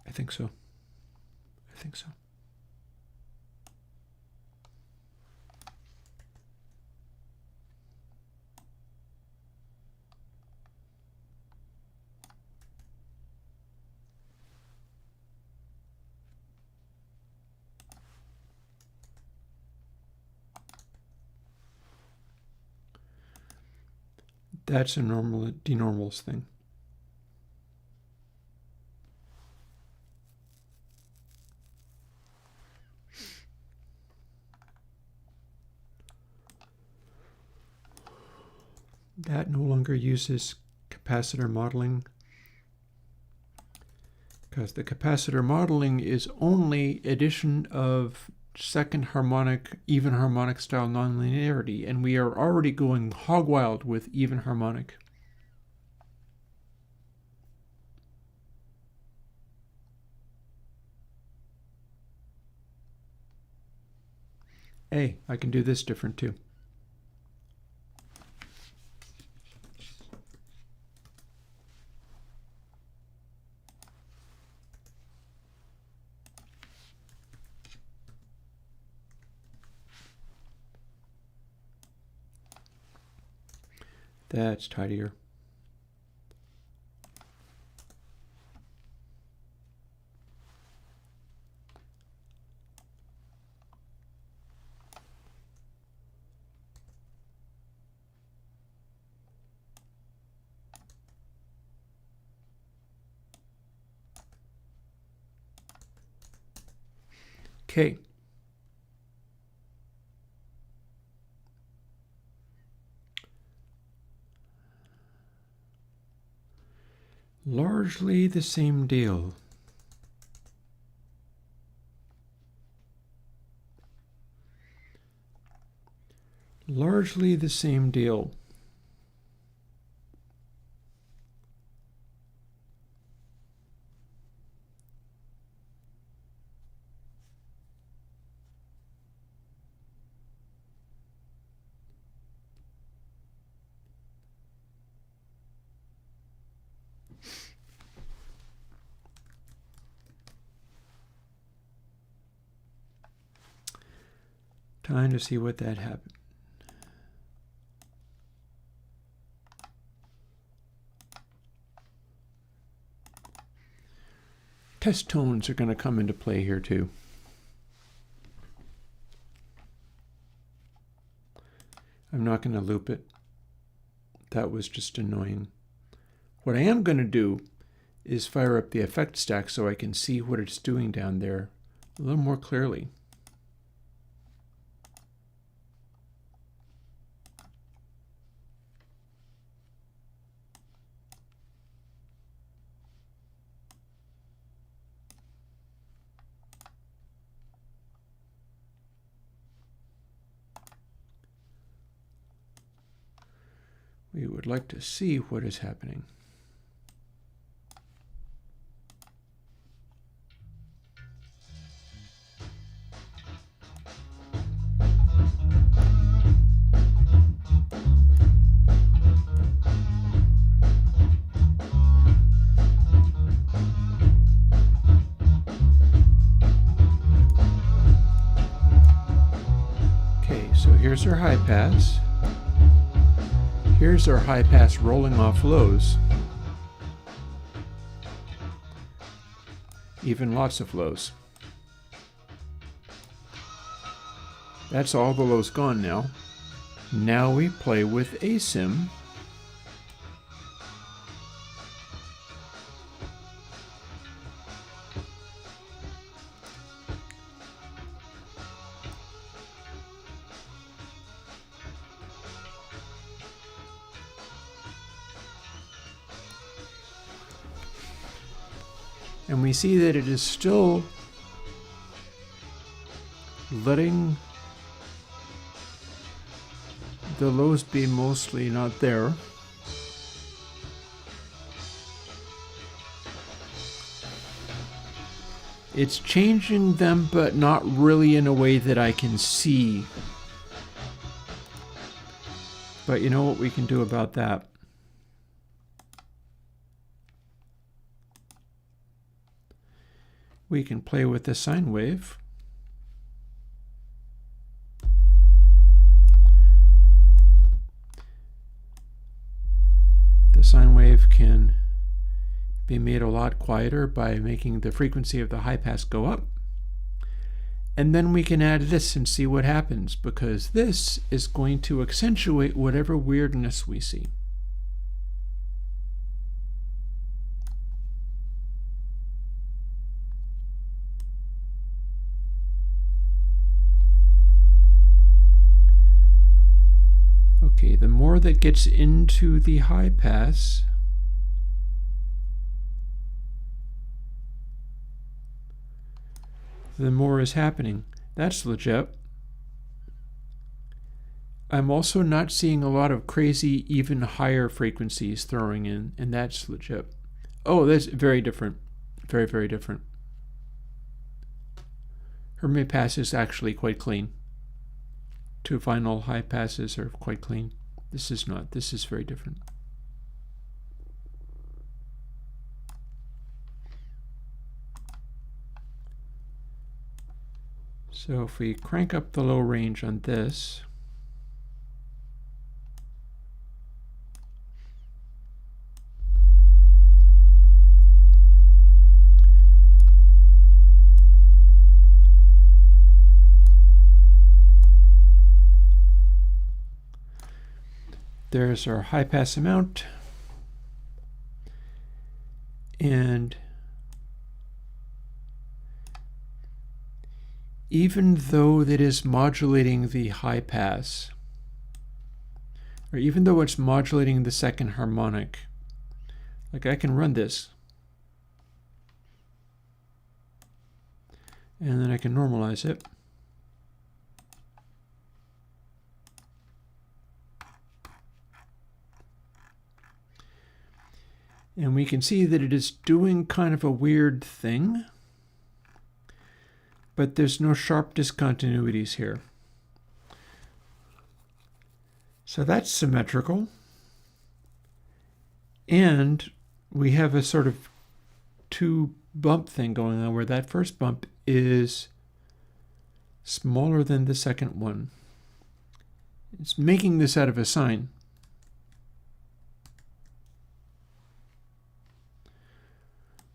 I think so. I think so. That's a normal denormals thing. That no longer uses capacitor modeling because the capacitor modeling is only addition of second harmonic, even harmonic style nonlinearity, and we are already going hog wild with even harmonic. Hey, I can do this different too. That's tidier. Okay. Largely the same deal. Largely the same deal. Time to see what that happened. Test tones are going to come into play here too. I'm not going to loop it. That was just annoying. What I am going to do is fire up the effect stack so I can see what it's doing down there a little more clearly. We would like to see what is happening. Okay, so here's our high pass. Here's our high pass rolling off lows. Even lots of lows. That's all the lows gone now. Now we play with asim. And we see that it is still letting the lows be mostly not there. It's changing them, but not really in a way that I can see. But you know what we can do about that? We can play with the sine wave. The sine wave can be made a lot quieter by making the frequency of the high pass go up. And then we can add this and see what happens, because this is going to accentuate whatever weirdness we see. Okay, the more that gets into the high pass, the more is happening. That's legit. I'm also not seeing a lot of crazy, even higher frequencies throwing in, and that's legit. Oh, that's very different. Very, very different. Her mid pass is actually quite clean. Two final high passes are quite clean. This is not. This is very different. So if we crank up the low range on this, there's our high pass amount, and even though that is modulating the high pass, or even though it's modulating the second harmonic, like I can run this, and then I can normalize it. And we can see that it is doing kind of a weird thing, but there's no sharp discontinuities here. So that's symmetrical. And we have a sort of two bump thing going on where that first bump is smaller than the second one. It's making this out of a sine.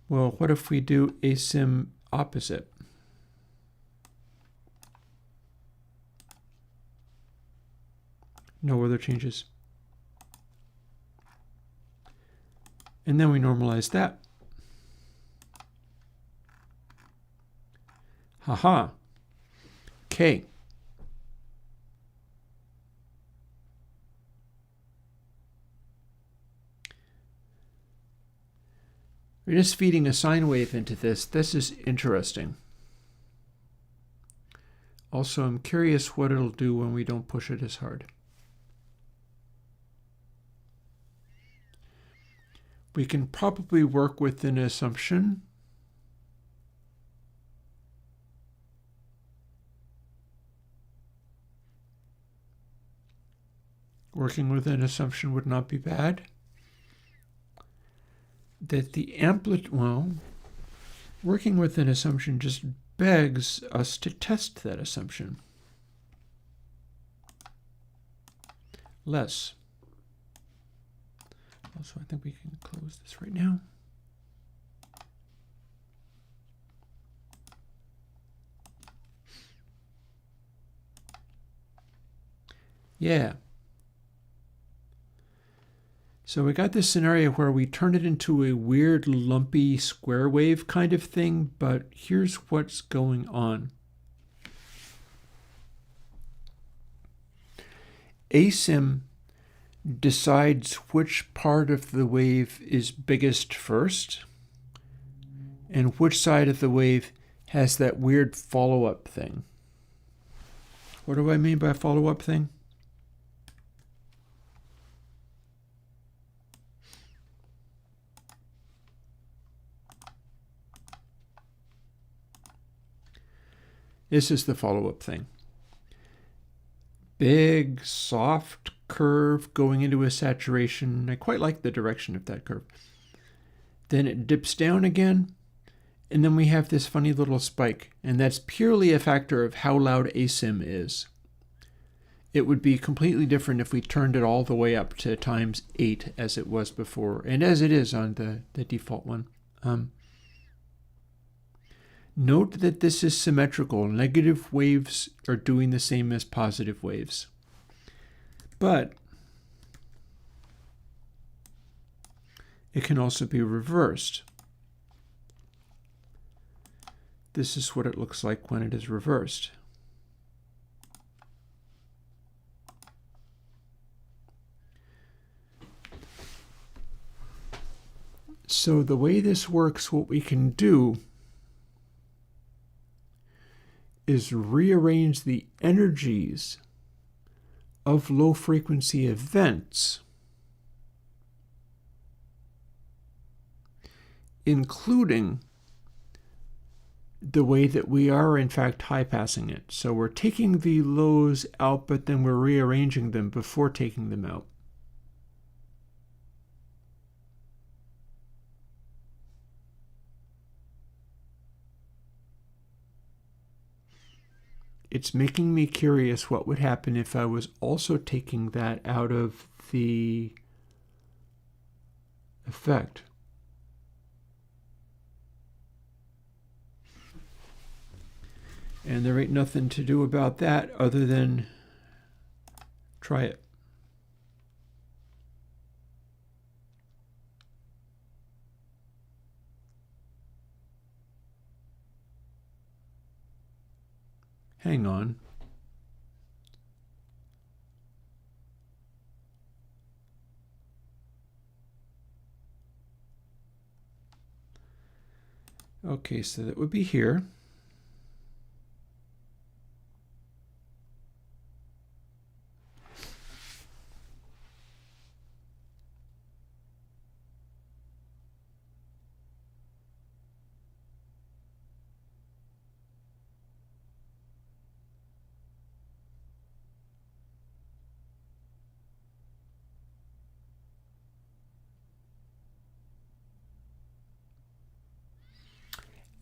Well, what if we do asim opposite? No other changes. And then we normalize that. Haha. Okay. We're just feeding a sine wave into this. This is interesting. Also, I'm curious what it'll do when we don't push it as hard. We can probably work with an assumption. Working with an assumption would not be bad. That the amplitude, well, working with an assumption just begs us to test that assumption. Less. Also, I think we can close this right now. Yeah. So we got this scenario where we turn it into a weird lumpy square wave kind of thing, but here's what's going on. Asim decides which part of the wave is biggest first, and which side of the wave has that weird follow-up thing. What do I mean by follow-up thing? This is the follow-up thing. Big, soft curve going into a saturation. I quite like the direction of that curve. Then it dips down again, and then we have this funny little spike, and that's purely a factor of how loud asim is. It would be completely different if we turned it all the way up to times 8 as it was before, and as it is on the default one. Note that this is symmetrical. Negative waves are doing the same as positive waves. But it can also be reversed. This is what it looks like when it is reversed. So the way this works, what we can do is rearrange the energies of low-frequency events, including the way that we are in fact high-passing it. So we're taking the lows out, but then we're rearranging them before taking them out. It's making me curious what would happen if I was also taking that out of the effect. And there ain't nothing to do about that other than try it. Hang on. Okay, so that would be here.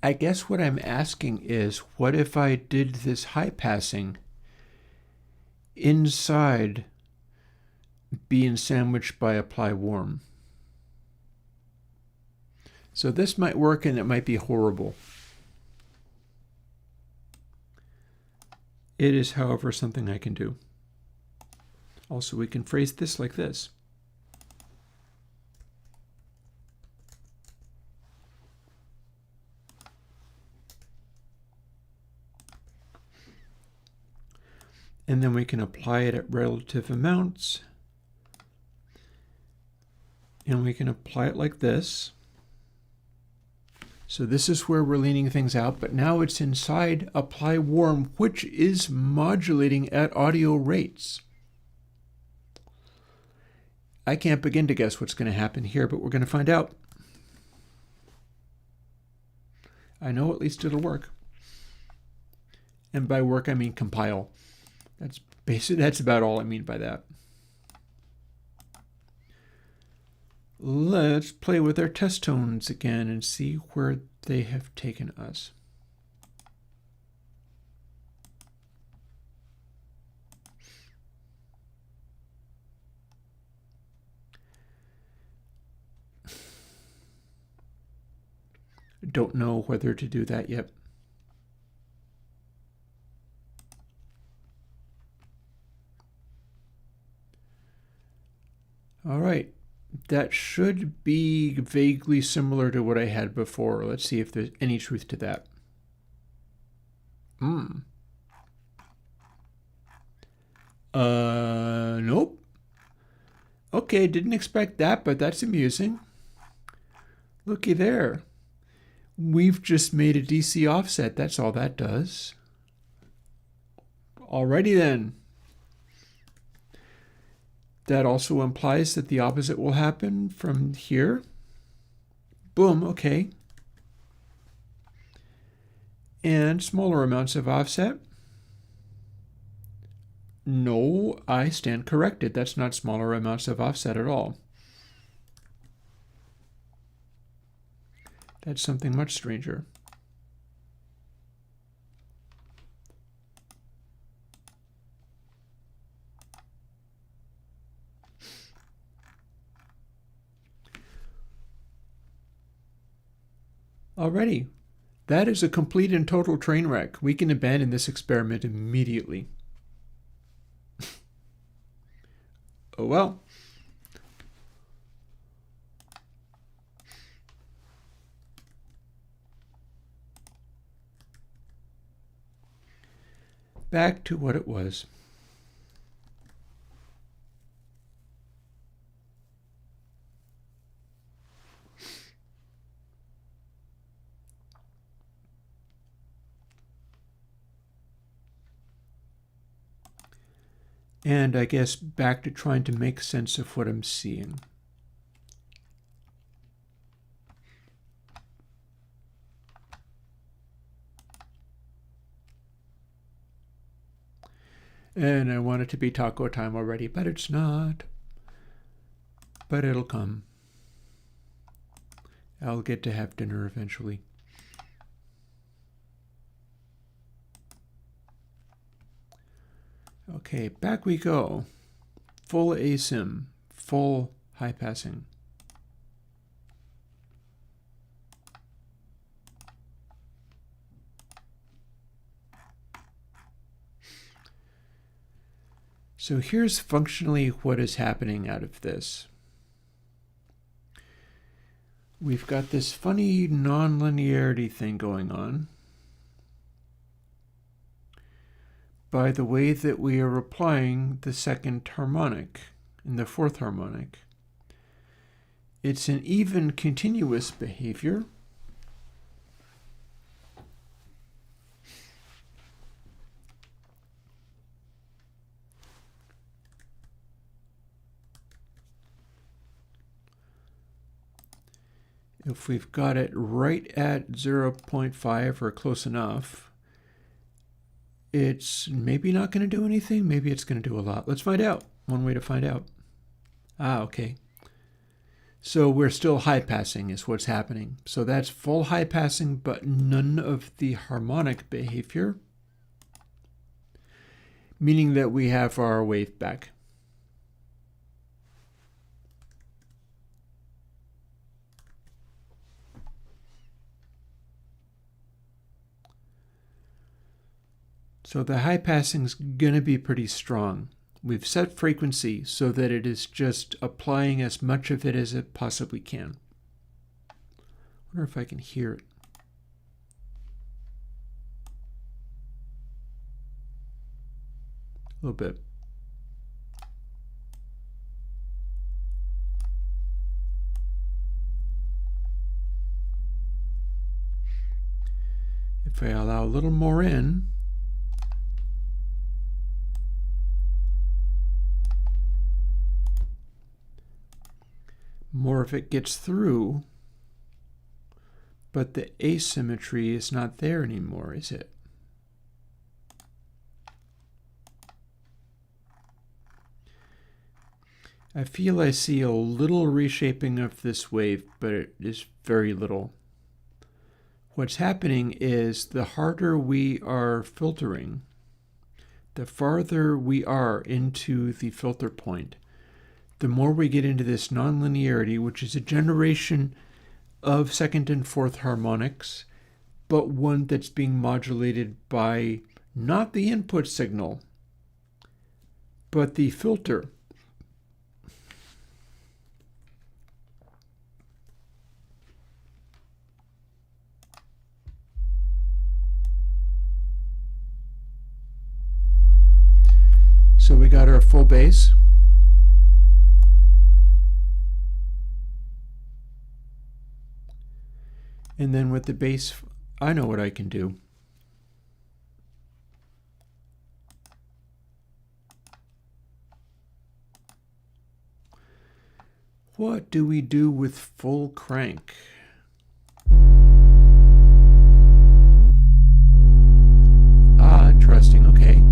I guess what I'm asking is, what if I did this high passing inside being sandwiched by apply warm? So this might work and it might be horrible. It is, however, something I can do. Also, we can phrase this like this. And then we can apply it at relative amounts. And we can apply it like this. So this is where we're leaning things out, but now it's inside apply warm, which is modulating at audio rates. I can't begin to guess what's going to happen here, but we're going to find out. I know at least it'll work. And by work, I mean compile. That's about all I mean by that. Let's play with our test tones again and see where they have taken us. Don't know whether to do that yet. All right. That should be vaguely similar to what I had before. Let's see if there's any truth to that. Nope. Okay, didn't expect that, but that's amusing. Looky there. We've just made a DC offset. That's all that does. Alrighty then. That also implies that the opposite will happen from here. Boom, okay. And smaller amounts of offset. No, I stand corrected. That's not smaller amounts of offset at all. That's something much stranger. Alrighty, that is a complete and total train wreck. We can abandon this experiment immediately. Oh well. Back to what it was. And I guess back to trying to make sense of what I'm seeing. And I want it to be taco time already, but it's not. But it'll come. I'll get to have dinner eventually. Okay, back we go. Full asim, full high passing. So here's functionally what is happening out of this. We've got this funny nonlinearity thing going on by the way that we are applying the second harmonic and the fourth harmonic. It's an even continuous behavior. If we've got it right at 0.5 or close enough, it's maybe not going to do anything. Maybe it's going to do a lot. Let's find out. One way to find out. Okay. So we're still high passing is what's happening. So that's full high passing, but none of the harmonic behavior, meaning that we have our wave back. So the high passing is going to be pretty strong. We've set frequency so that it is just applying as much of it as it possibly can. I wonder if I can hear it. A little bit. If I allow a little more in, more of it gets through, but the asymmetry is not there anymore, is it? I feel I see a little reshaping of this wave, but it is very little. What's happening is the harder we are filtering, the farther we are into the filter point, the more we get into this nonlinearity, which is a generation of second and fourth harmonics, but one that's being modulated by not the input signal, but the filter. So we got our full bass. And then with the bass, I know what I can do. What do we do with full crank? Ah, interesting. Okay.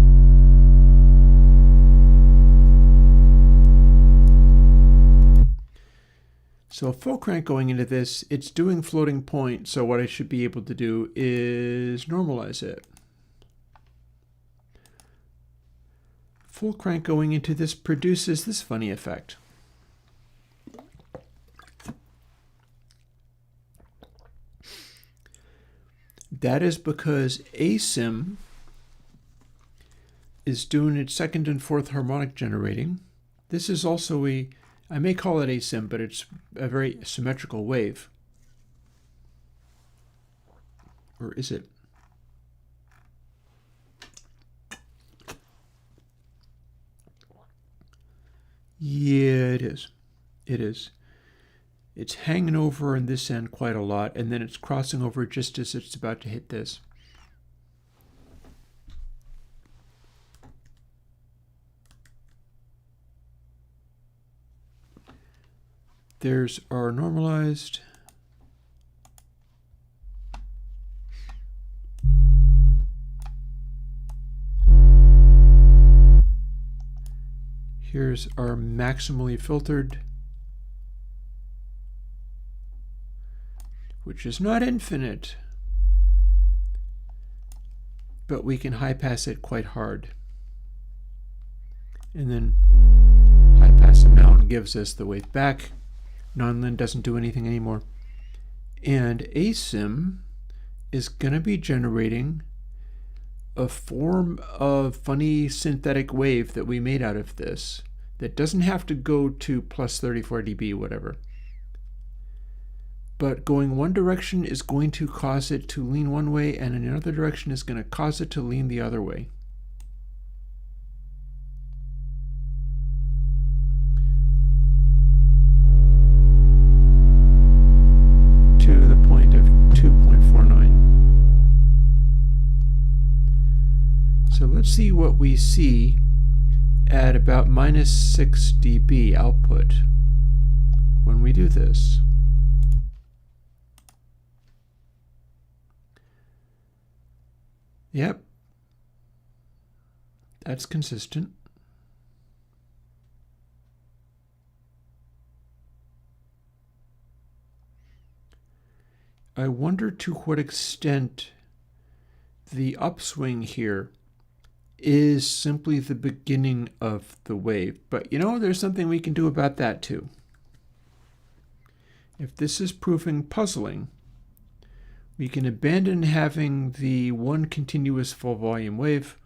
So full crank going into this, it's doing floating point, so what I should be able to do is normalize it. Full crank going into this produces this funny effect. That is because asym is doing its second and fourth harmonic generating. This is also I may call it asym, but it's a very symmetrical wave. Or is it? Yeah, it is. It is. It's hanging over in this end quite a lot, and then it's crossing over just as it's about to hit this. There's our normalized. Here's our maximally filtered, which is not infinite, but we can high pass it quite hard. And then high pass amount gives us the wave back. Nonlin doesn't do anything anymore. And asym is going to be generating a form of funny synthetic wave that we made out of this that doesn't have to go to plus 34 dB, whatever. But going one direction is going to cause it to lean one way, and in another direction is going to cause it to lean the other way. To the point of 2.49. So let's see what we see at about minus 6 dB output when we do this. Yep, that's consistent. I wonder to what extent the upswing here is simply the beginning of the wave. But you know, there's something we can do about that too. If this is proving puzzling, we can abandon having the one continuous full volume wave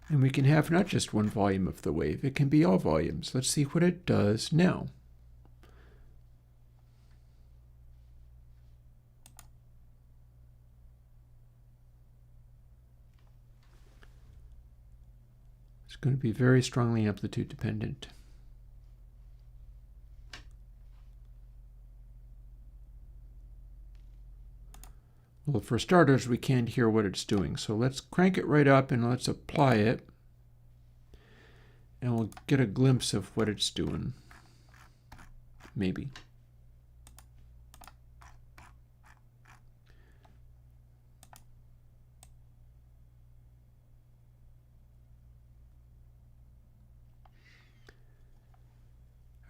And we can have not just one volume of the wave, it can be all volumes. Let's see what it does now. It's going to be very strongly amplitude dependent. Well, for starters, we can't hear what it's doing. So let's crank it right up and let's apply it. And we'll get a glimpse of what it's doing. Maybe.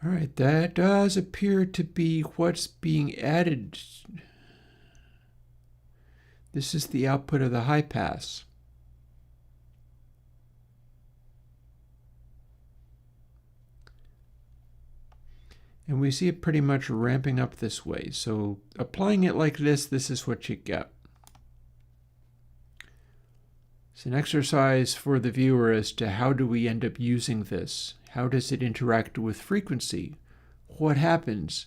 All right, that does appear to be what's being added. This is the output of the high pass. And we see it pretty much ramping up this way. So applying it like this, this is what you get. It's an exercise for the viewer as to how do we end up using this? How does it interact with frequency? What happens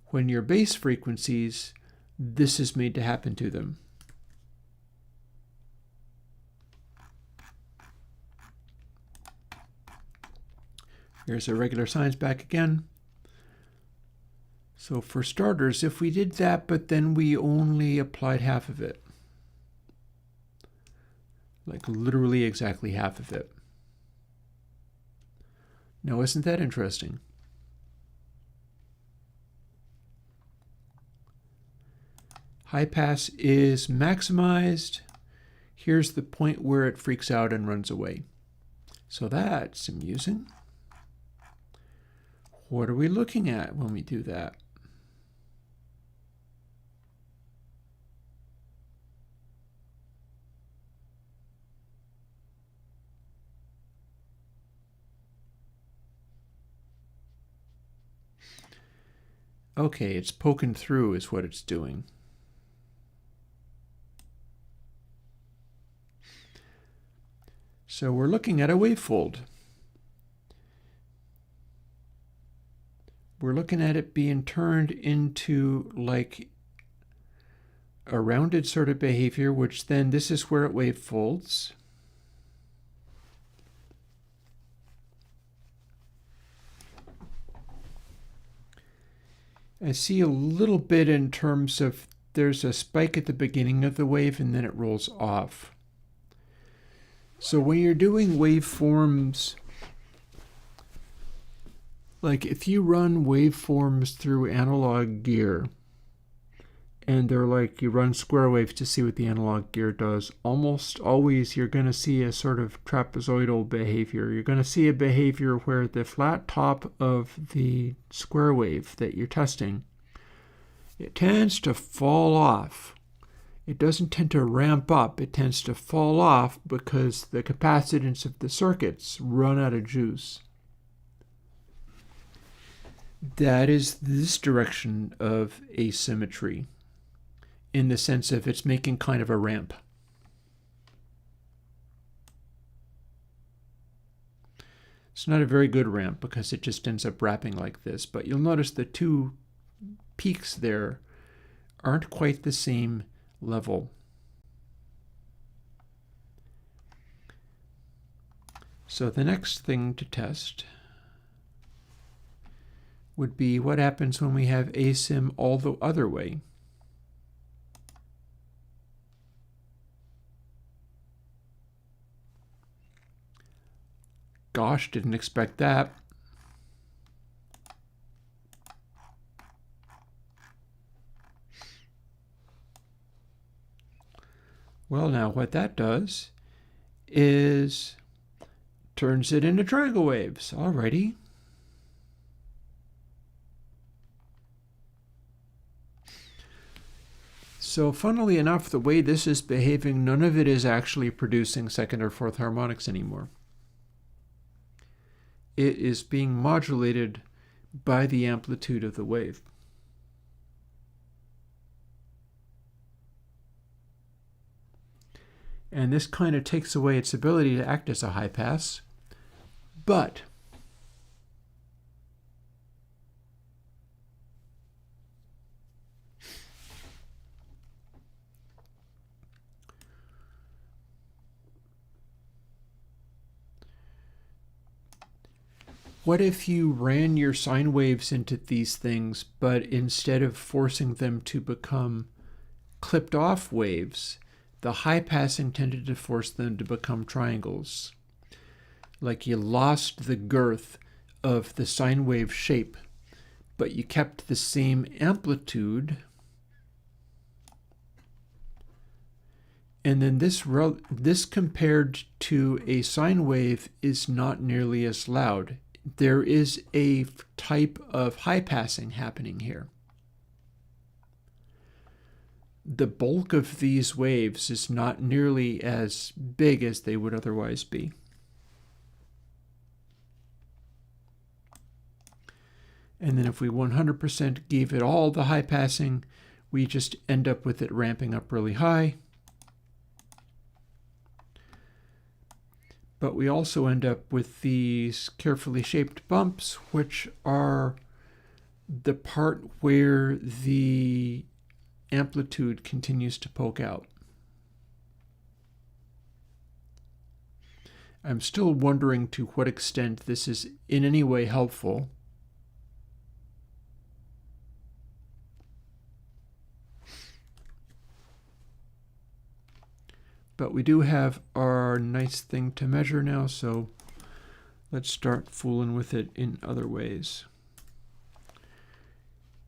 when your bass frequencies, this is made to happen to them? Here's our regular sines back again. So for starters, if we did that, but then we only applied half of it, like literally exactly half of it. Now, isn't that interesting? High pass is maximized. Here's the point where it freaks out and runs away. So that's amusing. What are we looking at when we do that? Okay, it's poking through is what it's doing. So we're looking at a wavefold. We're looking at it being turned into like a rounded sort of behavior, which then this is where it wavefolds. I see a little bit in terms of there's a spike at the beginning of the wave and then it rolls off. So when you're doing waveforms, like if you run waveforms through analog gear, and they're like you run square waves to see what the analog gear does, almost always you're going to see a sort of trapezoidal behavior. You're going to see a behavior where the flat top of the square wave that you're testing, it tends to fall off. It doesn't tend to ramp up. It tends to fall off because the capacitance of the circuits run out of juice. That is this direction of asymmetry, in the sense of it's making kind of a ramp. It's not a very good ramp because it just ends up wrapping like this, but you'll notice the two peaks there aren't quite the same level. So the next thing to test would be what happens when we have asym all the other way. Gosh, didn't expect that. Well, now what that does is turns it into triangle waves. Alrighty. So funnily enough, the way this is behaving, none of it is actually producing second or fourth harmonics anymore. It is being modulated by the amplitude of the wave. And this kind of takes away its ability to act as a high pass. But what if you ran your sine waves into these things, but instead of forcing them to become clipped off waves, the high passing tended to force them to become triangles? Like you lost the girth of the sine wave shape, but you kept the same amplitude. And then this compared to a sine wave is not nearly as loud. There is a type of high passing happening here. The bulk of these waves is not nearly as big as they would otherwise be. And then if we 100% gave it all the high passing, we just end up with it ramping up really high. But we also end up with these carefully shaped bumps, which are the part where the amplitude continues to poke out. I'm still wondering to what extent this is in any way helpful. But we do have our nice thing to measure now, so let's start fooling with it in other ways.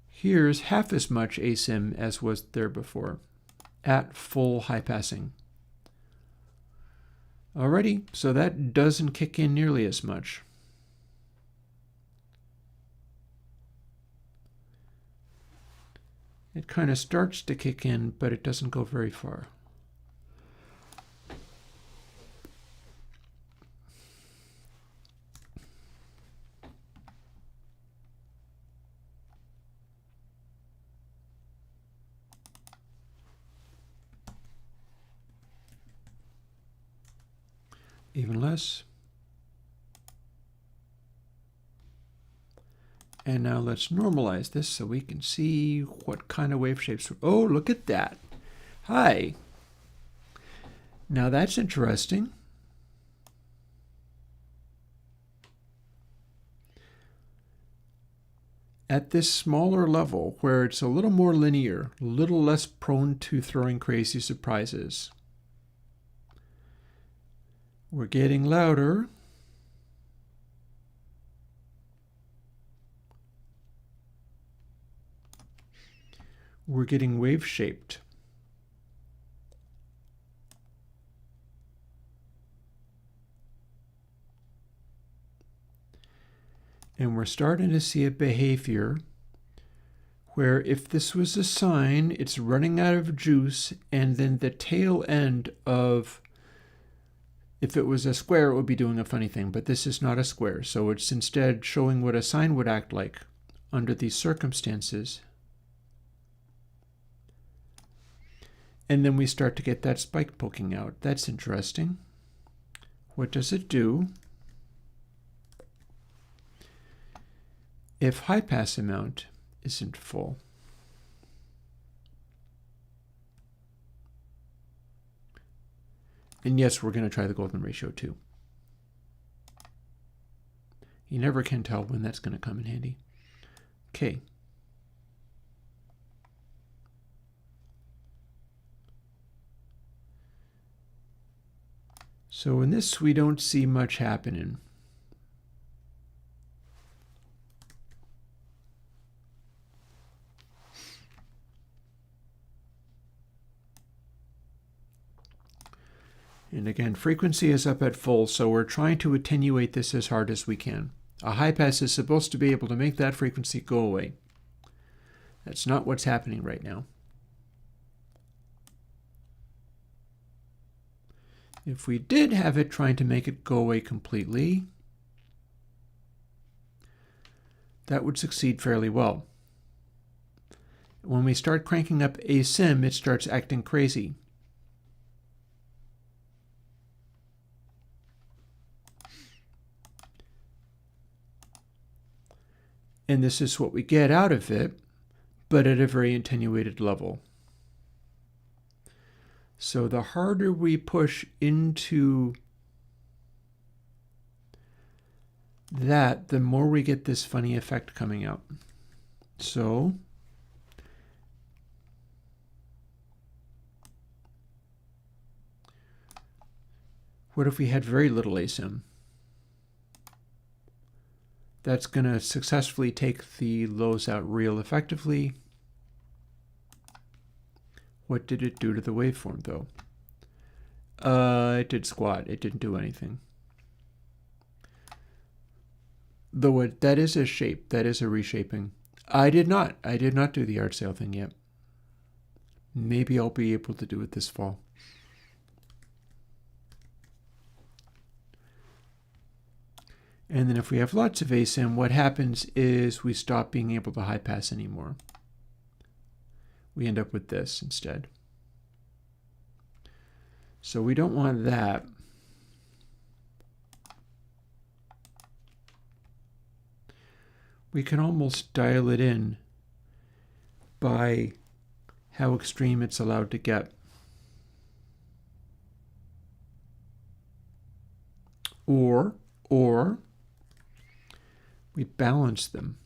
Here's half as much asim as was there before, at full high passing. Alrighty, so that doesn't kick in nearly as much. It kind of starts to kick in, but it doesn't go very far. Even less. And now let's normalize this so we can see what kind of wave shapes. Oh, look at that. Hi. Now that's interesting. At this smaller level, where it's a little more linear, a little less prone to throwing crazy surprises, we're getting louder. We're getting wave-shaped. And we're starting to see a behavior where if this was a sine, it's running out of juice, and then the tail end of, if it was a square, it would be doing a funny thing, but this is not a square, so it's instead showing what a sine would act like under these circumstances. And then we start to get that spike poking out. That's interesting. What does it do if high pass amount isn't full? And yes, we're going to try the golden ratio too. You never can tell when that's going to come in handy. Okay. So in this, we don't see much happening. And again, frequency is up at full, so we're trying to attenuate this as hard as we can. A high pass is supposed to be able to make that frequency go away. That's not what's happening right now. If we did have it trying to make it go away completely, that would succeed fairly well. When we start cranking up asim, it starts acting crazy. And this is what we get out of it, but at a very attenuated level. So the harder we push into that, the more we get this funny effect coming out. So what if we had very little asim? That's going to successfully take the lows out real effectively. What did it do to the waveform, though? It did squat. It didn't do anything. Though that is a shape. That is a reshaping. I did not do the yard sale thing yet. Maybe I'll be able to do it this fall. And then if we have lots of asim, what happens is we stop being able to high pass anymore. We end up with this instead. So we don't want that. We can almost dial it in by how extreme it's allowed to get. Or we balance them.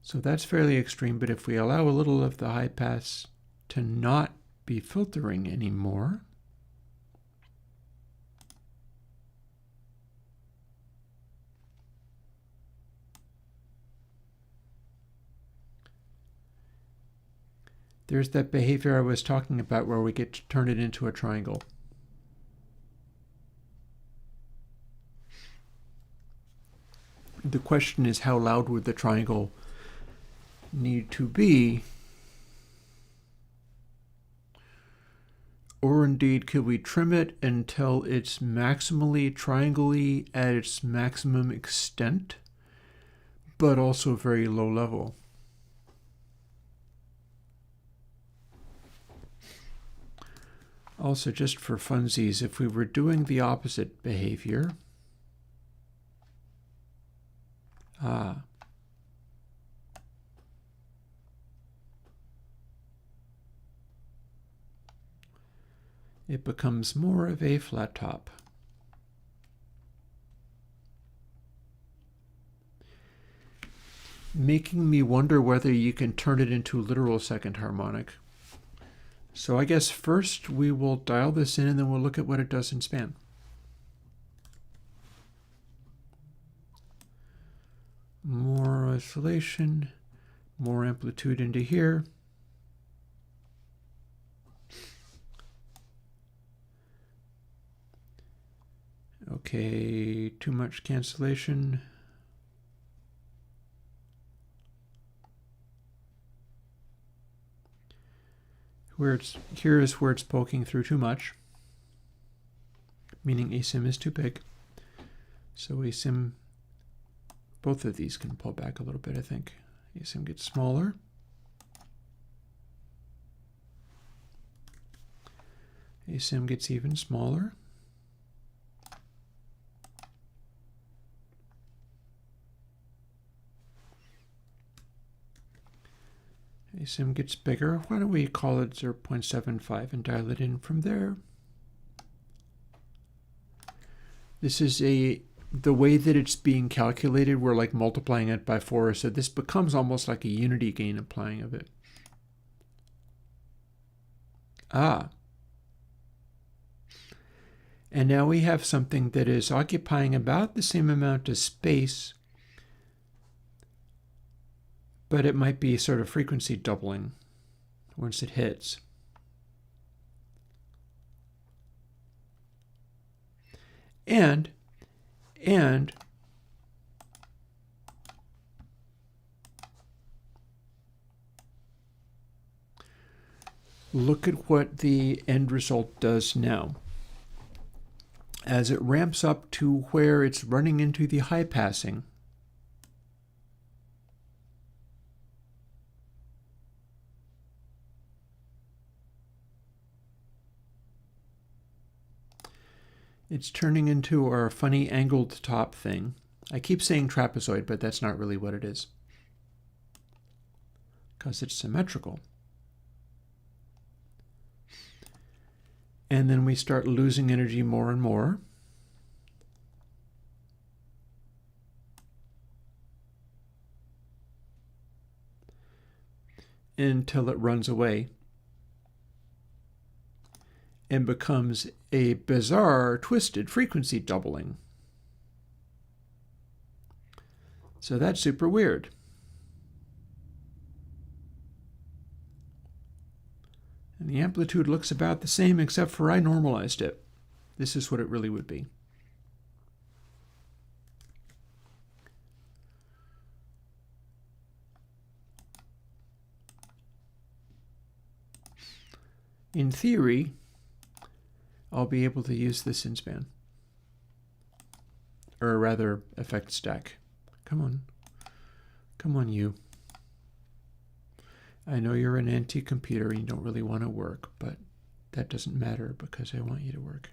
So that's fairly extreme, but if we allow a little of the high pass to not be filtering anymore, there's that behavior I was talking about where we get to turn it into a triangle. The question is, how loud would the triangle need to be? Or indeed, could we trim it until it's maximally triangle-y at its maximum extent, but also very low level? Also, just for funsies, if we were doing the opposite behavior, it becomes more of a flat top. Making me wonder whether you can turn it into a literal second harmonic. So I guess first we will dial this in and then we'll look at what it does in span. More oscillation, more amplitude into here. Okay, too much cancellation. Here is where it's poking through too much, meaning asim is too big. So asim, both of these can pull back a little bit, I think. Asim gets smaller. Asim gets even smaller. Asim gets bigger. Why don't we call it 0.75 and dial it in from there? This is the way that it's being calculated, we're like multiplying it by 4, so this becomes almost like a unity gain applying of it. And now we have something that is occupying about the same amount of space, but it might be sort of frequency doubling once it hits. And look at what the end result does now. As it ramps up to where it's running into the high passing, it's turning into our funny angled top thing. I keep saying trapezoid, but that's not really what it is, because it's symmetrical. And then we start losing energy more and more. Until it runs away and becomes a bizarre, twisted frequency doubling. So that's super weird. And the amplitude looks about the same, except for I normalized it. This is what it really would be. In theory, I'll be able to use this in span. Or rather, effect stack. Come on. Come on, you. I know you're an anti-computer and you don't really want to work, but that doesn't matter because I want you to work.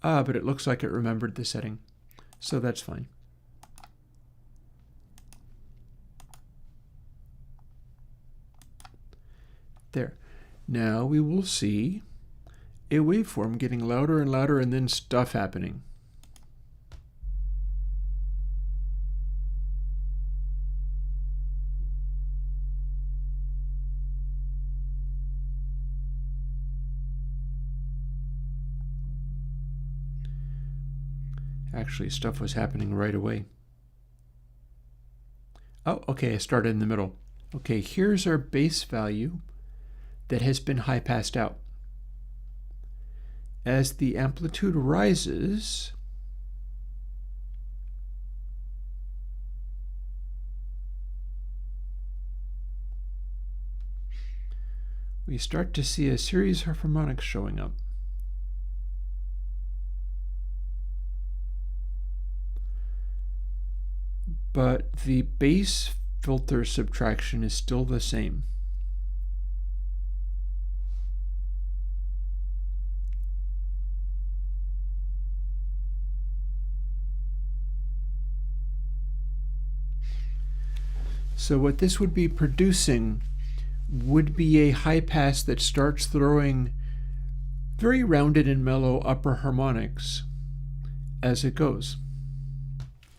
Ah, but it looks like it remembered the setting, so that's fine. There. Now we will see a waveform getting louder and louder and then stuff happening. Actually, stuff was happening right away. Oh, okay, I started in the middle. Okay, here's our base value that has been high passed out. As the amplitude rises, we start to see a series of harmonics showing up. But the base filter subtraction is still the same. So what this would be producing would be a high pass that starts throwing very rounded and mellow upper harmonics as it goes.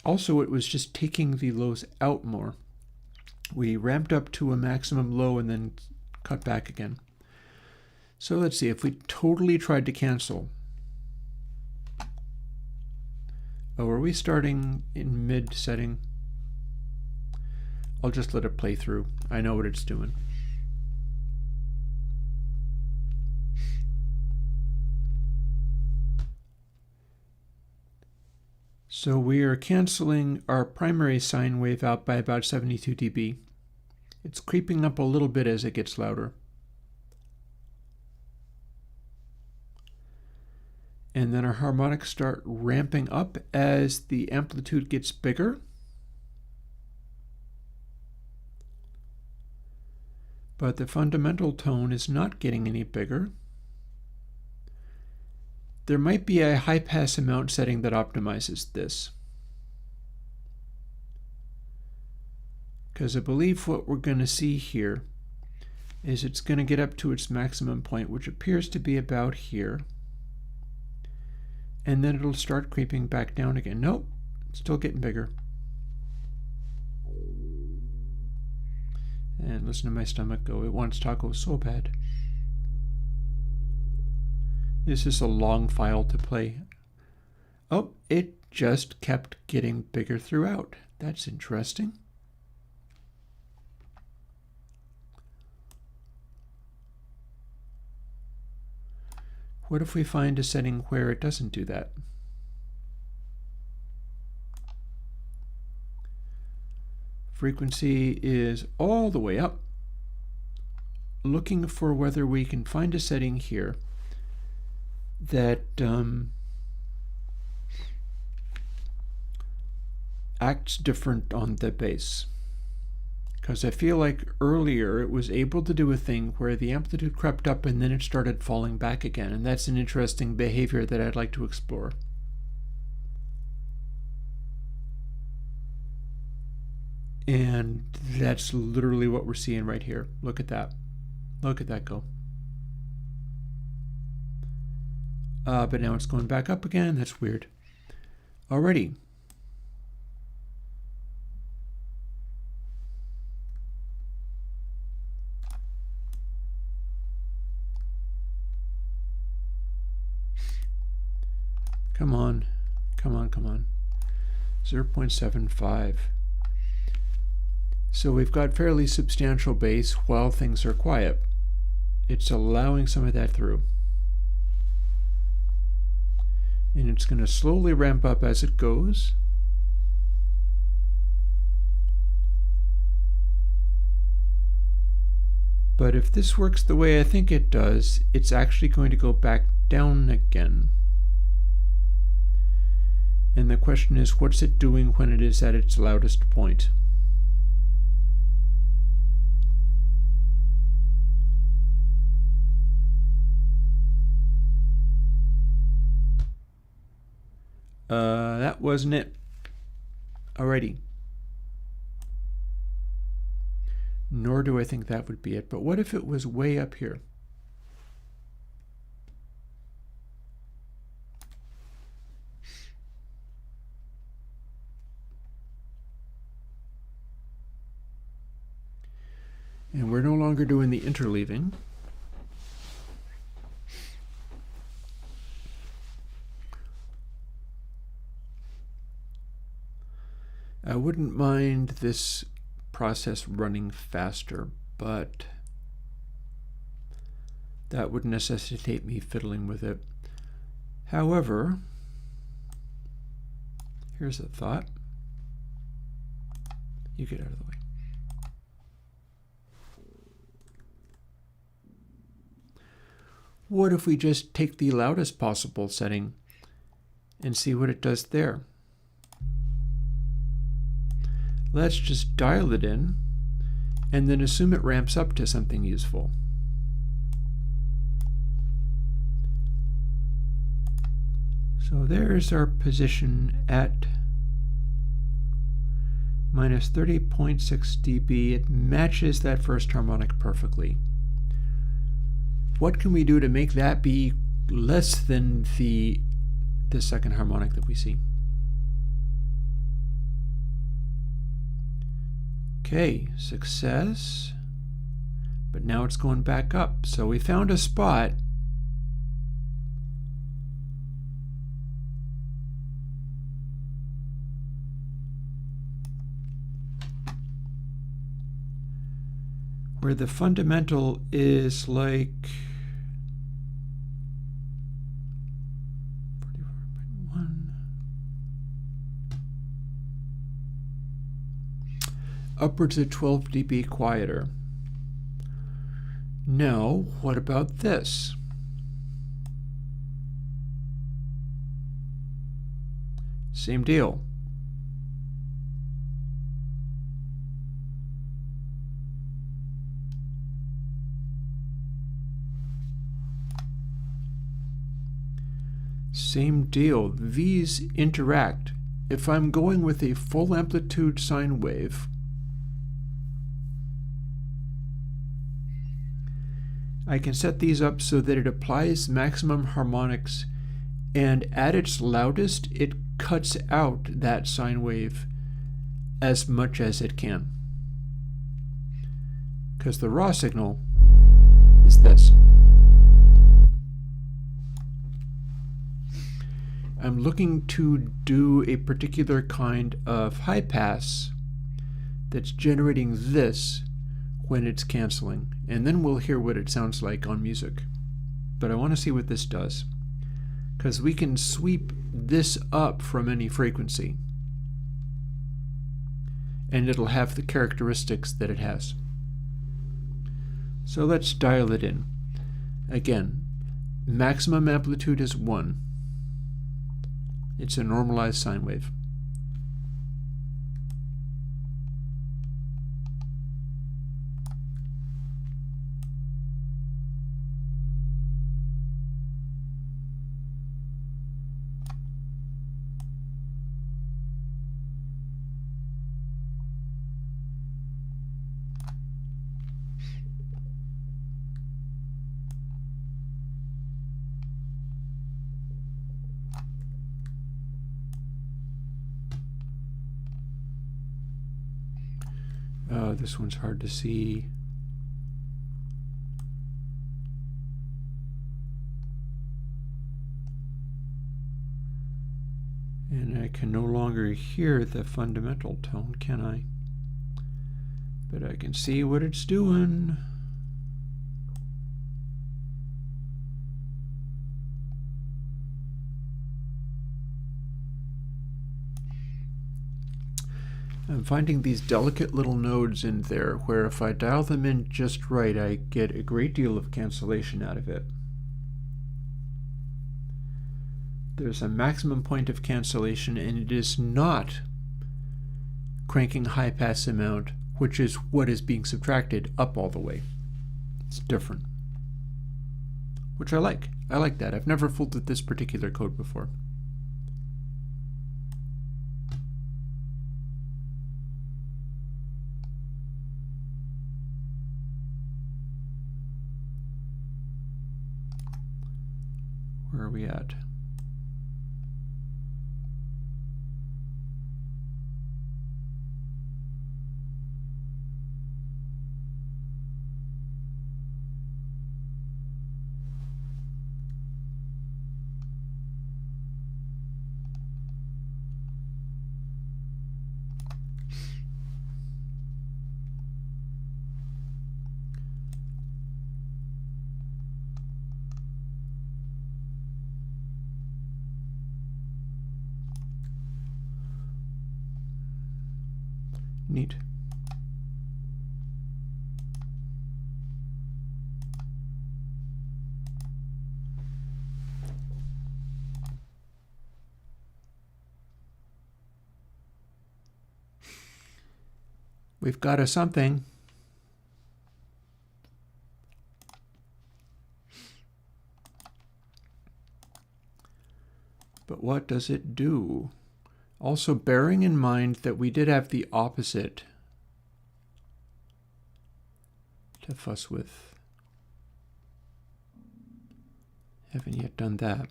Also, it was just taking the lows out more. We ramped up to a maximum low and then cut back again. So let's see, if we totally tried to cancel. Oh, are we starting in mid setting? I'll just let it play through. I know what it's doing. So we are canceling our primary sine wave out by about 72 dB. It's creeping up a little bit as it gets louder. And then our harmonics start ramping up as the amplitude gets bigger. But the fundamental tone is not getting any bigger. There might be a high pass amount setting that optimizes this. Because I believe what we're going to see here is it's going to get up to its maximum point, which appears to be about here. And then it'll start creeping back down again. Nope, it's still getting bigger. And listen to my stomach go, it wants tacos so bad. This is a long file to play. Oh, it just kept getting bigger throughout. That's interesting. What if we find a setting where it doesn't do that? Frequency is all the way up. Looking for whether we can find a setting here that acts different on the bass. because I feel like earlier it was able to do a thing where the amplitude crept up and then it started falling back again, and that's an interesting behavior that I'd like to explore. And that's literally what we're seeing right here. Look at that. Look at that go. But now it's going back up again. That's weird. Alrighty. Come on. Come on, come on. 0.75. So we've got fairly substantial bass while things are quiet. It's allowing some of that through. And it's going to slowly ramp up as it goes. But if this works the way I think it does, it's actually going to go back down again. And the question is, what's it doing when it is at its loudest point? That wasn't it. Alrighty. Nor do I think that would be it. But what if it was way up here? And we're no longer doing the interleaving. I wouldn't mind this process running faster, but that would necessitate me fiddling with it. However, here's a thought. You get out of the way. What if we just take the loudest possible setting and see what it does there? Let's just dial it in and then assume it ramps up to something useful. So there's our position at minus 30.6 dB. It matches that first harmonic perfectly. What can we do to make that be less than the second harmonic that we see? Okay, success. But now it's going back up. So we found a spot where the fundamental is like 44.1. Upwards of 12 dB quieter. Now, what about this? Same deal. Same deal. These interact. If I'm going with a full amplitude sine wave, I can set these up so that it applies maximum harmonics, and at its loudest, it cuts out that sine wave as much as it can. Because the raw signal is this. I'm looking to do a particular kind of high pass that's generating this when it's canceling, and then we'll hear what it sounds like on music. But I want to see what this does, because we can sweep this up from any frequency, and it'll have the characteristics that it has. So let's dial it in. Again, maximum amplitude is 1. It's a normalized sine wave. This one's hard to see. And I can no longer hear the fundamental tone, can I? But I can see what it's doing. I'm finding these delicate little nodes in there where if I dial them in just right, I get a great deal of cancellation out of it. There's a maximum point of cancellation, and it is not cranking high pass amount, which is what is being subtracted, up all the way. It's different, which I like. I like that. I've never fooled with this particular code before. Where are we at? Neat. We've got a something. But what does it do? Also, bearing in mind that we did have the opposite to fuss with. Haven't yet done that.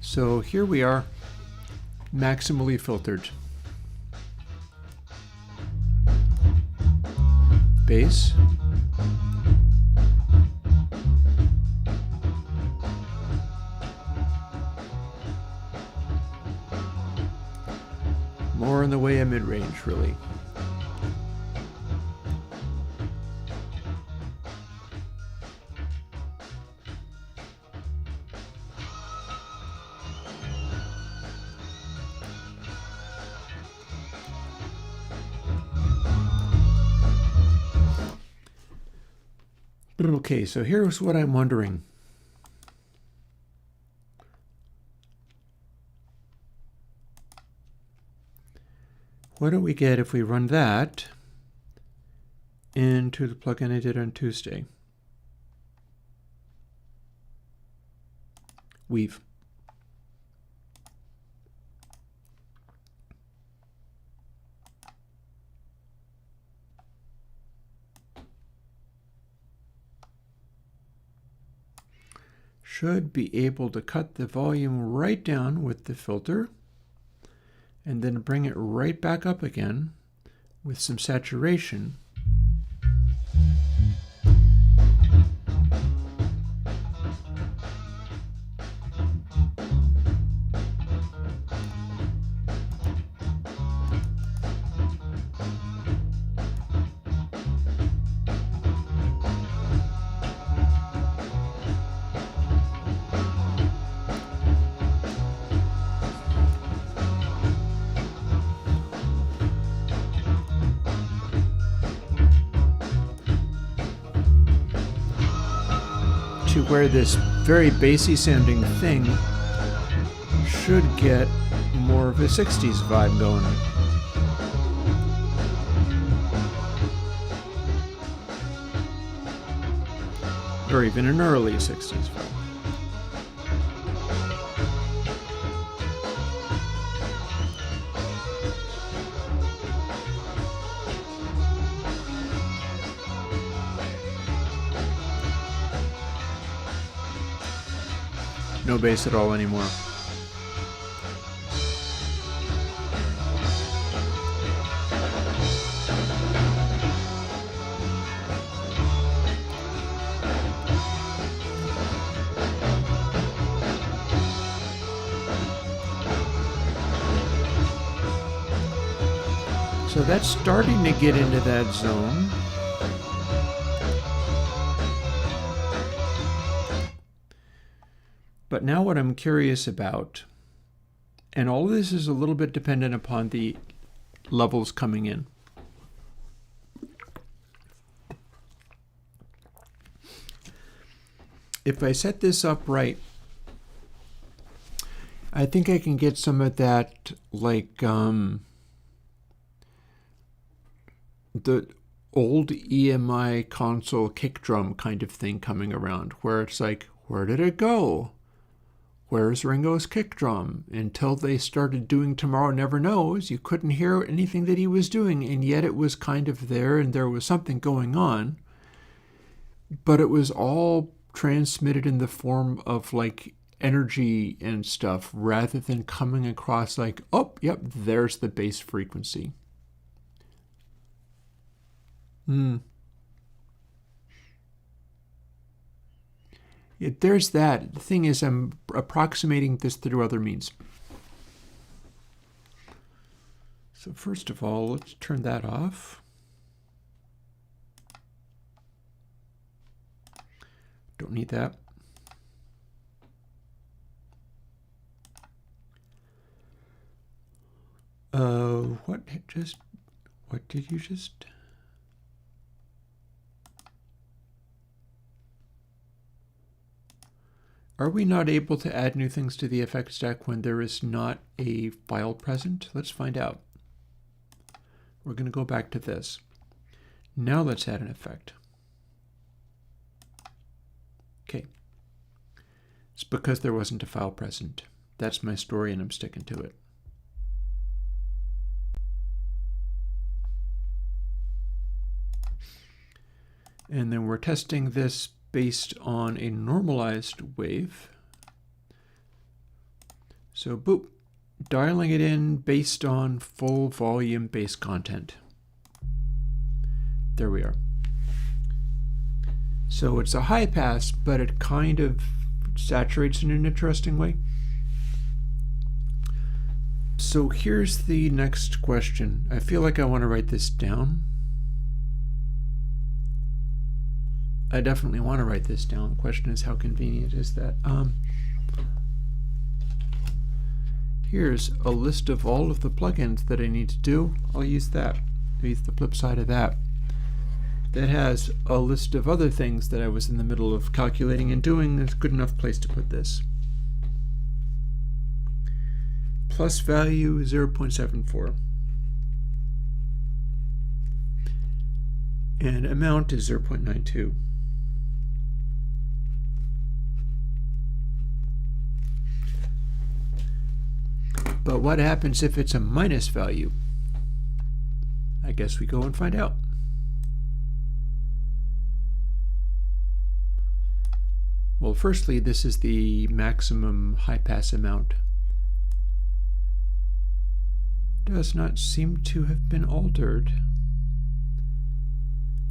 So here we are, maximally filtered. Base. More in the way of mid-range, really. Okay, so here's what I'm wondering. What do we get if we run that into the plugin I did on Tuesday? Weave. Should be able to cut the volume right down with the filter and then bring it right back up again with some saturation. To where this very bassy sounding thing should get more of a 60s vibe going. Or even an early 60s vibe. no bass at all anymore. So that's starting to get into that zone. But now what I'm curious about, and all of this is a little bit dependent upon the levels coming in. If I set this up right, I think I can get some of that, like the old EMI console kick drum kind of thing coming around, where it's like, where did it go? Where's Ringo's kick drum? Until they started doing Tomorrow Never Knows, you couldn't hear anything that he was doing, and yet it was kind of there and there was something going on. But it was all transmitted in the form of like energy and stuff, rather than coming across like, oh, yep, there's the bass frequency. There's that. The thing is, I'm approximating this through other means. So first of all, let's turn that off. Don't need that. What did you just? Are we not able to add new things to the effect stack when there is not a file present? Let's find out. We're going to go back to this. Now let's add an effect. Okay. It's because there wasn't a file present. That's my story and I'm sticking to it. And then we're testing this based on a normalized wave. So boop, dialing it in based on full volume bass content. There we are. So it's a high pass, but it kind of saturates in an interesting way. So here's the next question. I feel like I want to write this down. I definitely want to write this down. The question is, how convenient is that? Here's a list of all of the plugins that I need to do. I'll use that. I'll use the flip side of that. That has a list of other things that I was in the middle of calculating and doing. There's a good enough place to put this. Plus value 0.74. And amount is 0.92. But what happens if it's a minus value? I guess we go and find out. Well, firstly, this is the maximum high pass amount. Does not seem to have been altered,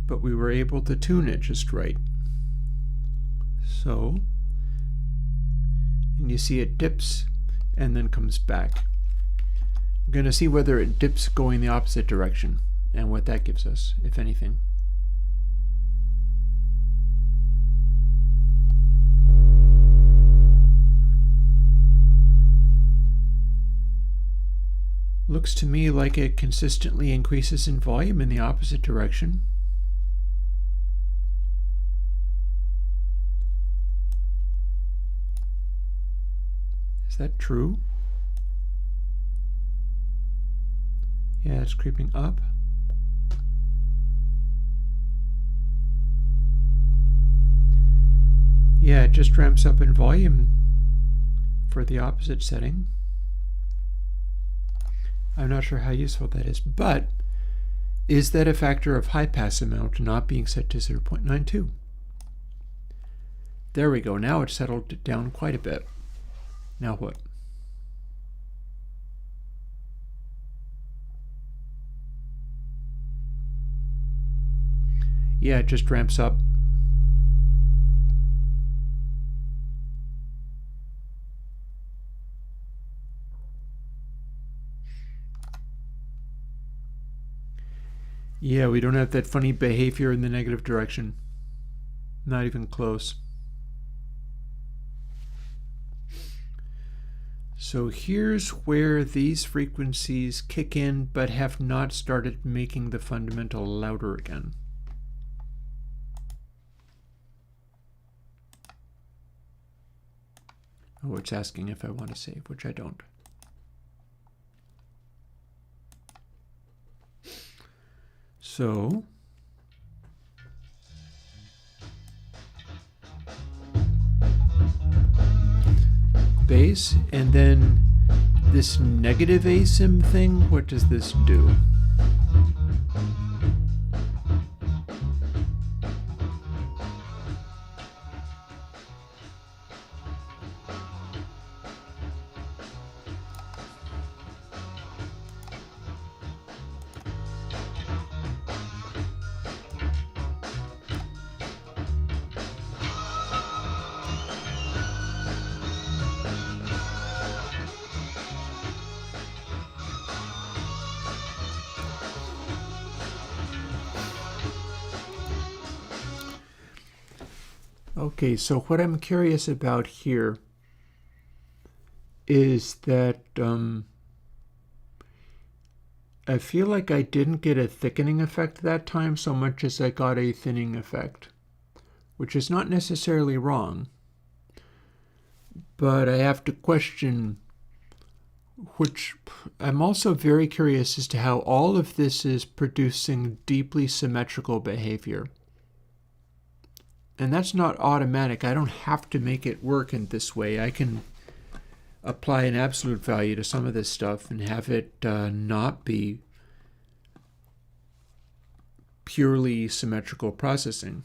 but we were able to tune it just right. So, and you see it dips and then comes back. We're going to see whether it dips going the opposite direction and what that gives us, if anything. Looks to me like it consistently increases in volume in the opposite direction. Is that true? Yeah, it's creeping up. Yeah, it just ramps up in volume for the opposite setting. I'm not sure how useful that is, but is that a factor of high pass amount not being set to 0.92? There we go. Now it's settled down quite a bit. Now what? Yeah, it just ramps up. Yeah, we don't have that funny behavior in the negative direction. Not even close. So here's where these frequencies kick in but have not started making the fundamental louder again. Oh, it's asking if I want to save, which I don't. So bass, and then this negative asim thing, what does this do? Okay, so what I'm curious about here is that I feel like I didn't get a thickening effect that time so much as I got a thinning effect, which is not necessarily wrong, but I have to question which. I'm also very curious as to how all of this is producing deeply symmetrical behavior. And that's not automatic. I don't have to make it work in this way. I can apply an absolute value to some of this stuff and have it not be purely symmetrical processing.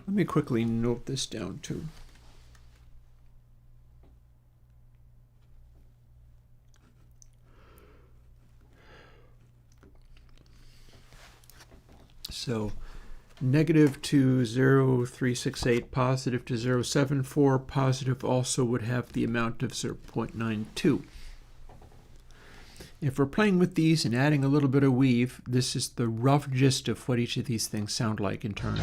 Let me quickly note this down too. So negative to 0.368, positive to 0.74, positive also would have the amount of 0.92. If we're playing with these and adding a little bit of weave, this is the rough gist of what each of these things sound like in turn.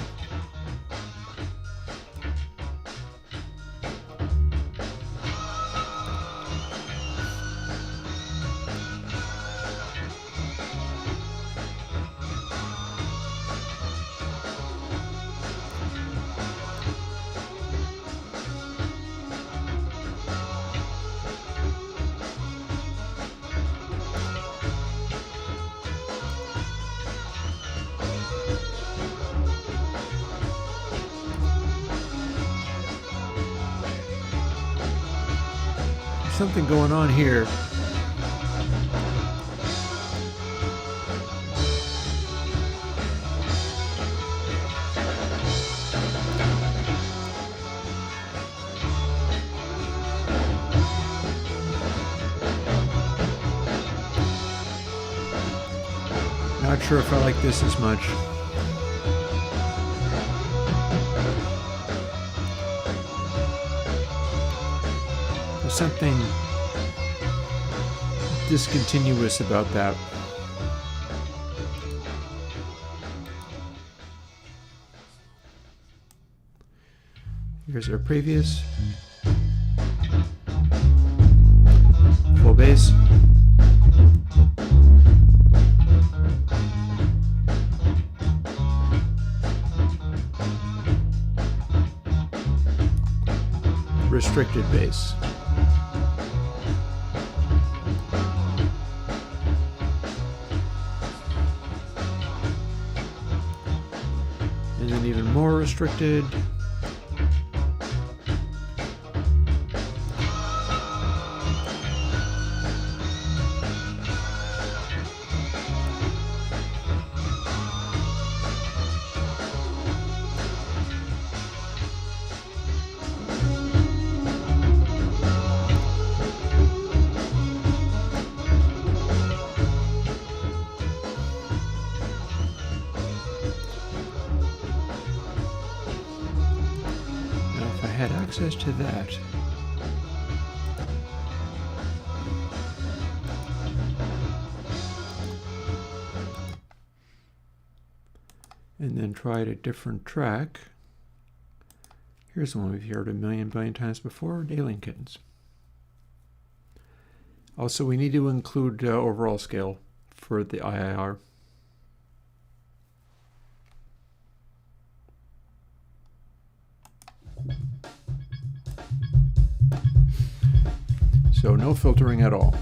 Something going on here. Not sure if I like this as much. There's something discontinuous about that. Here's our previous. Full bass. Restricted bass. And then even more restricted. access to that. And then try a different track. Here's one we've heard a million billion times before, Alien Kittens. Also, we need to include overall scale for the IIR. So no filtering at all.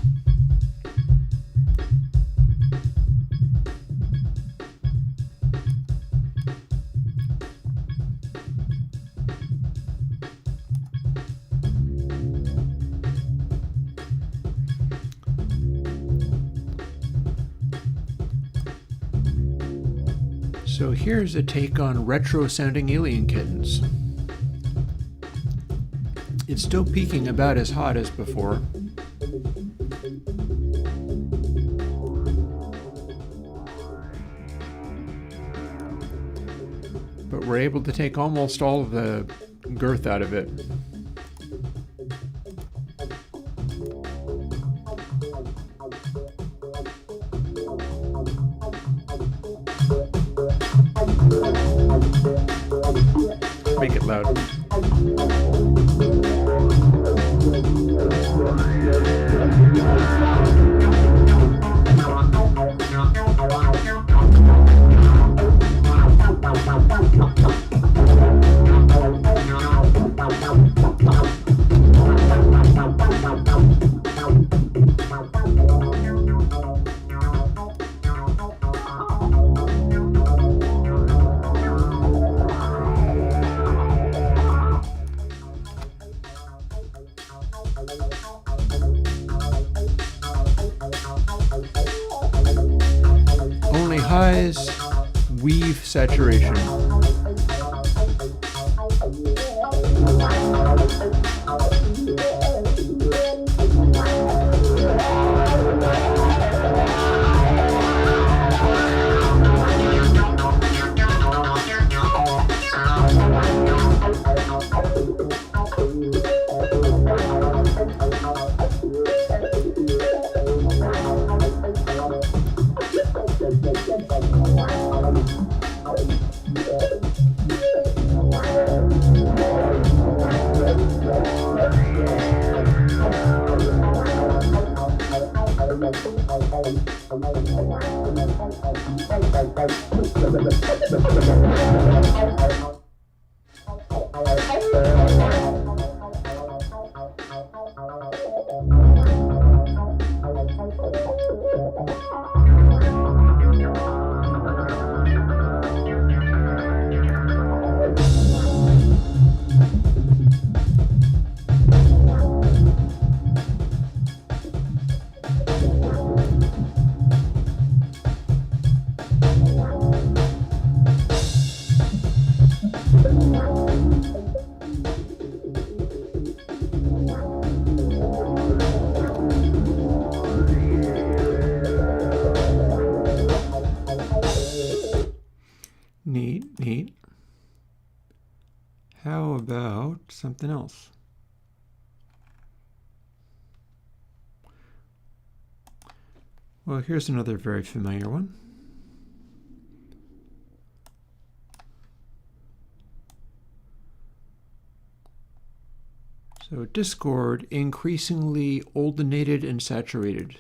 So here's a take on retro-sounding Alien Kittens. It's still peaking about as hot as before. But we're able to take almost all of the girth out of it. Make it loud. Only highs, weave saturation. Neat. How about something else? Well, here's another very familiar one. So Discord, increasingly oldinated and saturated.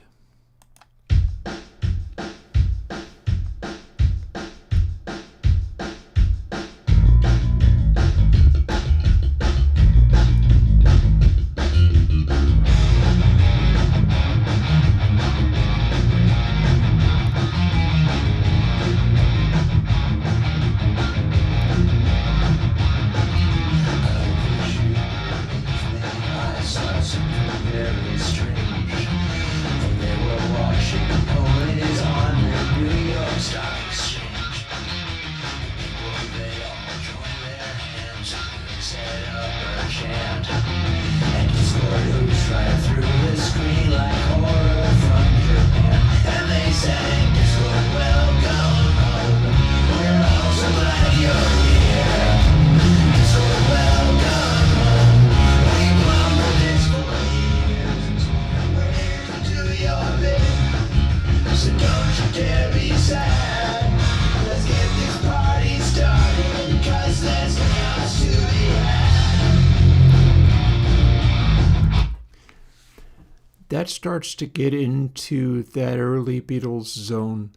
that starts to get into that early Beatles zone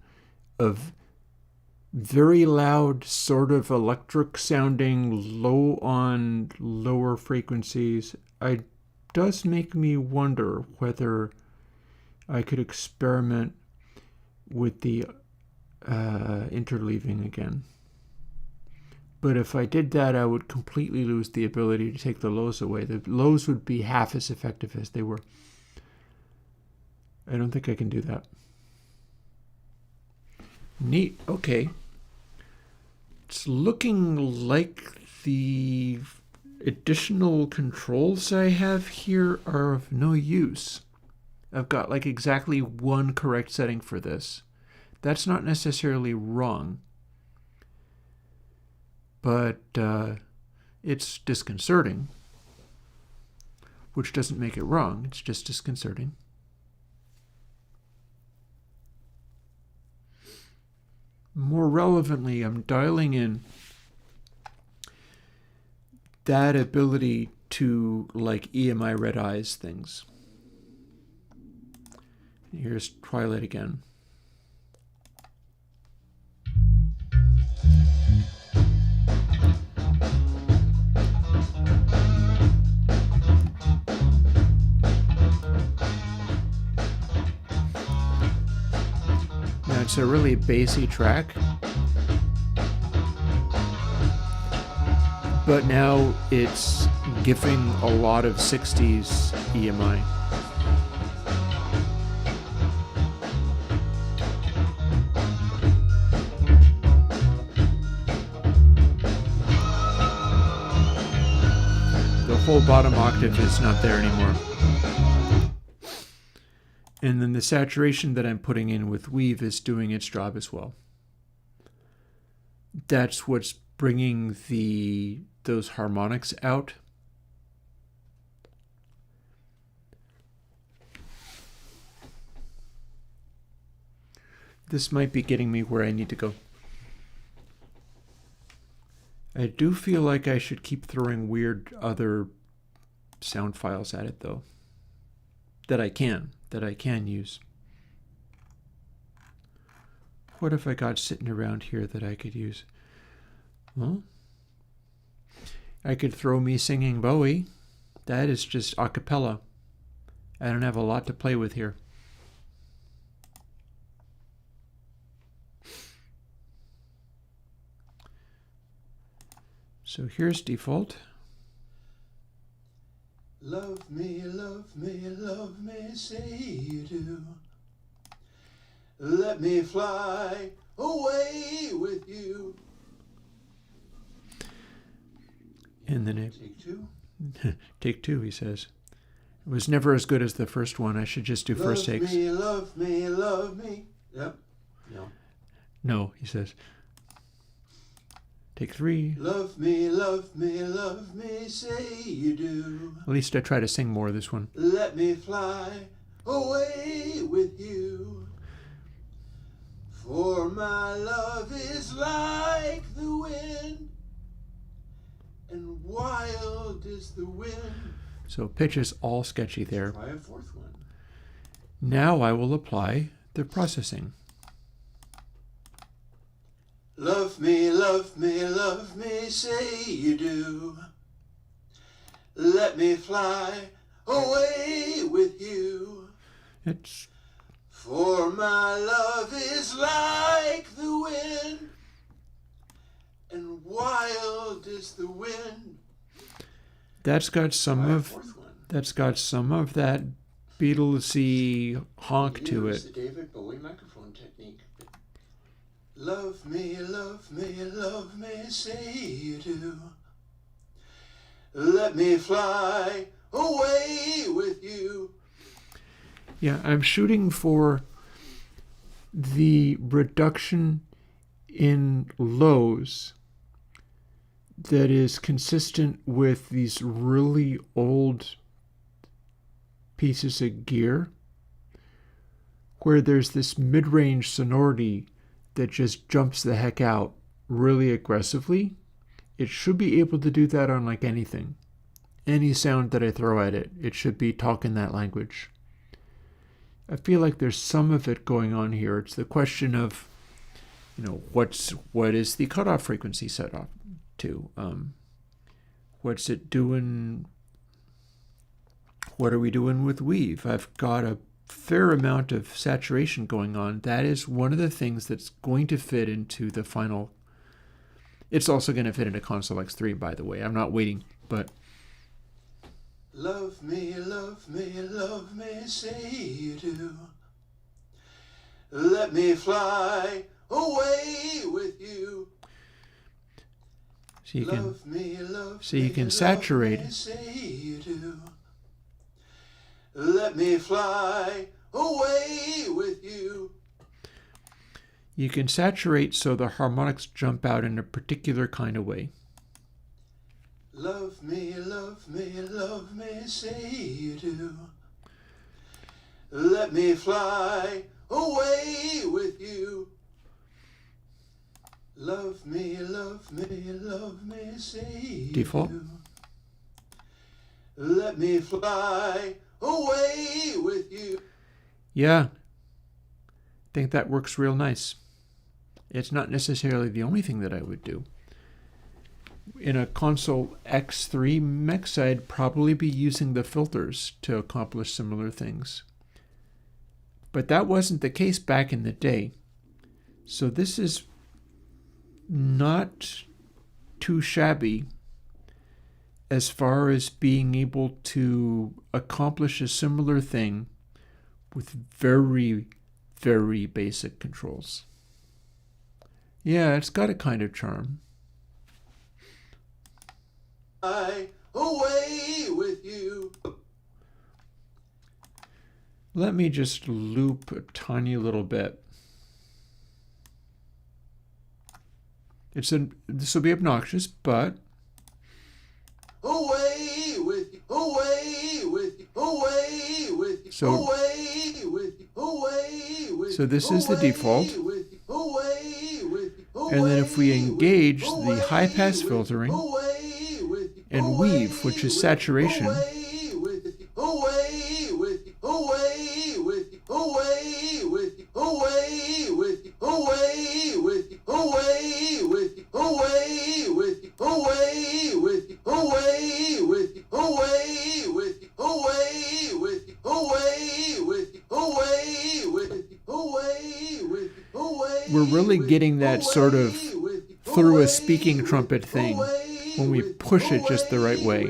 of very loud, sort of electric sounding, low on lower frequencies. It does make me wonder whether I could experiment with the interleaving again. But if I did that, I would completely lose the ability to take the lows away. The lows would be half as effective as they were. I don't think I can do that. Neat. Okay. It's looking like the additional controls I have here are of no use. I've got like exactly one correct setting for this. That's not necessarily wrong, but it's disconcerting, which doesn't make it wrong. It's just disconcerting. More relevantly, I'm dialing in that ability to like EMI red eyes things. Here's Twilight again. Now it's a really bassy track, but now it's giving a lot of 60s EMI. The whole bottom octave is not there anymore. And then the saturation that I'm putting in with Weave is doing its job as well. That's what's bringing those harmonics out. This might be getting me where I need to go. I do feel like I should keep throwing weird other sound files at it, though. That I can use. What have I got sitting around here that I could use? Well, I could throw me singing Bowie. That is just a cappella. I don't have a lot to play with here. So here's default. Love me, love me, love me, say you do. Let me fly away with you. And then Take two. Take two, he says. It was never as good as the first one. I should just do first takes. Love me, love me, love me. Yep. No. No, he says. Take three. Love me, love me, love me, say you do. At least I try to sing more of this one. Let me fly away with you. For my love is like the wind, and wild is the wind. So pitch is all sketchy there. Try a fourth one. Now I will apply the processing. Love me, love me, love me, say you do. Let me fly away with you. It's For my love is like the wind, and wild is the wind. that's got some Try a of fourth one. that Beatlesy honk to Use it. the David Bowie microphone technique. Love me, love me, love me, say you do. Let me fly away with you. Yeah, I'm shooting for the reduction in lows that is consistent with these really old pieces of gear where there's this mid-range sonority that just jumps the heck out really aggressively. It should be able to do that on like anything. Any sound that I throw at it, it should be talking that language. I feel like there's some of it going on here. It's the question of, what is the cutoff frequency set up to? What's it doing? What are we doing with weave? I've got a fair amount of saturation going on. That is one of the things that's going to fit into the final. It's also going to fit into Console X3, by the way. I'm not waiting, but. Love me, love me, love me, say you do. Let me fly away with you. So you can, love me, love so you me, can saturate. Love me, say you do. Let me fly away with you. You can saturate so the harmonics jump out in a particular kind of way. Love me, love me, love me, say you do. Let me fly away with you. Love me, love me, love me, say you Default. do. Let me fly away with you. Yeah, I think that works real nice. It's not necessarily the only thing that I would do. In a Console X3 mix, I'd probably be using the filters to accomplish similar things. But that wasn't the case back in the day. So this is not too shabby as far as being able to accomplish a similar thing with very, very basic controls. Yeah, it's got a kind of charm. Away with you. Let me just loop a tiny little bit. This will be obnoxious, but away with you, away with you, away with you, so away with you, away with you. So this is the default. And then if we engage the high pass filtering and weave, which is saturation, we're really getting that sort of through a speaking trumpet thing when we push it just the right way.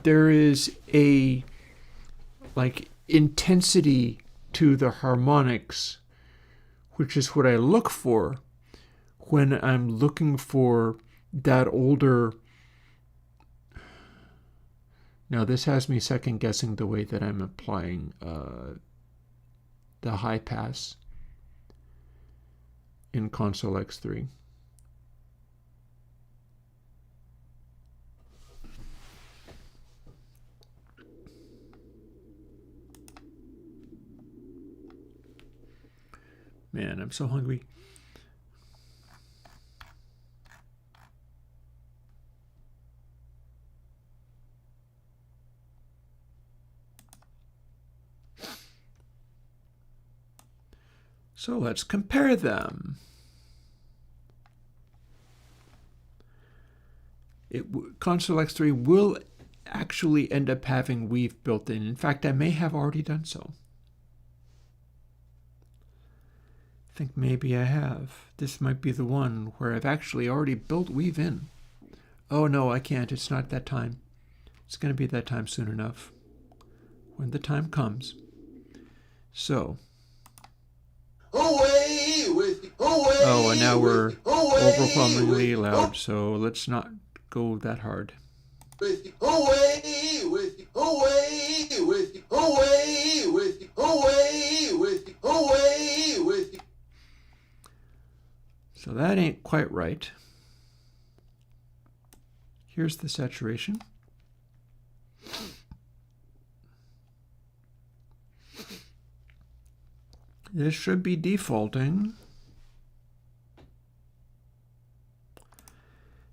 There is a intensity to the harmonics, which is what I look for when I'm looking for that older. Now this has me second guessing the way that I'm applying the high pass in Console X3. Man, I'm so hungry. So let's compare them. Console X3 will actually end up having weave built in. In fact, I may have already done so. I think maybe I have. This might be the one where I've actually already built weave in. Oh no, I can't. It's not that time. It's going to be that time soon enough. When the time comes. So. Away with you, away. Oh, and now we're overwhelmingly loud, so let's not go that hard. With you, away with you, away with you, away with you, away with you, away with you. So that ain't quite right. Here's the saturation. This should be defaulting.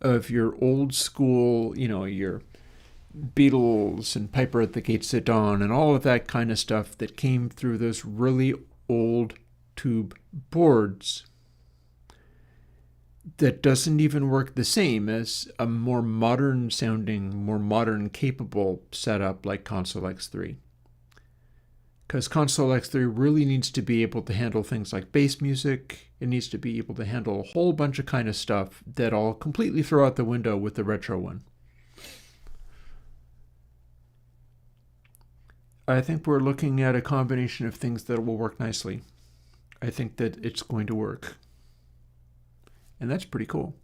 of your old school, your Beatles and Piper at the Gates of Dawn and all of that kind of stuff that came through those really old tube boards that doesn't even work the same as a more modern sounding, more modern capable setup like Console X3. Because Console X3 really needs to be able to handle things like bass music. It needs to be able to handle a whole bunch of kind of stuff that I'll completely throw out the window with the retro one. I think we're looking at a combination of things that will work nicely. I think that it's going to work. And that's pretty cool.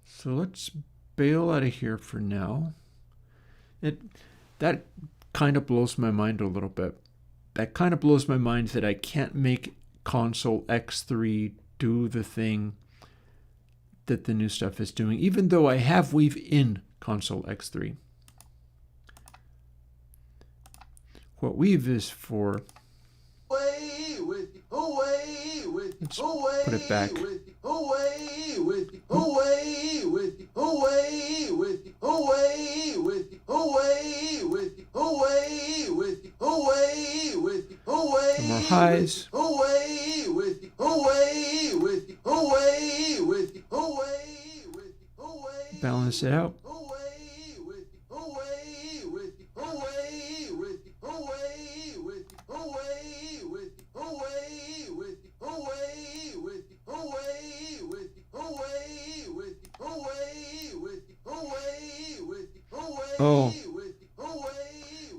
So let's bail out of here for now. That kind of blows my mind a little bit. That kind of blows my mind that I can't make Console X3 do the thing that the new stuff is doing, even though I have Weave in Console X3. What Weave is for... Away with you, away with you, Let's away put it back. with you, away with you, away with you, away with you, away with you, away with you, away with you, away with you, away. Some more highs. Away with you, away with you, away with you, away with you, away. Balance it out. Away with you, away with you, away with you, away with you, away with you, away with you, away with you, away with you, away with you, away with you, away with you, away. Oh,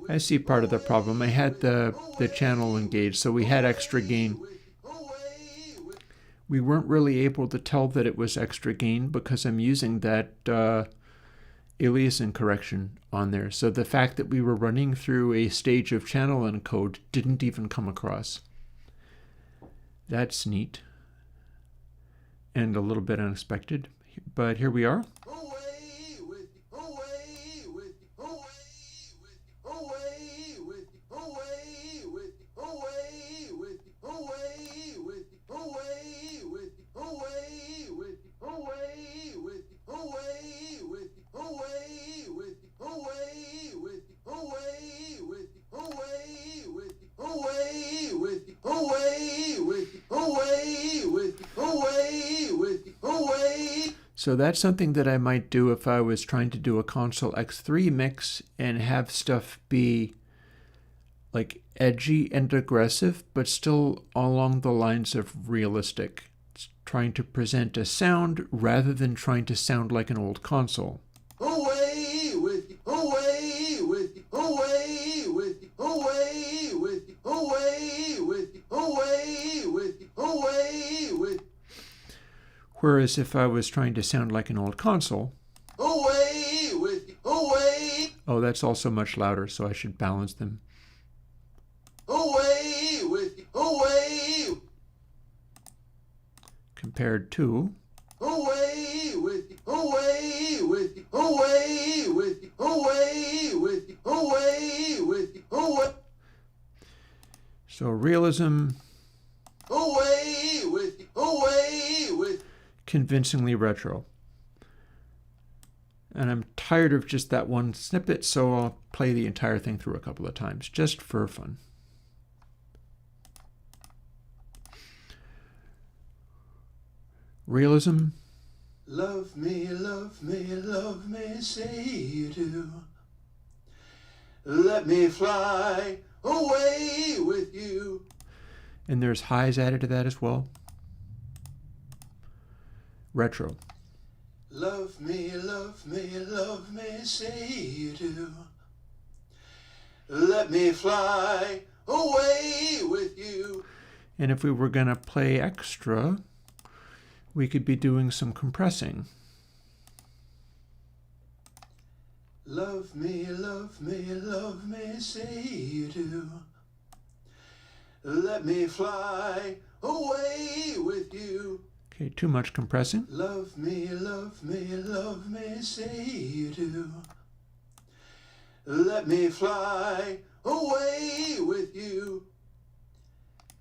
I see part of the problem. I had the channel engaged, so we had extra gain. We weren't really able to tell that it was extra gain because I'm using that aliasing correction on there. So the fact that we were running through a stage of channel encode didn't even come across. That's neat and a little bit unexpected, but here we are. So that's something that I might do if I was trying to do a Console X3 mix and have stuff be like edgy and aggressive, but still along the lines of realistic. It's trying to present a sound rather than trying to sound like an old console. Away with you, away with you, away with you, away with you, away with you, away with you, away with you. Whereas if I was trying to sound like an old console, away with you, away. Oh, that's also much louder, so I should balance them. Away with you, away. Compared to away with you, away with you, away with you, away with you, away with you, away. So realism, away with you, away with. Convincingly retro. And I'm tired of just that one snippet, so I'll play the entire thing through a couple of times, just for fun. Realism. Love me, love me, love me, say you do. Let me fly away with you. And there's highs added to that as well. Retro. Love me, love me, love me, say you do. Let me fly away with you. And if we were going to play extra, we could be doing some compressing. Love me, love me, love me, say you do. Let me fly away with you. Okay, too much compressing. Love me, love me, love me, say you do. Let me fly away with you.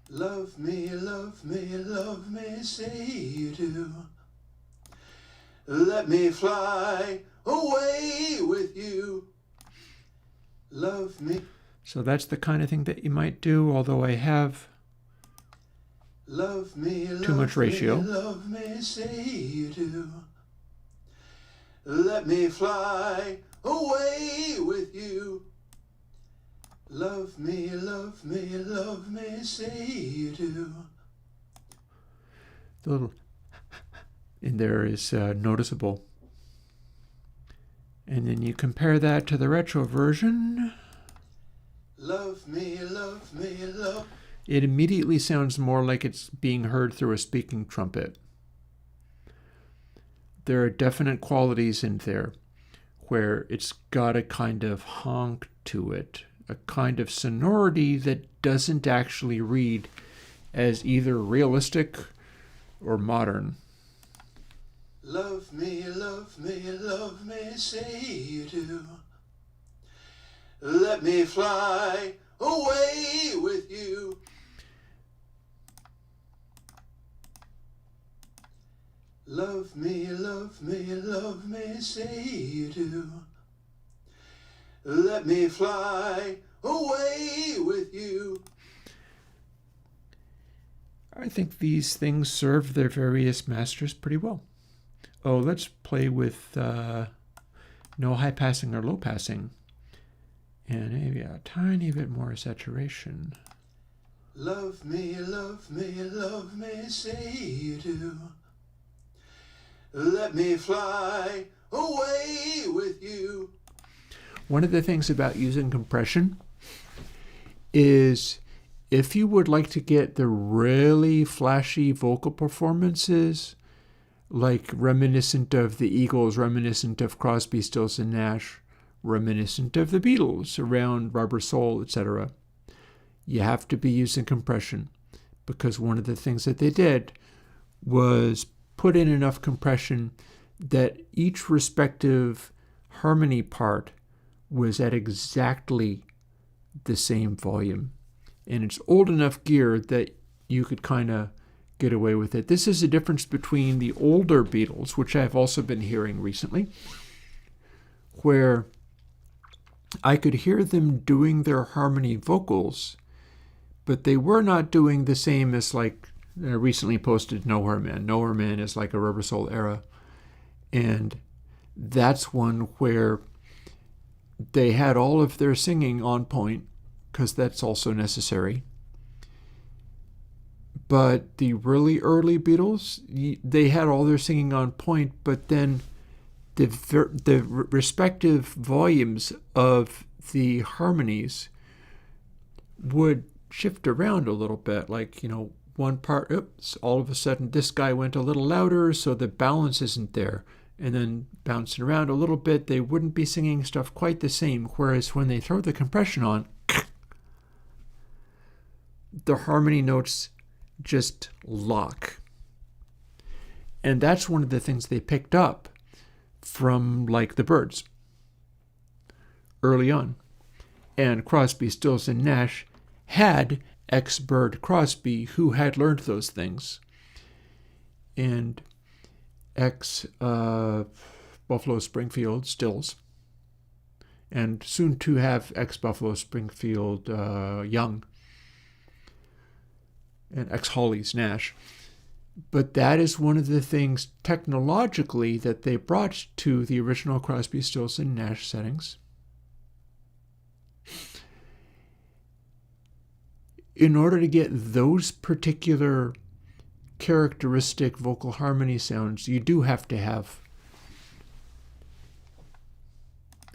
Love me, love me, love me, say you do. Let me fly away with you. Love me. So that's the kind of thing that you might do, although I have Love me, too much ratio. love me, say you do. Let me fly away with you. Love me, love me, love me, say you do. The little in there is noticeable. And then you compare that to the retro version. Love me, love me, love. It immediately sounds more like it's being heard through a speaking trumpet. There are definite qualities in there where it's got a kind of honk to it, a kind of sonority that doesn't actually read as either realistic or modern. Love me, love me, love me, say you do. Let me fly away with you. Love me, love me, love me, say you do. Let me fly away with you. I think these things serve their various masters pretty well. Oh, let's play with no high passing or low passing. And maybe a tiny bit more saturation. Love me, love me, love me, say you do. Let me fly away with you. One of the things about using compression is if you would like to get the really flashy vocal performances, like reminiscent of the Eagles, reminiscent of Crosby, Stills, and Nash, reminiscent of the Beatles around Rubber Soul, etc., you have to be using compression, because one of the things that they did was put in enough compression that each respective harmony part was at exactly the same volume. And it's old enough gear that you could kind of get away with it. This is a difference between the older Beatles, which I've also been hearing recently, where I could hear them doing their harmony vocals, but they were not doing the same as, like, I recently posted Nowhere Man. Nowhere Man is like a Rubber Soul era. And that's one where they had all of their singing on point, because that's also necessary. But the really early Beatles, they had all their singing on point, but then the respective volumes of the harmonies would shift around a little bit. Like, one part, oops, all of a sudden this guy went a little louder, so the balance isn't there. And then bouncing around a little bit, they wouldn't be singing stuff quite the same. Whereas when they throw the compression on, the harmony notes just lock. And that's one of the things they picked up from, like, the Byrds early on. And Crosby, Stills, and Nash had ex-Byrd Crosby who had learned those things. And ex-Buffalo Springfield Stills. And soon to have ex-Buffalo Springfield Young. And ex-Hollies Nash. But that is one of the things technologically that they brought to the original Crosby, Stills, and Nash settings. In order to get those particular characteristic vocal harmony sounds, you do have to have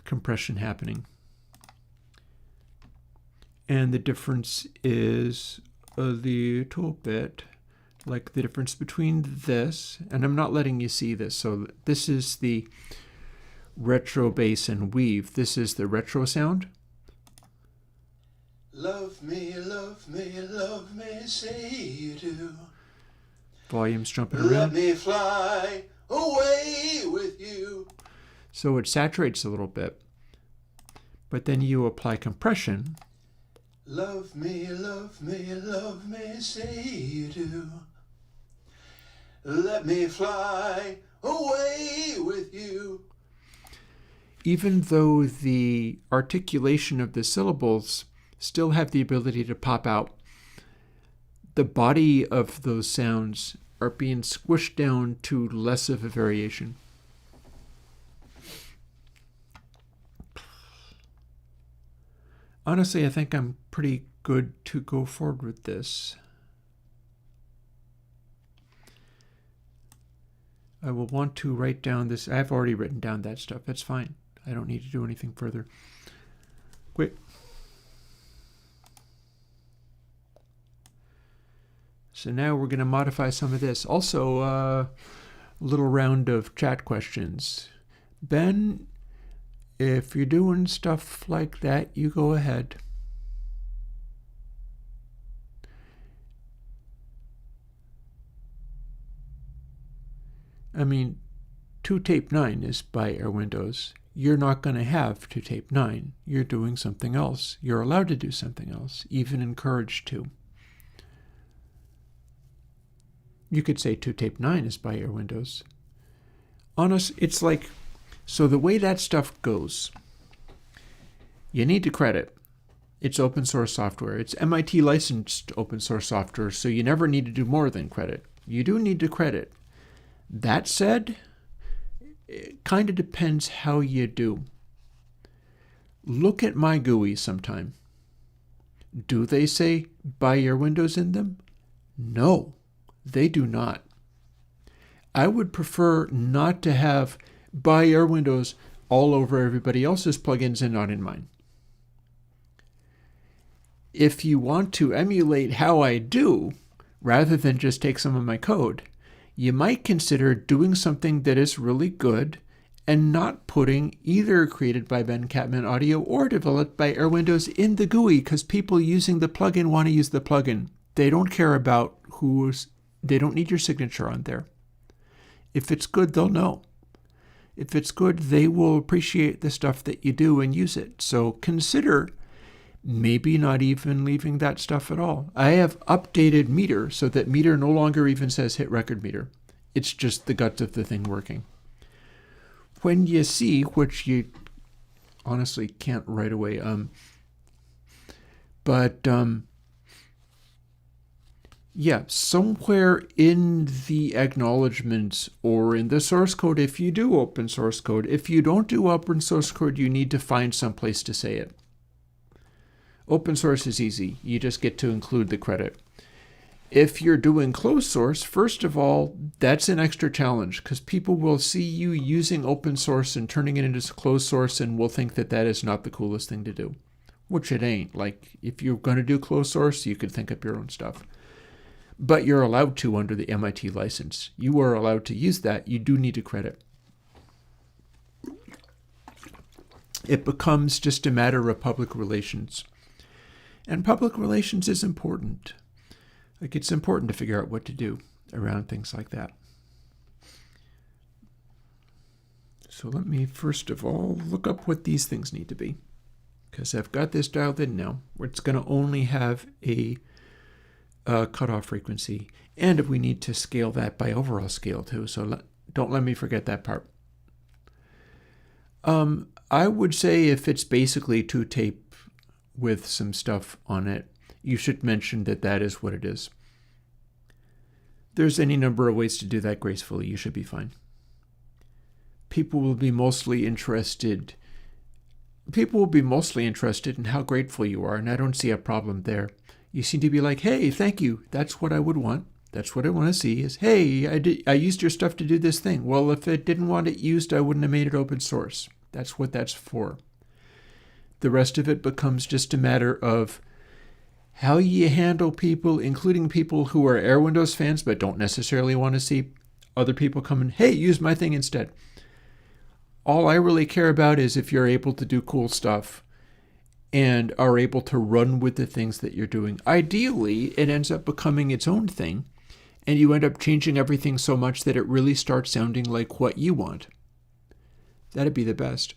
compression happening. And the difference is a little bit like the difference between this, and I'm not letting you see this, so this is the retro bass and weave. This is the retro sound. Love me, love me, love me, say you do. Volumes jumping Let around. me fly away with you. So it saturates a little bit, but then you apply compression, Love me, love me, love me, say you do. Let me fly away with you. Even though the articulation of the syllables still have the ability to pop out, the body of those sounds are being squished down to less of a variation. Honestly, I think I'm pretty good to go forward with this. I will want to write down this. I've already written down that stuff. That's fine. I don't need to do anything further. Wait. So now we're going to modify some of this. Also, a little round of chat questions. Ben, if you're doing stuff like that, you go ahead. I mean, 2Tape9 is by Airwindows. You're not going to have 2Tape9. You're doing something else. You're allowed to do something else, even encouraged to. You could say 2Tape9 is by Airwindows. Honest, it's like, so the way that stuff goes, you need to credit. It's open source software. It's MIT licensed open source software, so you never need to do more than credit. You do need to credit. That said, it kind of depends how you do. Look at my GUI sometime. Do they say buy Airwindows in them? No, they do not. I would prefer not to have buy Airwindows all over everybody else's plugins and not in mine. If you want to emulate how I do, rather than just take some of my code, you might consider doing something that is really good and not putting either created by Ben Catman Audio or developed by Airwindows in the GUI, because people using the plugin want to use the plugin. They don't care about they don't need your signature on there. If it's good, they'll know. If it's good, they will appreciate the stuff that you do and use it. So consider maybe not even leaving that stuff at all. I have updated Meter so that Meter no longer even says hit record meter. It's just the guts of the thing working. When you see, which you honestly can't right away, yeah, somewhere in the acknowledgements or in the source code, if you do open source code, if you don't do open source code, you need to find some place to say it. Open source is easy. You just get to include the credit. If you're doing closed source, first of all, that's an extra challenge because people will see you using open source and turning it into closed source and will think that that is not the coolest thing to do, which it ain't. Like, if you're going to do closed source, you could think up your own stuff. But you're allowed to under the MIT license. You are allowed to use that. You do need a credit. It becomes just a matter of public relations. And public relations is important. Like, it's important to figure out what to do around things like that. So let me first of all look up what these things need to be, because I've got this dialed in now where it's going to only have a cutoff frequency, and if we need to scale that by overall scale too, so don't let me forget that part. I would say if it's basically 2Tape with some stuff on it, you should mention that that is what it is. There's any number of ways to do that gracefully. You should be fine. People will be mostly interested in how grateful you are, and I don't see a problem there. You seem to be like, hey, thank you. That's what I would want. That's what I want to see is, hey, I used your stuff to do this thing. Well, if it didn't want it used, I wouldn't have made it open source. That's what that's for. The rest of it becomes just a matter of how you handle people, including people who are Airwindows fans but don't necessarily want to see other people come and, hey, use my thing instead. All I really care about is if you're able to do cool stuff and are able to run with the things that you're doing. Ideally, it ends up becoming its own thing, and you end up changing everything so much that it really starts sounding like what you want. That'd be the best.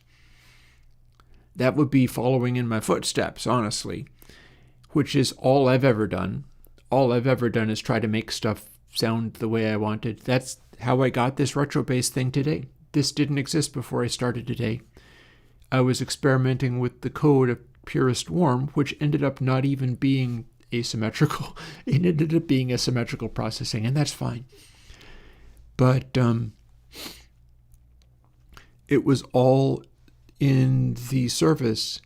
That would be following in my footsteps, honestly. which is all I've ever done. All I've ever done is try to make stuff sound the way I wanted. That's how I got this retro bass thing today. This didn't exist before I started today. I was experimenting with the code of Purest Warm, which ended up not even being asymmetrical. It ended up being a symmetrical processing, and that's fine. But it was all in the service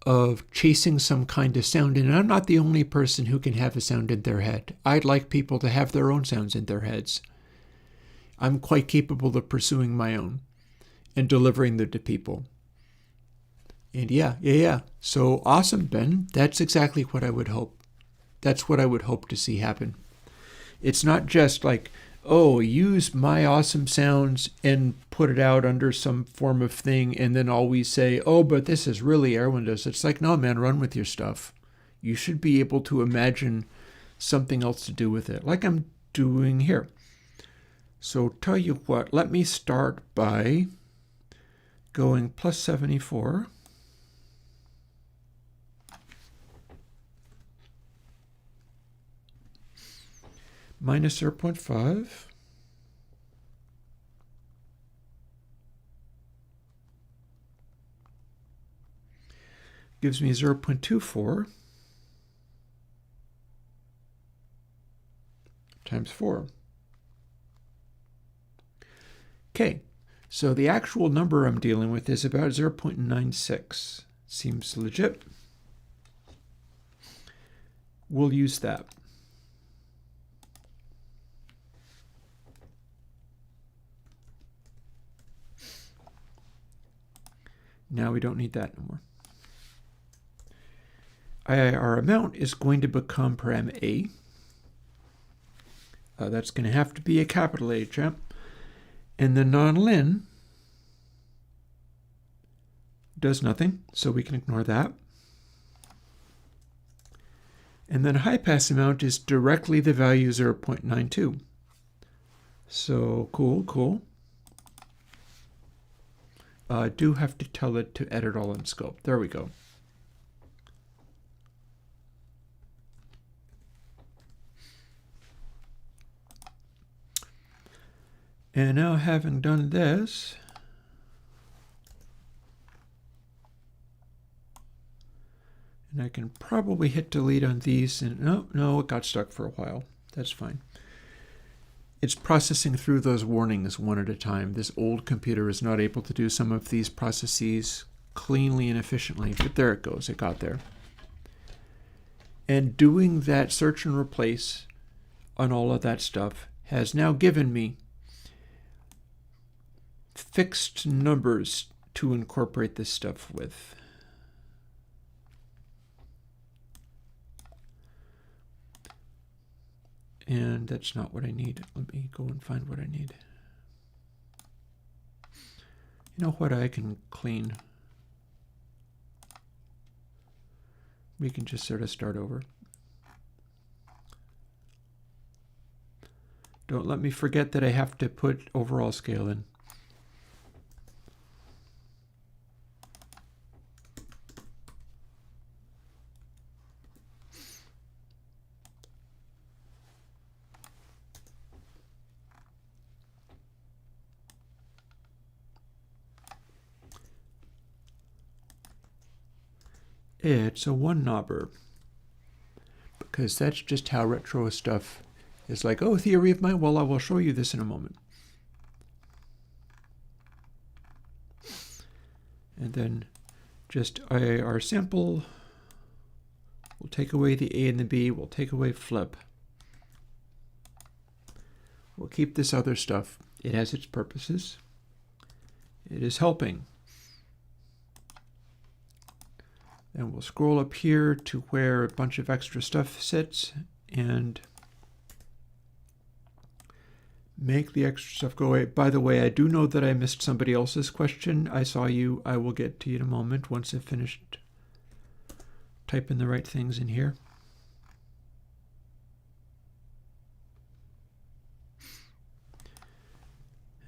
of chasing some kind of sound. And I'm not the only person who can have a sound in their head. I'd like people to have their own sounds in their heads. I'm quite capable of pursuing my own and delivering them to people. And yeah. So awesome, Ben. That's exactly what I would hope. That's what I would hope to see happen. It's not just like, oh, use my awesome sounds and put it out under some form of thing and then always say, oh, but this is really Airwindows. It's like, no, man, run with your stuff. You should be able to imagine something else to do with it, like I'm doing here. So tell you what, let me start by going plus 74. Minus 0.5. Gives me 0.24 times 4. Okay, so the actual number I'm dealing with is about 0.96. Seems legit. We'll use that. Now we don't need that anymore. IIR amount is going to become param A. That's going to have to be a capital A, champ. And the non-lin does nothing, so we can ignore that. And then high pass amount is directly the value 0.92. So cool. Do have to tell it to edit all in scope. There we go. And now having done this, and I can probably hit delete on these, and no, it got stuck for a while. That's fine. It's processing through those warnings one at a time. This old computer is not able to do some of these processes cleanly and efficiently, but there it goes. It got there. And doing that search and replace on all of that stuff has now given me fixed numbers to incorporate this stuff with. And that's not what I need. Let me go and find what I need. You know what? I can clean. We can just sort of start over. Don't let me forget that I have to put overall scale in. It's a one knobber, because that's just how retro stuff is. Like, oh, theory of mind. Well, I will show you this in a moment. And then just IIR sample. We'll take away the A and the B. We'll take away flip. We'll keep this other stuff. It has its purposes. It is helping. And we'll scroll up here to where a bunch of extra stuff sits and make the extra stuff go away. By the way, I do know that I missed somebody else's question. I saw you. I will get to you in a moment once I've finished typing the right things in here.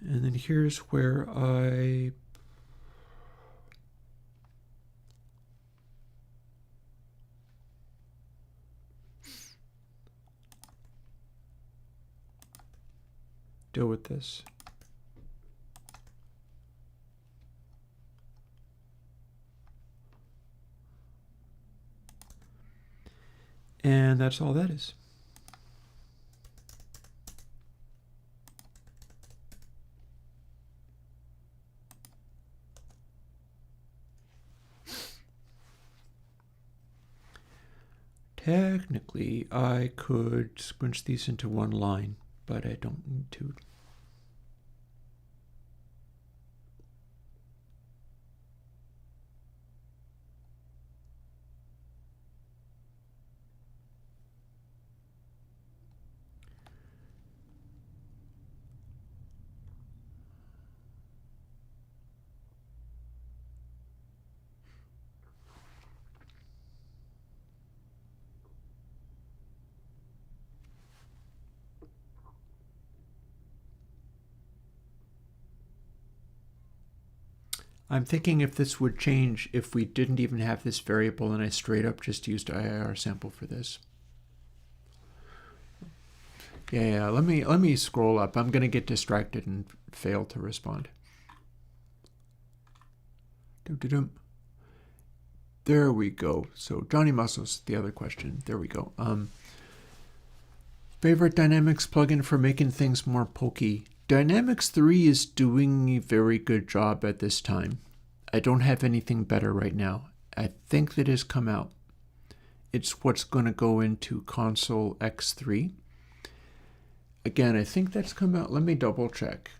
And then here's where I deal with this. And that's all that is. Technically, I could squinch these into one line, but I don't need to. I'm thinking if this would change if we didn't even have this variable and I straight up just used IIR sample for this. Yeah, let me scroll up. I'm going to get distracted and fail to respond. There we go. So Johnny Muscles, the other question. There we go. Favorite Dynamics plugin for making things more pokey. Dynamics 3 is doing a very good job at this time. I don't have anything better right now. I think that has come out. It's what's going to go into Console X3. Again, I think that's come out. Let me double check.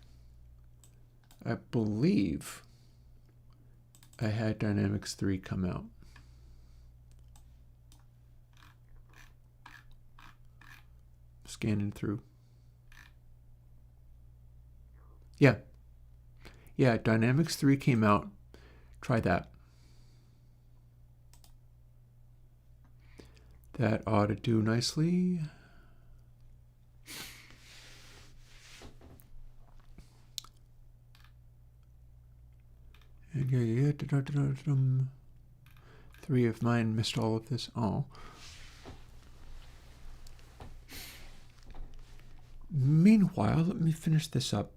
I believe I had Dynamics 3 come out. Scanning through. Yeah, Dynamics 3 came out. Try that. That ought to do nicely. And 3 of mine missed all of this. Oh. Meanwhile, let me finish this up.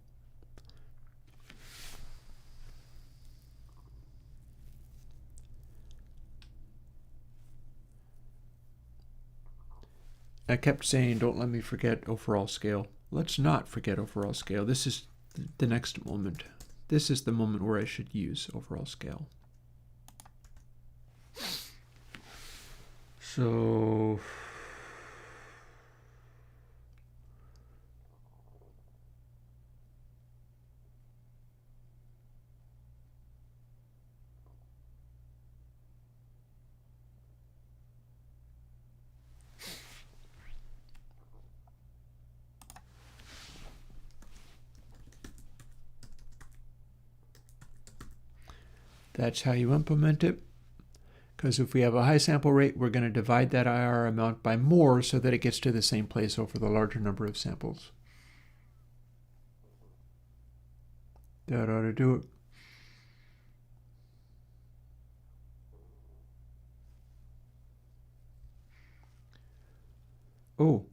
I kept saying, don't let me forget overall scale. Let's not forget overall scale. This is the next moment. This is the moment where I should use overall scale. So that's how you implement it. Because if we have a high sample rate, we're going to divide that IR amount by more so that it gets to the same place over the larger number of samples. That ought to do it. Oh,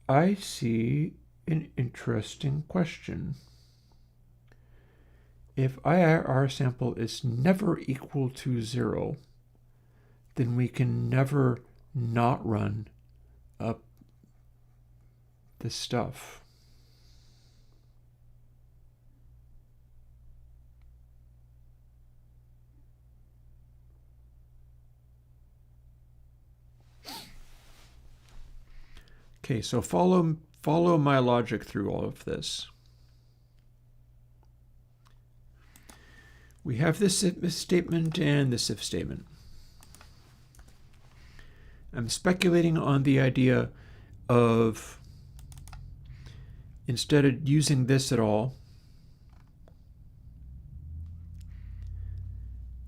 I see an interesting question. If IR sample is never equal to 0, then we can never not run up the stuff. Okay, so follow my logic through all of this. We have this if statement and this if statement. I'm speculating on the idea of, instead of using this at all,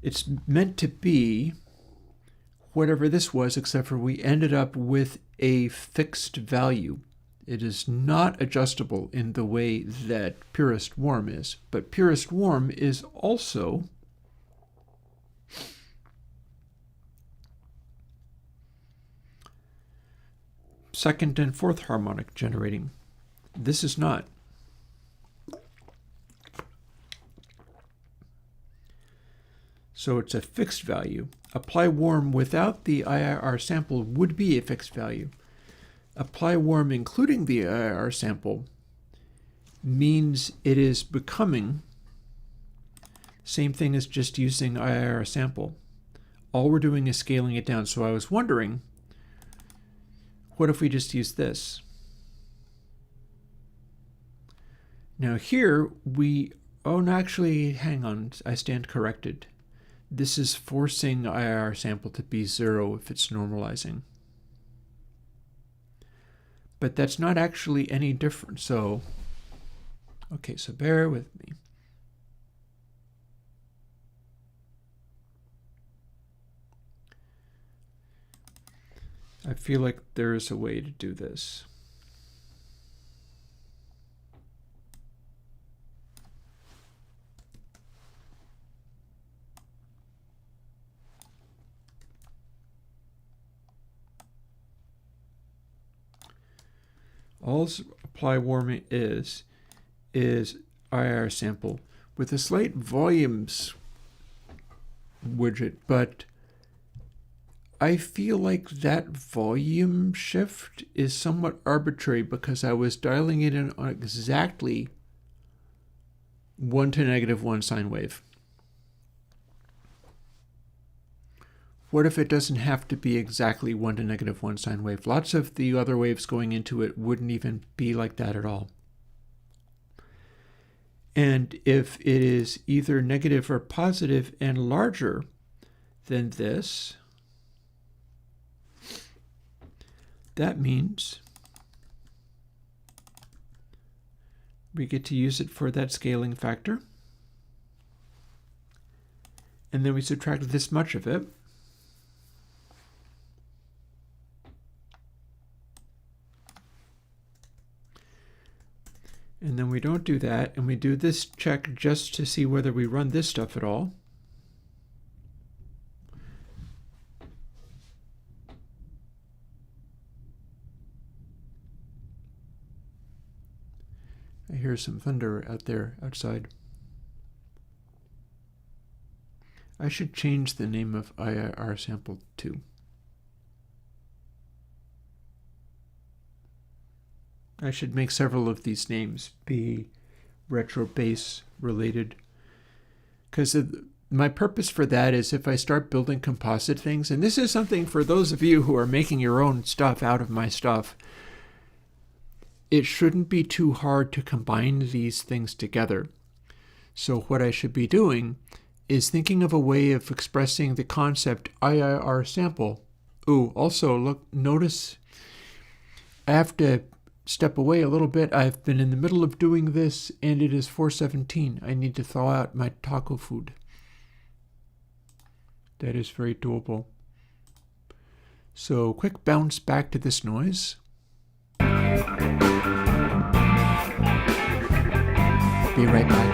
it's meant to be whatever this was, except for we ended up with a fixed value. It is not adjustable in the way that purest warm is, but purest warm is also second and fourth harmonic generating. This is not. So it's a fixed value. Apply warm without the IIR sample would be a fixed value. Apply warm including the IIR sample means it is becoming same thing as just using IIR sample. All we're doing is scaling it down. So I was wondering, what if we just use this? Now here oh no, actually, hang on, I stand corrected. This is forcing IIR sample to be 0 if it's normalizing. But that's not actually any different. So, okay, so bear with me. I feel like there is a way to do this. All apply warming is IR sample with a slight volumes widget, but I feel like that volume shift is somewhat arbitrary because I was dialing it in on exactly 1 to -1 sine wave. What if it doesn't have to be exactly 1 to -1 sine wave? Lots of the other waves going into it wouldn't even be like that at all. And if it is either negative or positive and larger than this, that means we get to use it for that scaling factor. And then we subtract this much of it. And then we don't do that, and we do this check just to see whether we run this stuff at all. I hear some thunder out there outside. I should change the name of IIR sample too. I should make several of these names be retro bass related, because my purpose for that is if I start building composite things, and this is something for those of you who are making your own stuff out of my stuff, it shouldn't be too hard to combine these things together. So what I should be doing is thinking of a way of expressing the concept IIR sample. Ooh, also look, notice I have to step away a little bit. I've been in the middle of doing this and it is 4:17. I need to thaw out my taco food. That is very doable. So quick bounce back to this noise. Be right back.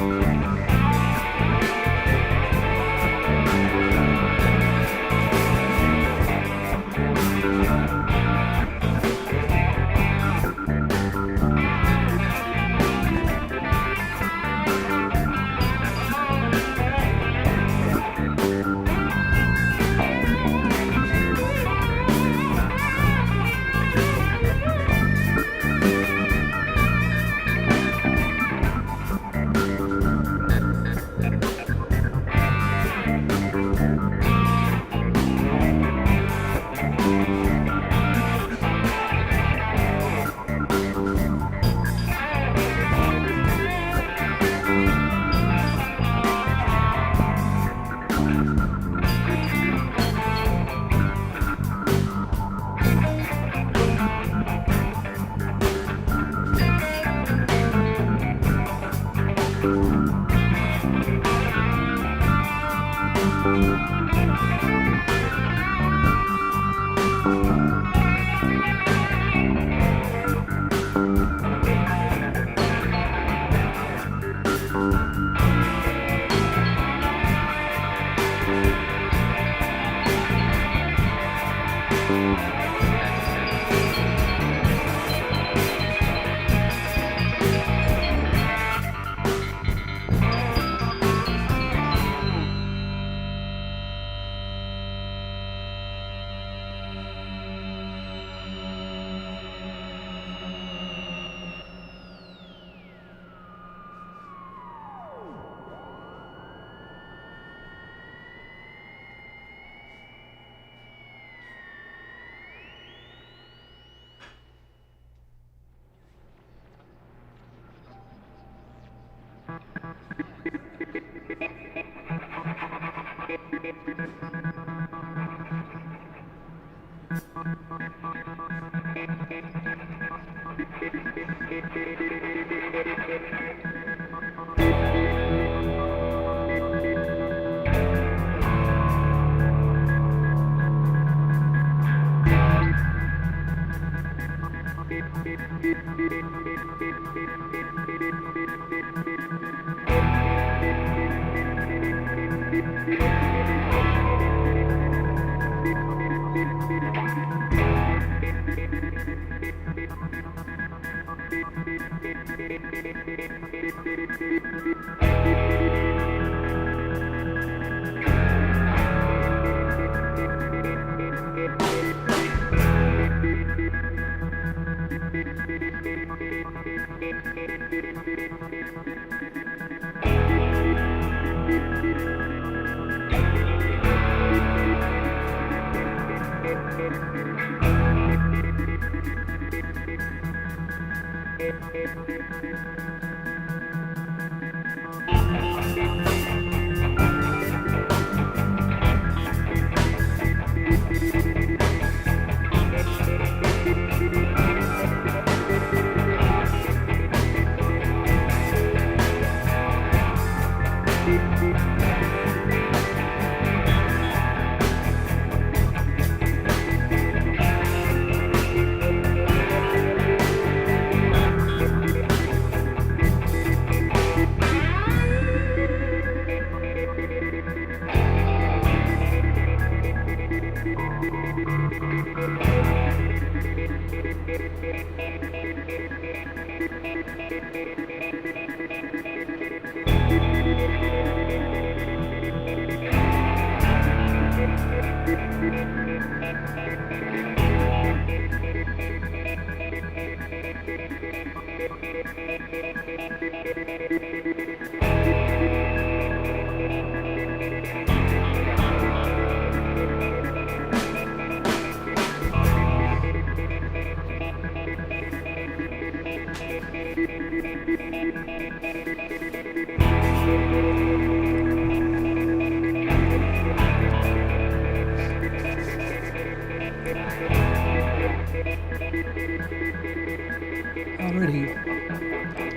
Alrighty,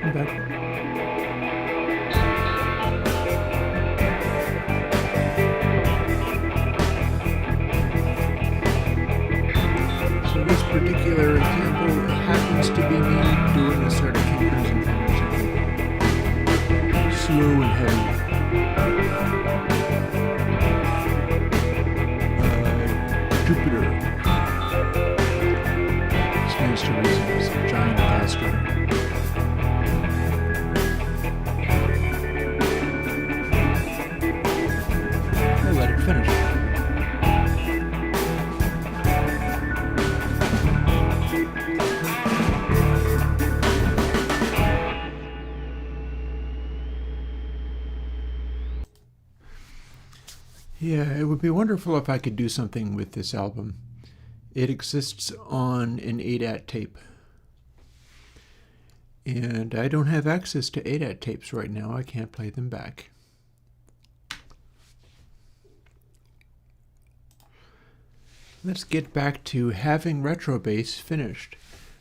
I'm back. So this particular example happens to be me doing a sort of comparison thing. Slow and heavy. Jupiter. Stands to reason it's a giant asteroid. I'll let it finish. Yeah, it would be wonderful if I could do something with this album. It exists on an ADAT tape. And I don't have access to ADAT tapes right now. I can't play them back. Let's get back to having Retrobase finished.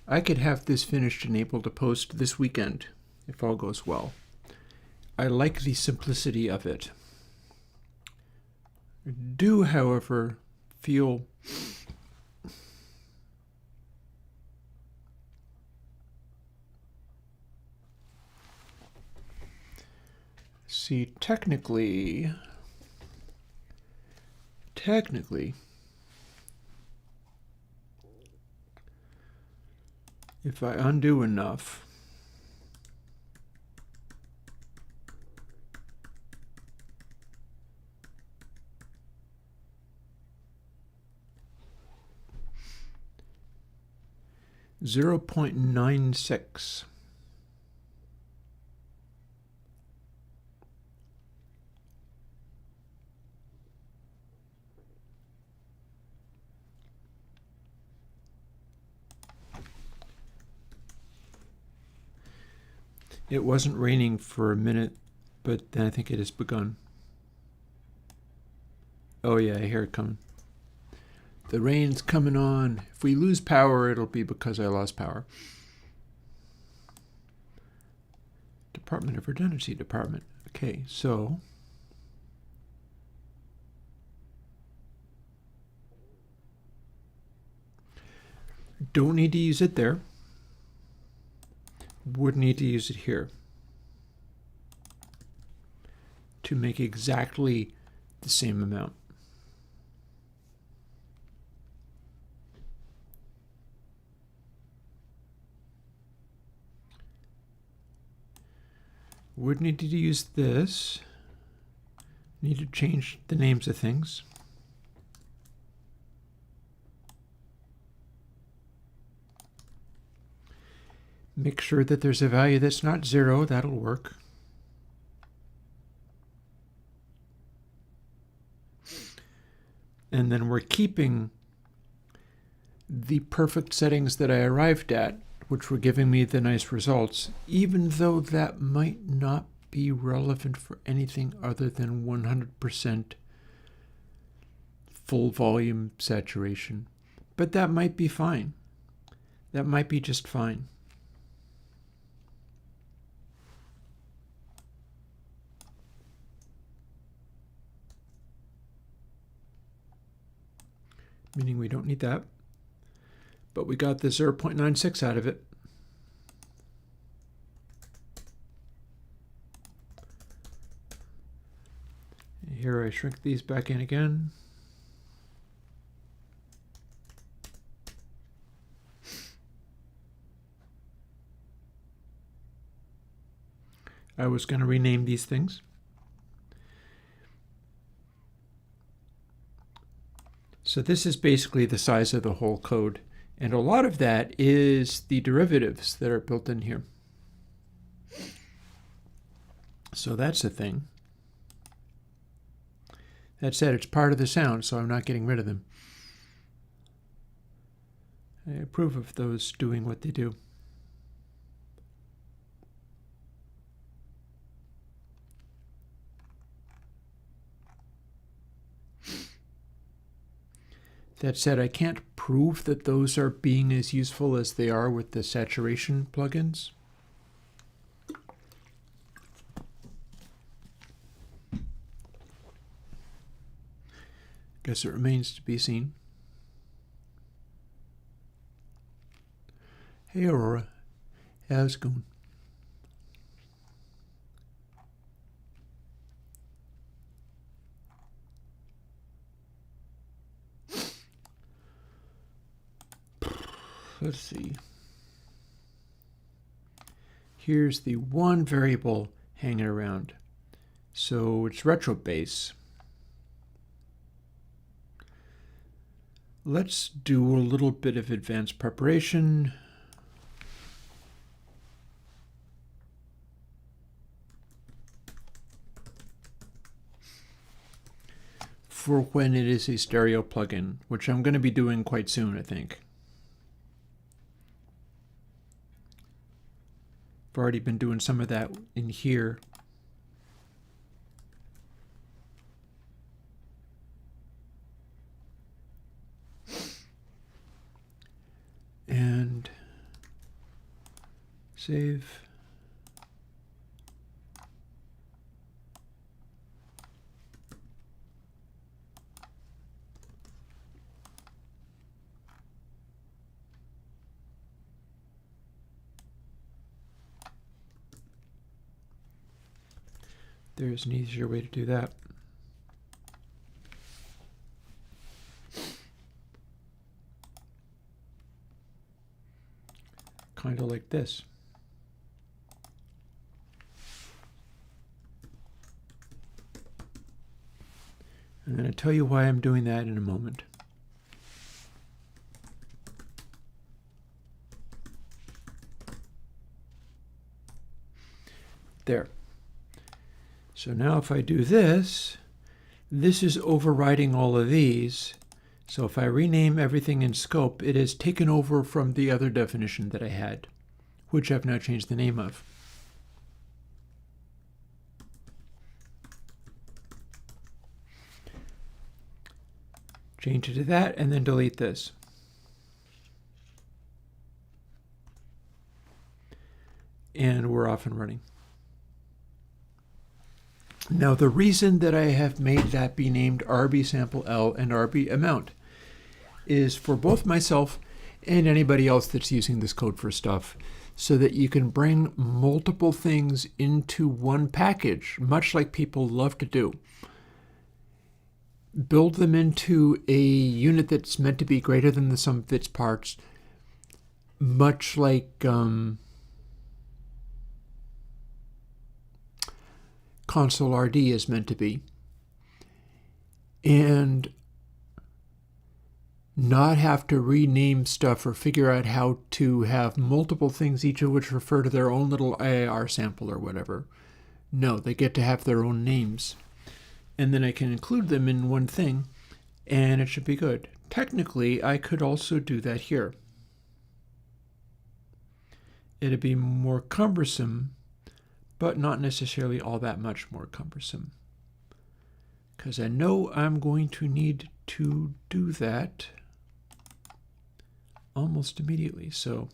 I could have this finished and able to post this weekend, if all goes well. I like the simplicity of it. I do, however, feel technically, if I undo enough, .96. It wasn't raining for a minute, but then I think it has begun. Oh yeah, I hear it coming. The rain's coming on. If we lose power, it'll be because I lost power. Department of Redundancy Department. Okay, so don't need to use it there. Would need to use it here to make exactly the same amount. Would need to use this. Need to change the names of things. Make sure that there's a value that's not 0. That'll work. And then we're keeping the perfect settings that I arrived at, which were giving me the nice results, even though that might not be relevant for anything other than 100% full volume saturation. But that might be fine. That might be just fine. Meaning we don't need that. But we got the 0.96 out of it. Here I shrink these back in again. I was going to rename these things. So this is basically the size of the whole code. And a lot of that is the derivatives that are built in here. So that's a thing. That said, it's part of the sound, so I'm not getting rid of them. I approve of those doing what they do. That said, I can't prove that those are being as useful as they are with the saturation plugins. Guess it remains to be seen. Hey Aurora, how's it going? Let's see. Here's the one variable hanging around. So it's retro bass. Let's do a little bit of advanced preparation. For when it is a stereo plugin, which I'm going to be doing quite soon, I think. I've already been doing some of that in here. And save. There's an easier way to do that. Kind of like this. I'm going to tell you why I'm doing that in a moment. There. So now if I do this, this is overriding all of these. So if I rename everything in scope, it is taken over from the other definition that I had, which I've now changed the name of. Change it to that and then delete this. And we're off and running. Now, the reason that I have made that be named RB sample L and RB amount is for both myself and anybody else that's using this code for stuff, so that you can bring multiple things into one package, much like people love to do. Build them into a unit that's meant to be greater than the sum of its parts, much like console RD is meant to be, and not have to rename stuff or figure out how to have multiple things, each of which refer to their own little IAR sample or whatever. No, they get to have their own names. And then I can include them in one thing, and it should be good. Technically, I could also do that here. It'd be more cumbersome, but not necessarily all that much more cumbersome, because I know I'm going to need to do that almost immediately. So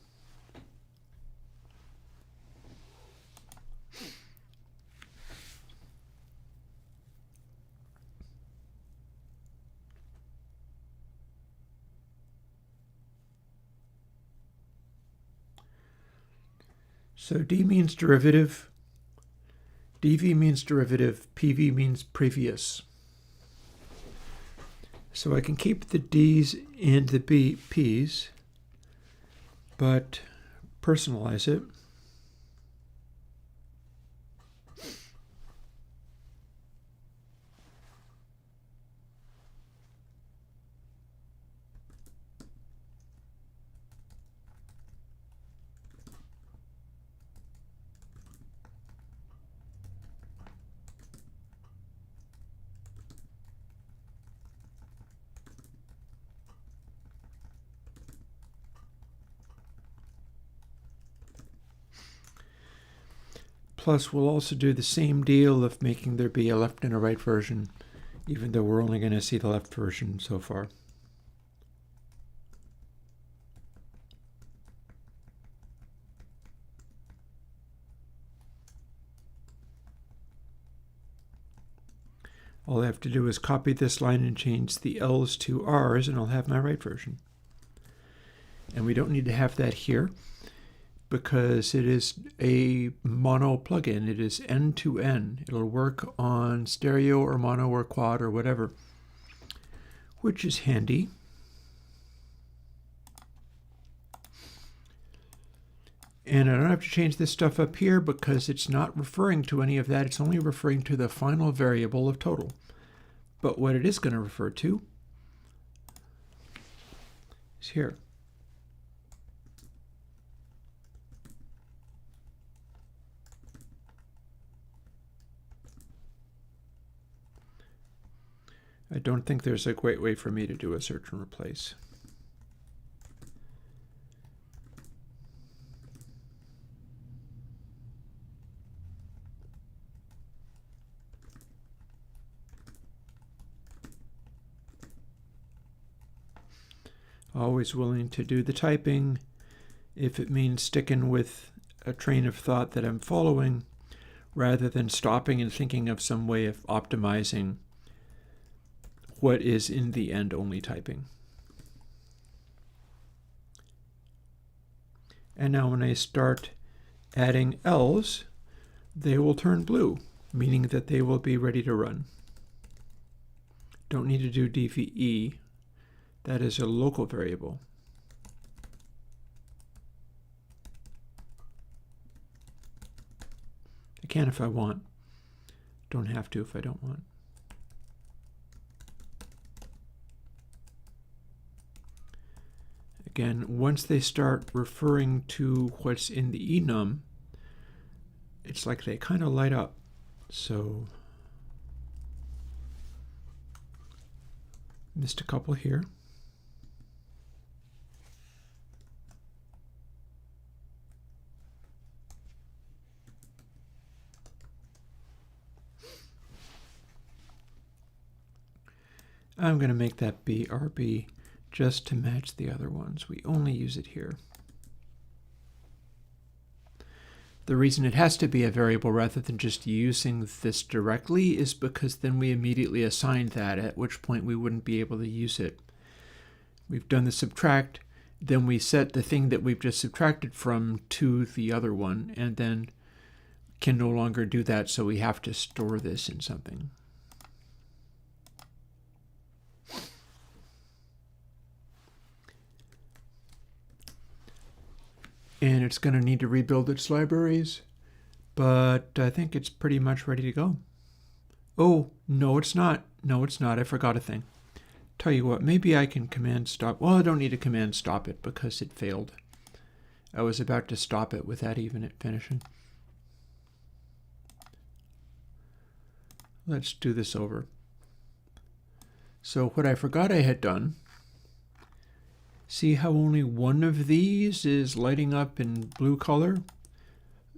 D means derivative, dv means derivative, pv means previous. So I can keep the d's and the p's, but personalize it. Plus, we'll also do the same deal of making there be a left and a right version, even though we're only going to see the left version so far. All I have to do is copy this line and change the L's to R's, and I'll have my right version. And we don't need to have that here, because it is a mono plugin. It is N2N. It'll work on stereo or mono or quad or whatever, which is handy. And I don't have to change this stuff up here because it's not referring to any of that. It's only referring to the final variable of total. But what it is going to refer to is here. I don't think there's a great way for me to do a search and replace. Always willing to do the typing if it means sticking with a train of thought that I'm following, rather than stopping and thinking of some way of optimizing what is in the end only typing. And now when I start adding L's, they will turn blue, meaning that they will be ready to run. Don't need to do dve. That is a local variable. I can if I want. Don't have to if I don't want. Again, once they start referring to what's in the enum, it's like they kind of light up. So, missed a couple here. I'm going to make that be RB just to match the other ones. We only use it here. The reason it has to be a variable rather than just using this directly is because then we immediately assign that, at which point we wouldn't be able to use it. We've done the subtract, then we set the thing that we've just subtracted from to the other one, and then can no longer do that, so we have to store this in something. And it's going to need to rebuild its libraries, but I think it's pretty much ready to go. Oh, no, it's not. No, it's not. I forgot a thing. Tell you what, maybe I can command stop. Well, I don't need to command stop it because it failed. I was about to stop it without even it finishing. Let's do this over. So what I forgot I had done, see how only one of these is lighting up in blue color?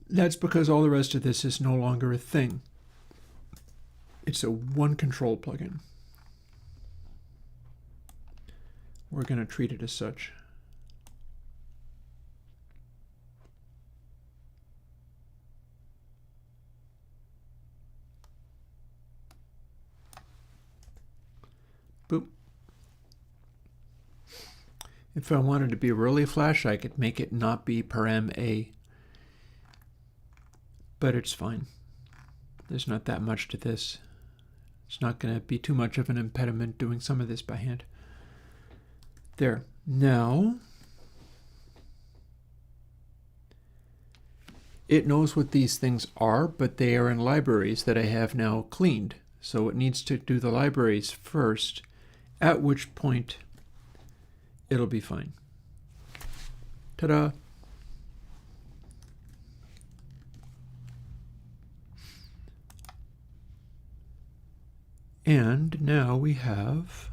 That's because all the rest of this is no longer a thing. It's a one control plugin. We're going to treat it as such. Boop. If I wanted to be really flash, I could make it not be param a. But it's fine. There's not that much to this. It's not going to be too much of an impediment doing some of this by hand. There. Now, it knows what these things are, but they are in libraries that I have now cleaned. So it needs to do the libraries first, at which point it'll be fine. Ta-da! And now we have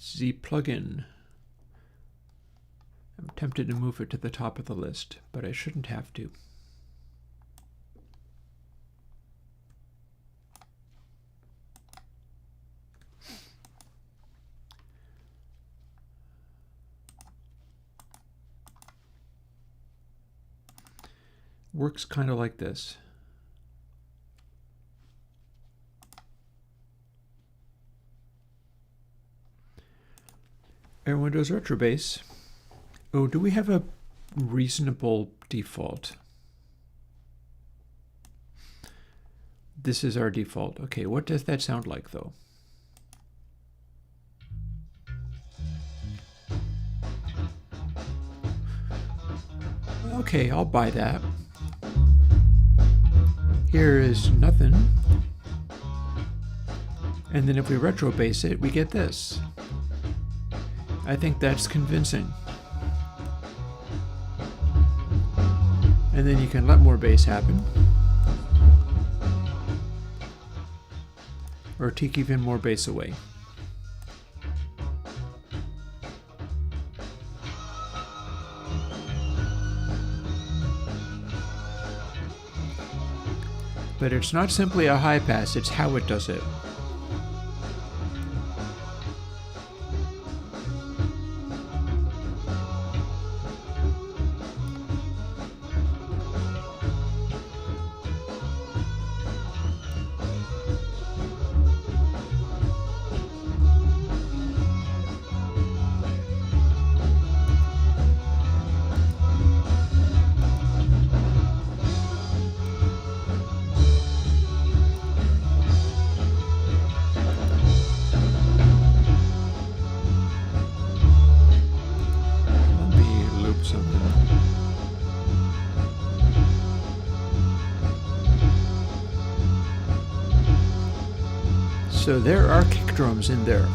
Z plugin. I'm tempted to move it to the top of the list, but I shouldn't have to. Works kind of like this. Airwindows Retrobase. Oh, do we have a reasonable default? This is our default. Okay, what does that sound like, though? Okay, I'll buy that. Here is nothing. And then if we retrobase it, we get this. I think that's convincing. And then you can let more bass happen. Or take even more bass away. But it's not simply a high pass, it's how it does it. So there are kick drums in there.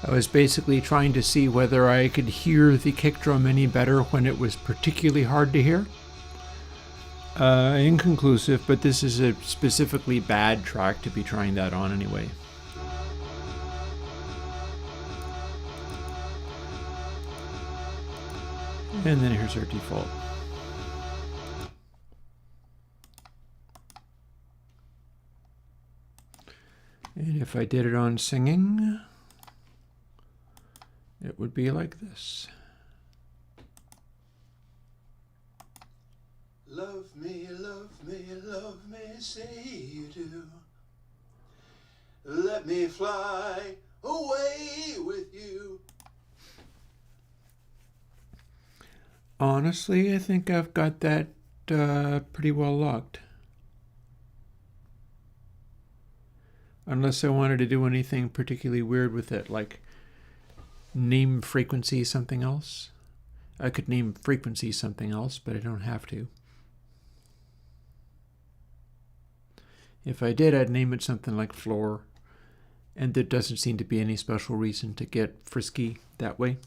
I was basically trying to see whether I could hear the kick drum any better when it was particularly hard to hear. Inconclusive, but this is a specifically bad track to be trying that on anyway. And then here's our default. And if I did it on singing, it would be like this. Love me, love me, love me, say you do. Let me fly away with you. Honestly, I think I've got that pretty well locked. Unless I wanted to do anything particularly weird with it, like name frequency something else. I could name frequency something else, but I don't have to. If I did, I'd name it something like floor, and there doesn't seem to be any special reason to get frisky that way.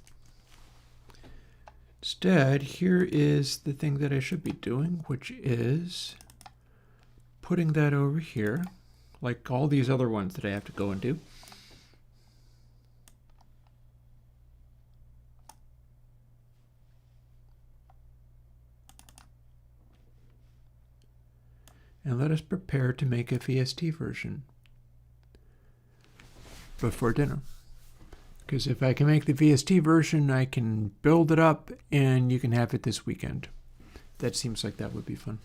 Instead, here is the thing that I should be doing, which is putting that over here, like all these other ones that I have to go and do. And let us prepare to make a VST version before dinner. Because if I can make the VST version, I can build it up and you can have it this weekend. That seems like that would be fun.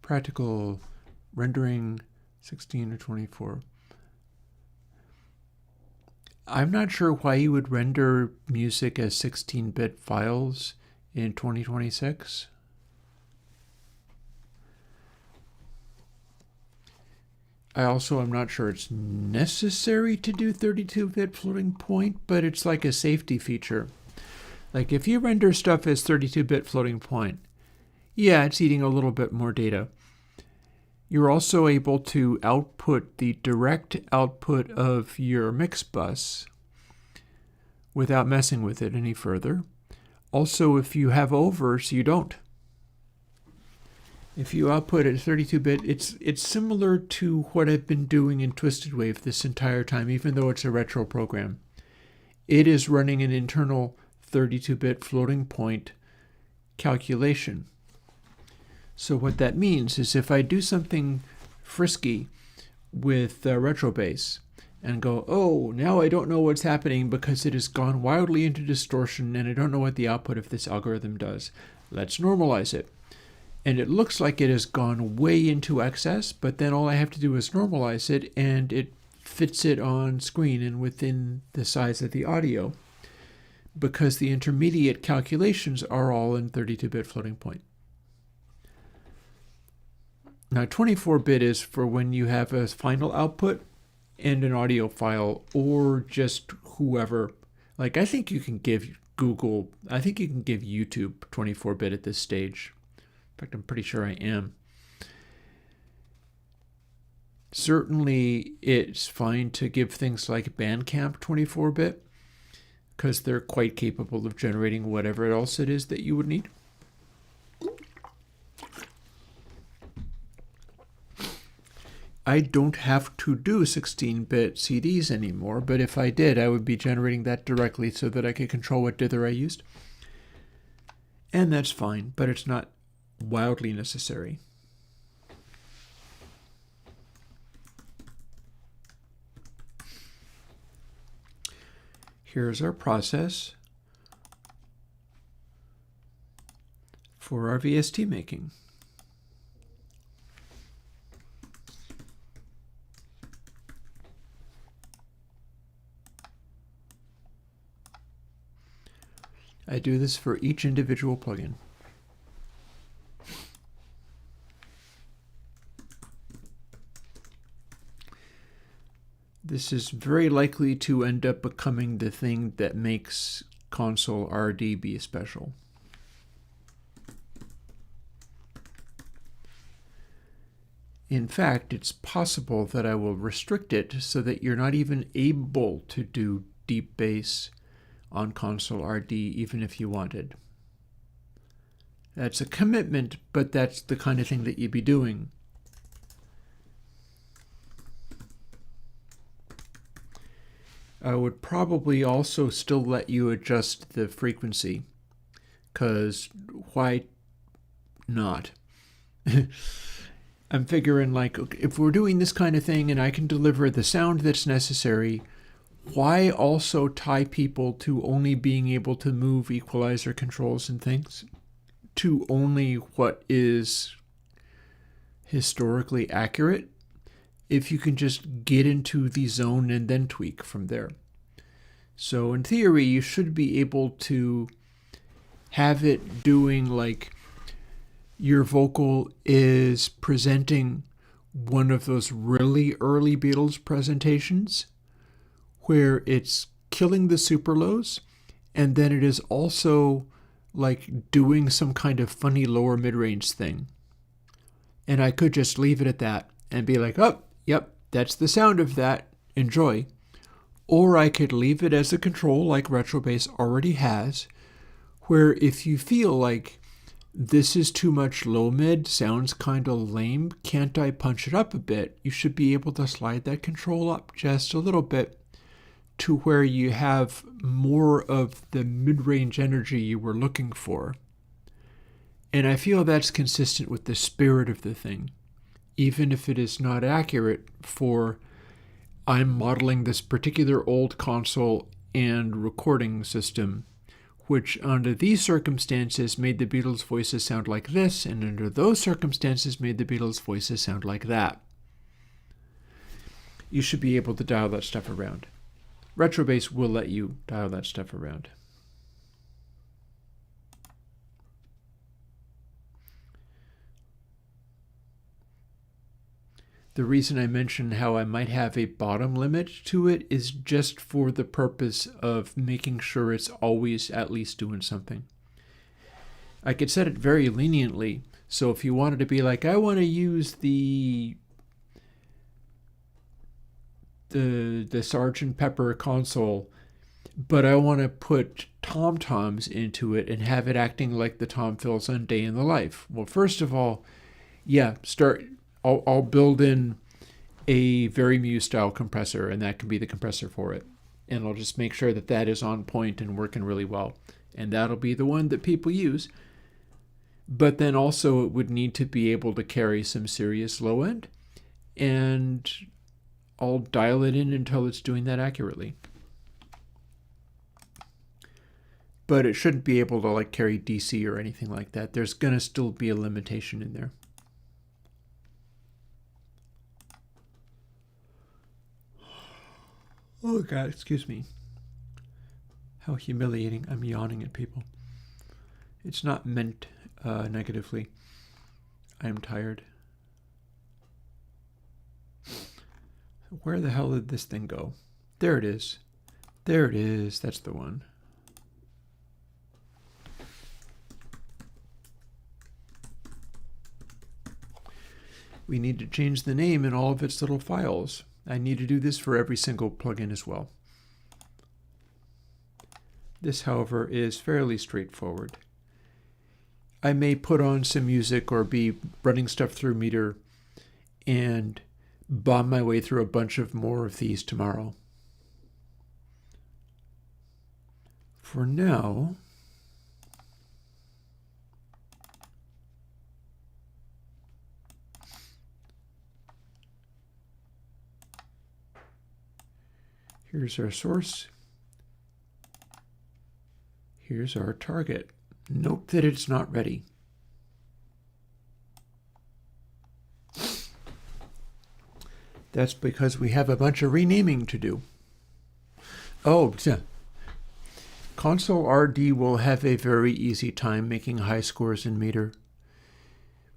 Practical rendering 16 or 24. I'm not sure why you would render music as 16-bit files in 2026. I also am not sure it's necessary to do 32-bit floating point, but it's like a safety feature. Like if you render stuff as 32-bit floating point, yeah, it's eating a little bit more data. You're also able to output the direct output of your mix bus without messing with it any further. Also, if you have overs, you don't. If you output at 32-bit, it's similar to what I've been doing in Twisted Wave this entire time, even though it's a retro program. It is running an internal 32-bit floating point calculation. So what that means is if I do something frisky with retro bass and go, oh, now I don't know what's happening because it has gone wildly into distortion and I don't know what the output of this algorithm does. Let's normalize it. And it looks like it has gone way into excess, but then all I have to do is normalize it and it fits it on screen and within the size of the audio because the intermediate calculations are all in 32-bit floating point. Now 24-bit is for when you have a final output and an audio file or just whoever. Like I think you can give YouTube 24-bit at this stage. In fact, I'm pretty sure I am. Certainly, it's fine to give things like Bandcamp 24-bit because they're quite capable of generating whatever else it is that you would need. I don't have to do 16-bit CDs anymore, but if I did, I would be generating that directly so that I could control what dither I used. And that's fine, but it's not wildly necessary. Here's our process for our VST making. I do this for each individual plugin. This is very likely to end up becoming the thing that makes console RD be special. In fact, it's possible that I will restrict it so that you're not even able to do deep bass on console RD even if you wanted. That's a commitment, but that's the kind of thing that you'd be doing. I would probably also still let you adjust the frequency, because why not? I'm figuring, like, if we're doing this kind of thing and I can deliver the sound that's necessary, why also tie people to only being able to move equalizer controls and things to only what is historically accurate if you can just get into the zone and then tweak from there? So in theory, you should be able to have it doing, like, your vocal is presenting one of those really early Beatles presentations where it's killing the super lows, and then it is also like doing some kind of funny lower mid-range thing. And I could just leave it at that and be like, oh, yep, that's the sound of that, enjoy. Or I could leave it as a control like Retrobase already has, where if you feel like this is too much low mid, sounds kind of lame, can't I punch it up a bit? You should be able to slide that control up just a little bit to where you have more of the mid-range energy you were looking for. And I feel that's consistent with the spirit of the thing, even if it is not accurate for I'm modeling this particular old console and recording system, which under these circumstances made the Beatles' voices sound like this, and under those circumstances made the Beatles' voices sound like that. You should be able to dial that stuff around. Retrobase will let you dial that stuff around. The reason I mention how I might have a bottom limit to it is just for the purpose of making sure it's always at least doing something. I could set it very leniently, so if you wanted to be like, I want to use the Sgt. Pepper console, but I want to put tom-toms into it and have it acting like the tom fills on Day in the Life. Well, first of all, yeah, I'll build in a Very Muse style compressor, and that can be the compressor for it. And I'll just make sure that that is on point and working really well. And that'll be the one that people use. But then also it would need to be able to carry some serious low end. And I'll dial it in until it's doing that accurately. But it shouldn't be able to like carry DC or anything like that. There's going to still be a limitation in there. Oh God, excuse me. How humiliating. I'm yawning at people. It's not meant negatively. I'm tired. Where the hell did this thing go? There it is. There it is. That's the one. We need to change the name in all of its little files. I need to do this for every single plugin as well. This, however, is fairly straightforward. I may put on some music or be running stuff through Meter and bomb my way through a bunch of more of these tomorrow. For now, here's our source. Here's our target. Note that it's not ready. That's because we have a bunch of renaming to do. Oh, Console RD will have a very easy time making high scores in Meter.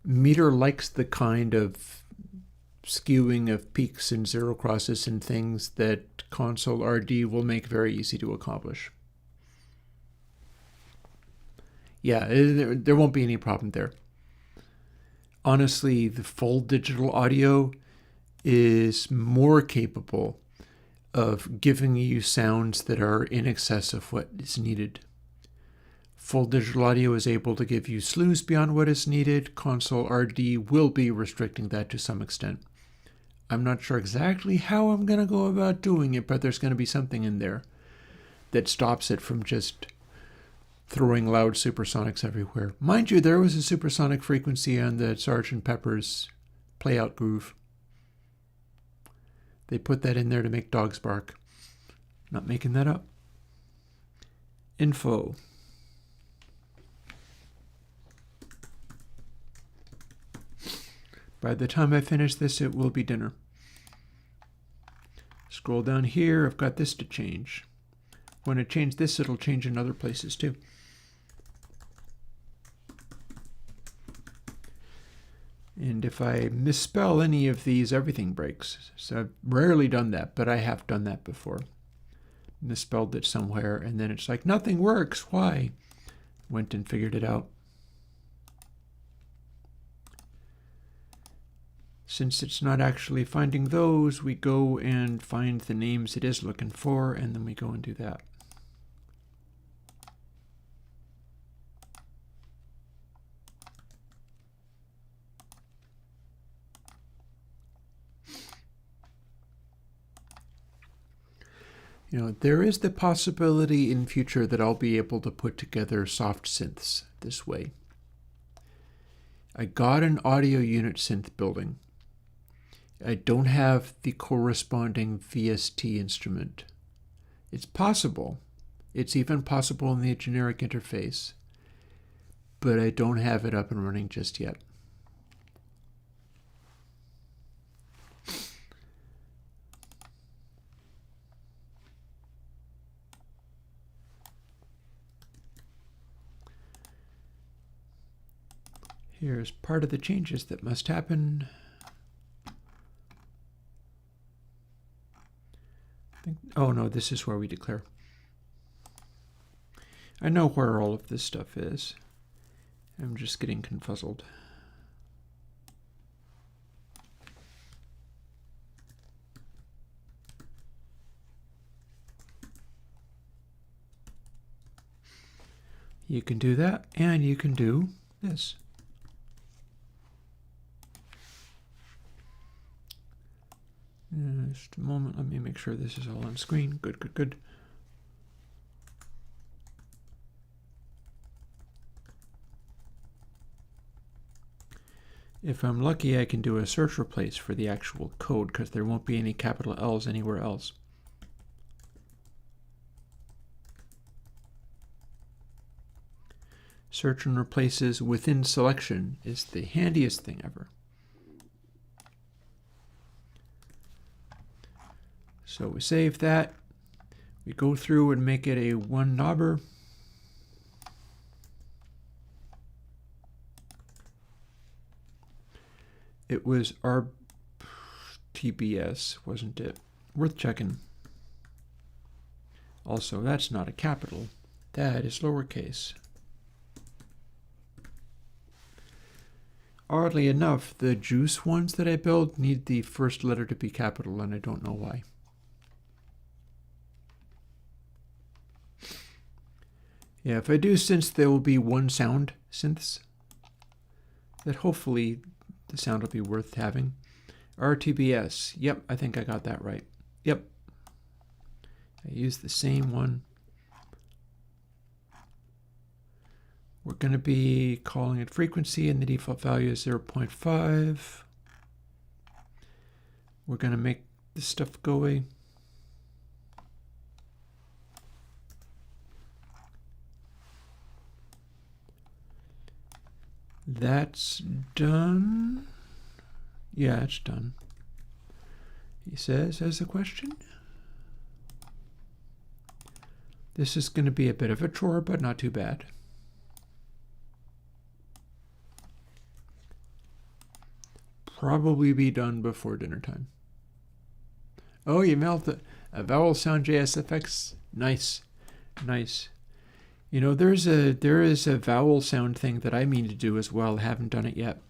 Meter likes the kind of skewing of peaks and zero crosses and things that Console RD will make very easy to accomplish. Yeah, there won't be any problem there. honestly, the full digital audio is more capable of giving you sounds that are in excess of what is needed. Full digital audio is able to give you slews beyond what is needed. Console RD will be restricting that to some extent. I'm not sure exactly how I'm going to go about doing it, but there's going to be something in there that stops it from just throwing loud supersonics everywhere. Mind you, there was a supersonic frequency on the Sgt. Pepper's Playout Groove. They put that in there to make dogs bark. Not making that up. Info. By the time I finish this, it will be dinner. Scroll down here, I've got this to change. When I change this, it'll change in other places too. And if I misspell any of these, everything breaks. So I've rarely done that, but I have done that before. Misspelled it somewhere, and then it's like, nothing works, why? Went and figured it out. Since it's not actually finding those, we go and find the names it is looking for, and then we go and do that. You know, there is the possibility in future that I'll be able to put together soft synths this way. I got an audio unit synth building. I don't have the corresponding VST instrument. It's possible. It's even possible in the generic interface. But I don't have it up and running just yet. Here's part of the changes that must happen. Oh no, this is where we declare. I know where all of this stuff is. I'm just getting confuzzled. You can do that, and you can do this. Just a moment, let me make sure this is all on screen. Good, good, good. If I'm lucky, I can do a search replace for the actual code because there won't be any capital L's anywhere else. Search and replaces within selection is the handiest thing ever. So we save that. We go through and make it a one knobber. It was our TBS, wasn't it? Worth checking. Also, that's not a capital. That is lowercase. Oddly enough, the juice ones that I build need the first letter to be capital, and I don't know why. Yeah, if I do synths, there will be one sound synths that hopefully the sound will be worth having. RTBS. Yep, I think I got that right. Yep. I used the same one. We're going to be calling it frequency, and the default value is 0.5. We're going to make this stuff go away. That's done. Yeah, it's done. He says, as a question. This is going to be a bit of a chore, but not too bad. Probably be done before dinner time. Oh, you melted a vowel sound JSFX. Nice, nice. You know, there is a vowel sound thing that I mean to do as well. I haven't done it yet.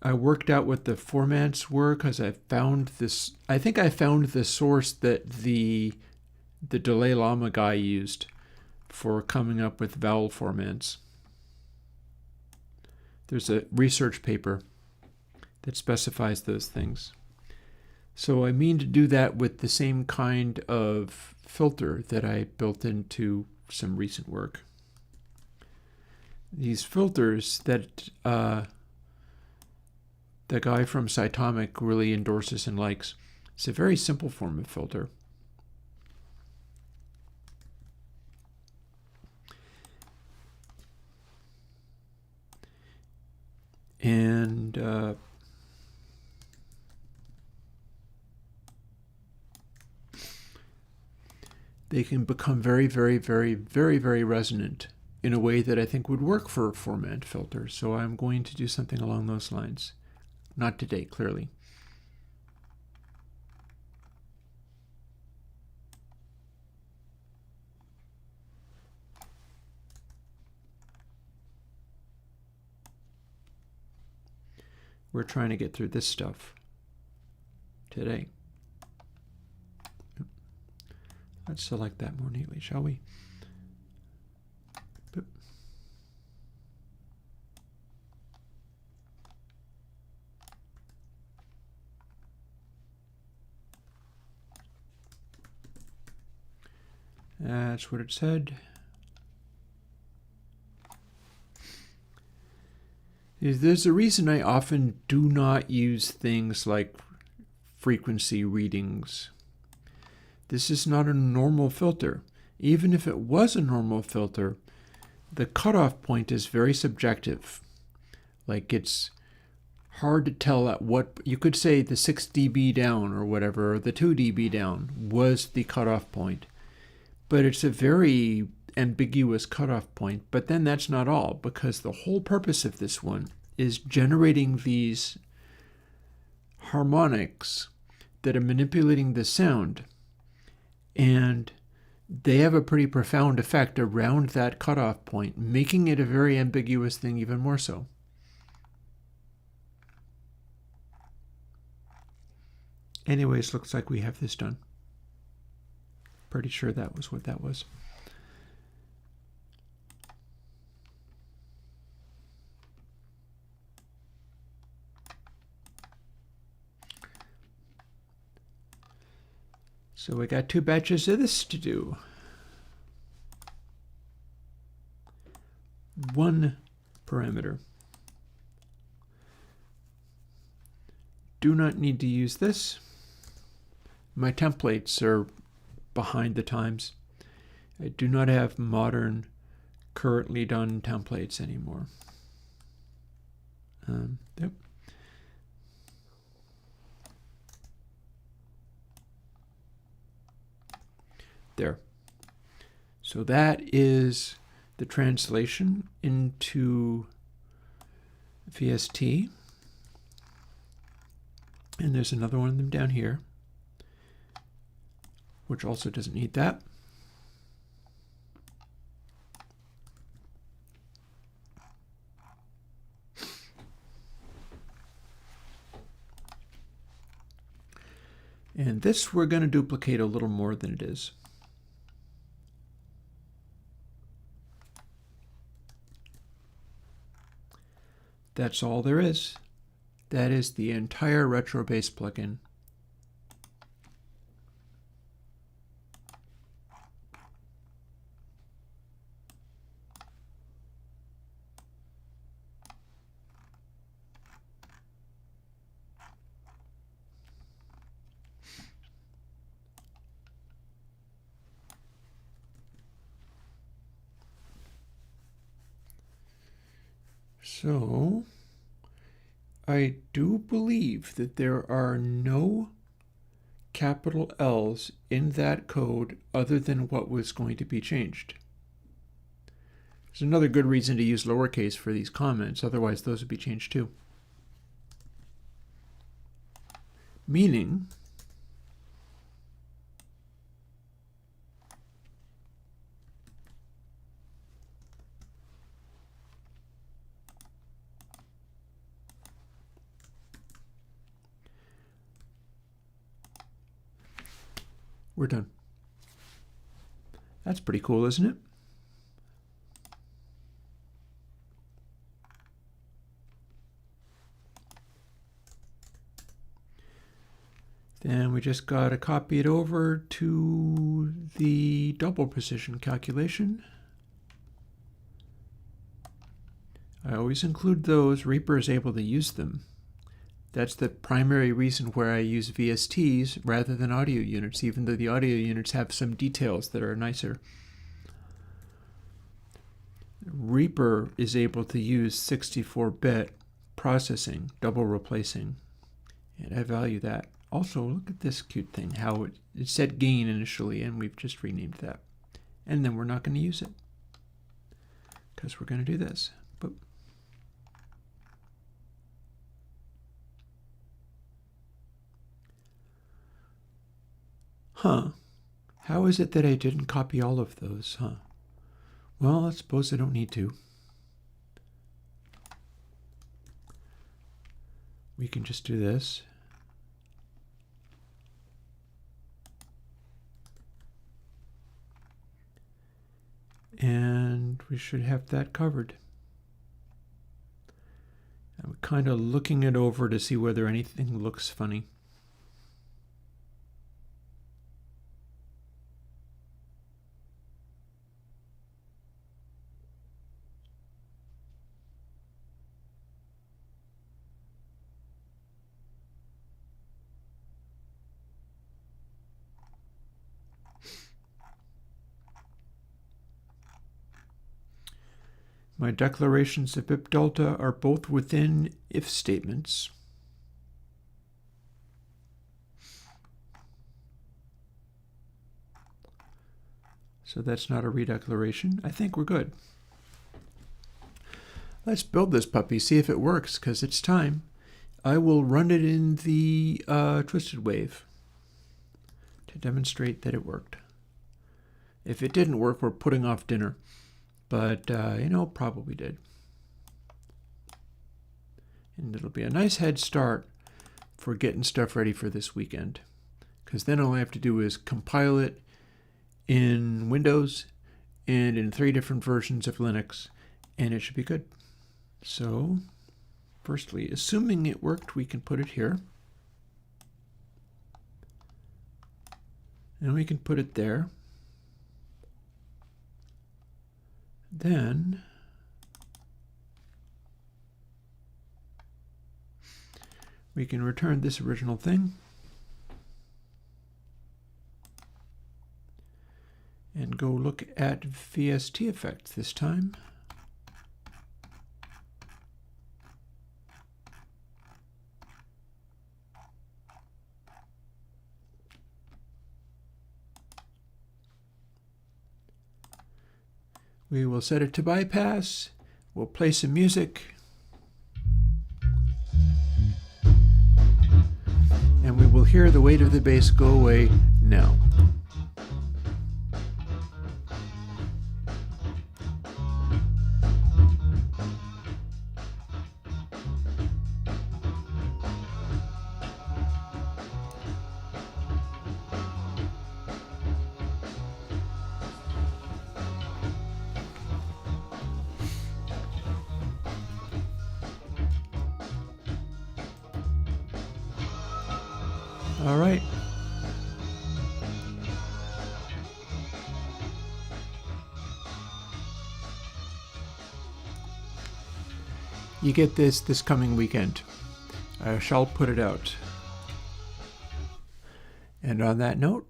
I worked out what the formats were because I found this. I think I found the source that the Dalai Lama guy used for coming up with vowel formats. There's a research paper that specifies those things. So I mean to do that with the same kind of filter that I built into some recent work. These filters that the guy from Cytomic really endorses and likes. It's a very simple form of filter. And they can become very, very, very, very, very resonant in a way that I think would work for a format filter. So I'm going to do something along those lines. Not today, clearly. We're trying to get through this stuff today. Let's select that more neatly, shall we? Boop. That's what it said. There's a reason I often do not use things like frequency readings. This is not a normal filter. Even if it was a normal filter, the cutoff point is very subjective. Like, it's hard to tell at what, you could say the 6 dB down or whatever, or the 2 dB down was the cutoff point. But it's a very ambiguous cutoff point. But then that's not all, because the whole purpose of this one is generating these harmonics that are manipulating the sound. And they have a pretty profound effect around that cutoff point, making it a very ambiguous thing even more so. Anyways, looks like we have this done. Pretty sure that was what that was. So we got 2 batches of this to do. 1 parameter. Do not need to use this. My templates are behind the times. I do not have modern, currently done templates anymore. Yep. There. So that is the translation into VST. And there's another one of them down here, which also doesn't need that. And this we're going to duplicate a little more than it is. That's all there is. That is the entire RetroBase plugin. So I do believe that there are no capital L's in that code other than what was going to be changed. There's another good reason to use lowercase for these comments, otherwise those would be changed too. Meaning, we're done. That's pretty cool, isn't it? Then we just got to copy it over to the double precision calculation. I always include those. Reaper is able to use them. That's the primary reason where I use VSTs rather than audio units, even though the audio units have some details that are nicer. Reaper is able to use 64-bit processing, double replacing, and I value that. Also, look at this cute thing, how it said gain initially, and we've just renamed that. And then we're not going to use it, because we're going to do this. Boop. Huh. How is it that I didn't copy all of those, huh? Well, I suppose I don't need to. We can just do this. And we should have that covered. I'm kind of looking it over to see whether anything looks funny. My declarations of if delta are both within if statements. So that's not a redeclaration. I think we're good. Let's build this puppy, see if it works, because it's time. I will run it in the twisted wave to demonstrate that it worked. If it didn't work, we're putting off dinner. But, probably did. And it'll be a nice head start for getting stuff ready for this weekend. Because then all I have to do is compile it in Windows and in 3 different versions of Linux, and it should be good. So, firstly, assuming it worked, we can put it here. And we can put it there. Then we can return this original thing and go look at VST effects this time. We will set it to bypass. We'll play some music. And we will hear the weight of the bass go away now. All right. You get this coming weekend. I shall put it out. And on that note,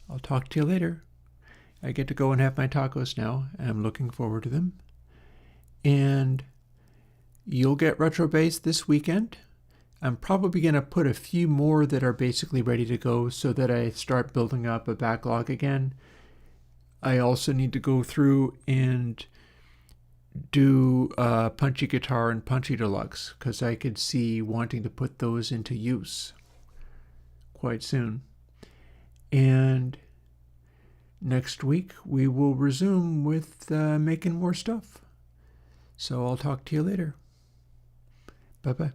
I'll talk to you later. I get to go and have my tacos now, and I'm looking forward to them. And you'll get Retro Bass this weekend. I'm probably going to put a few more that are basically ready to go so that I start building up a backlog again. I also need to go through and do Punchy Guitar and Punchy Deluxe because I could see wanting to put those into use quite soon. And next week we will resume with making more stuff. So I'll talk to you later. Bye-bye.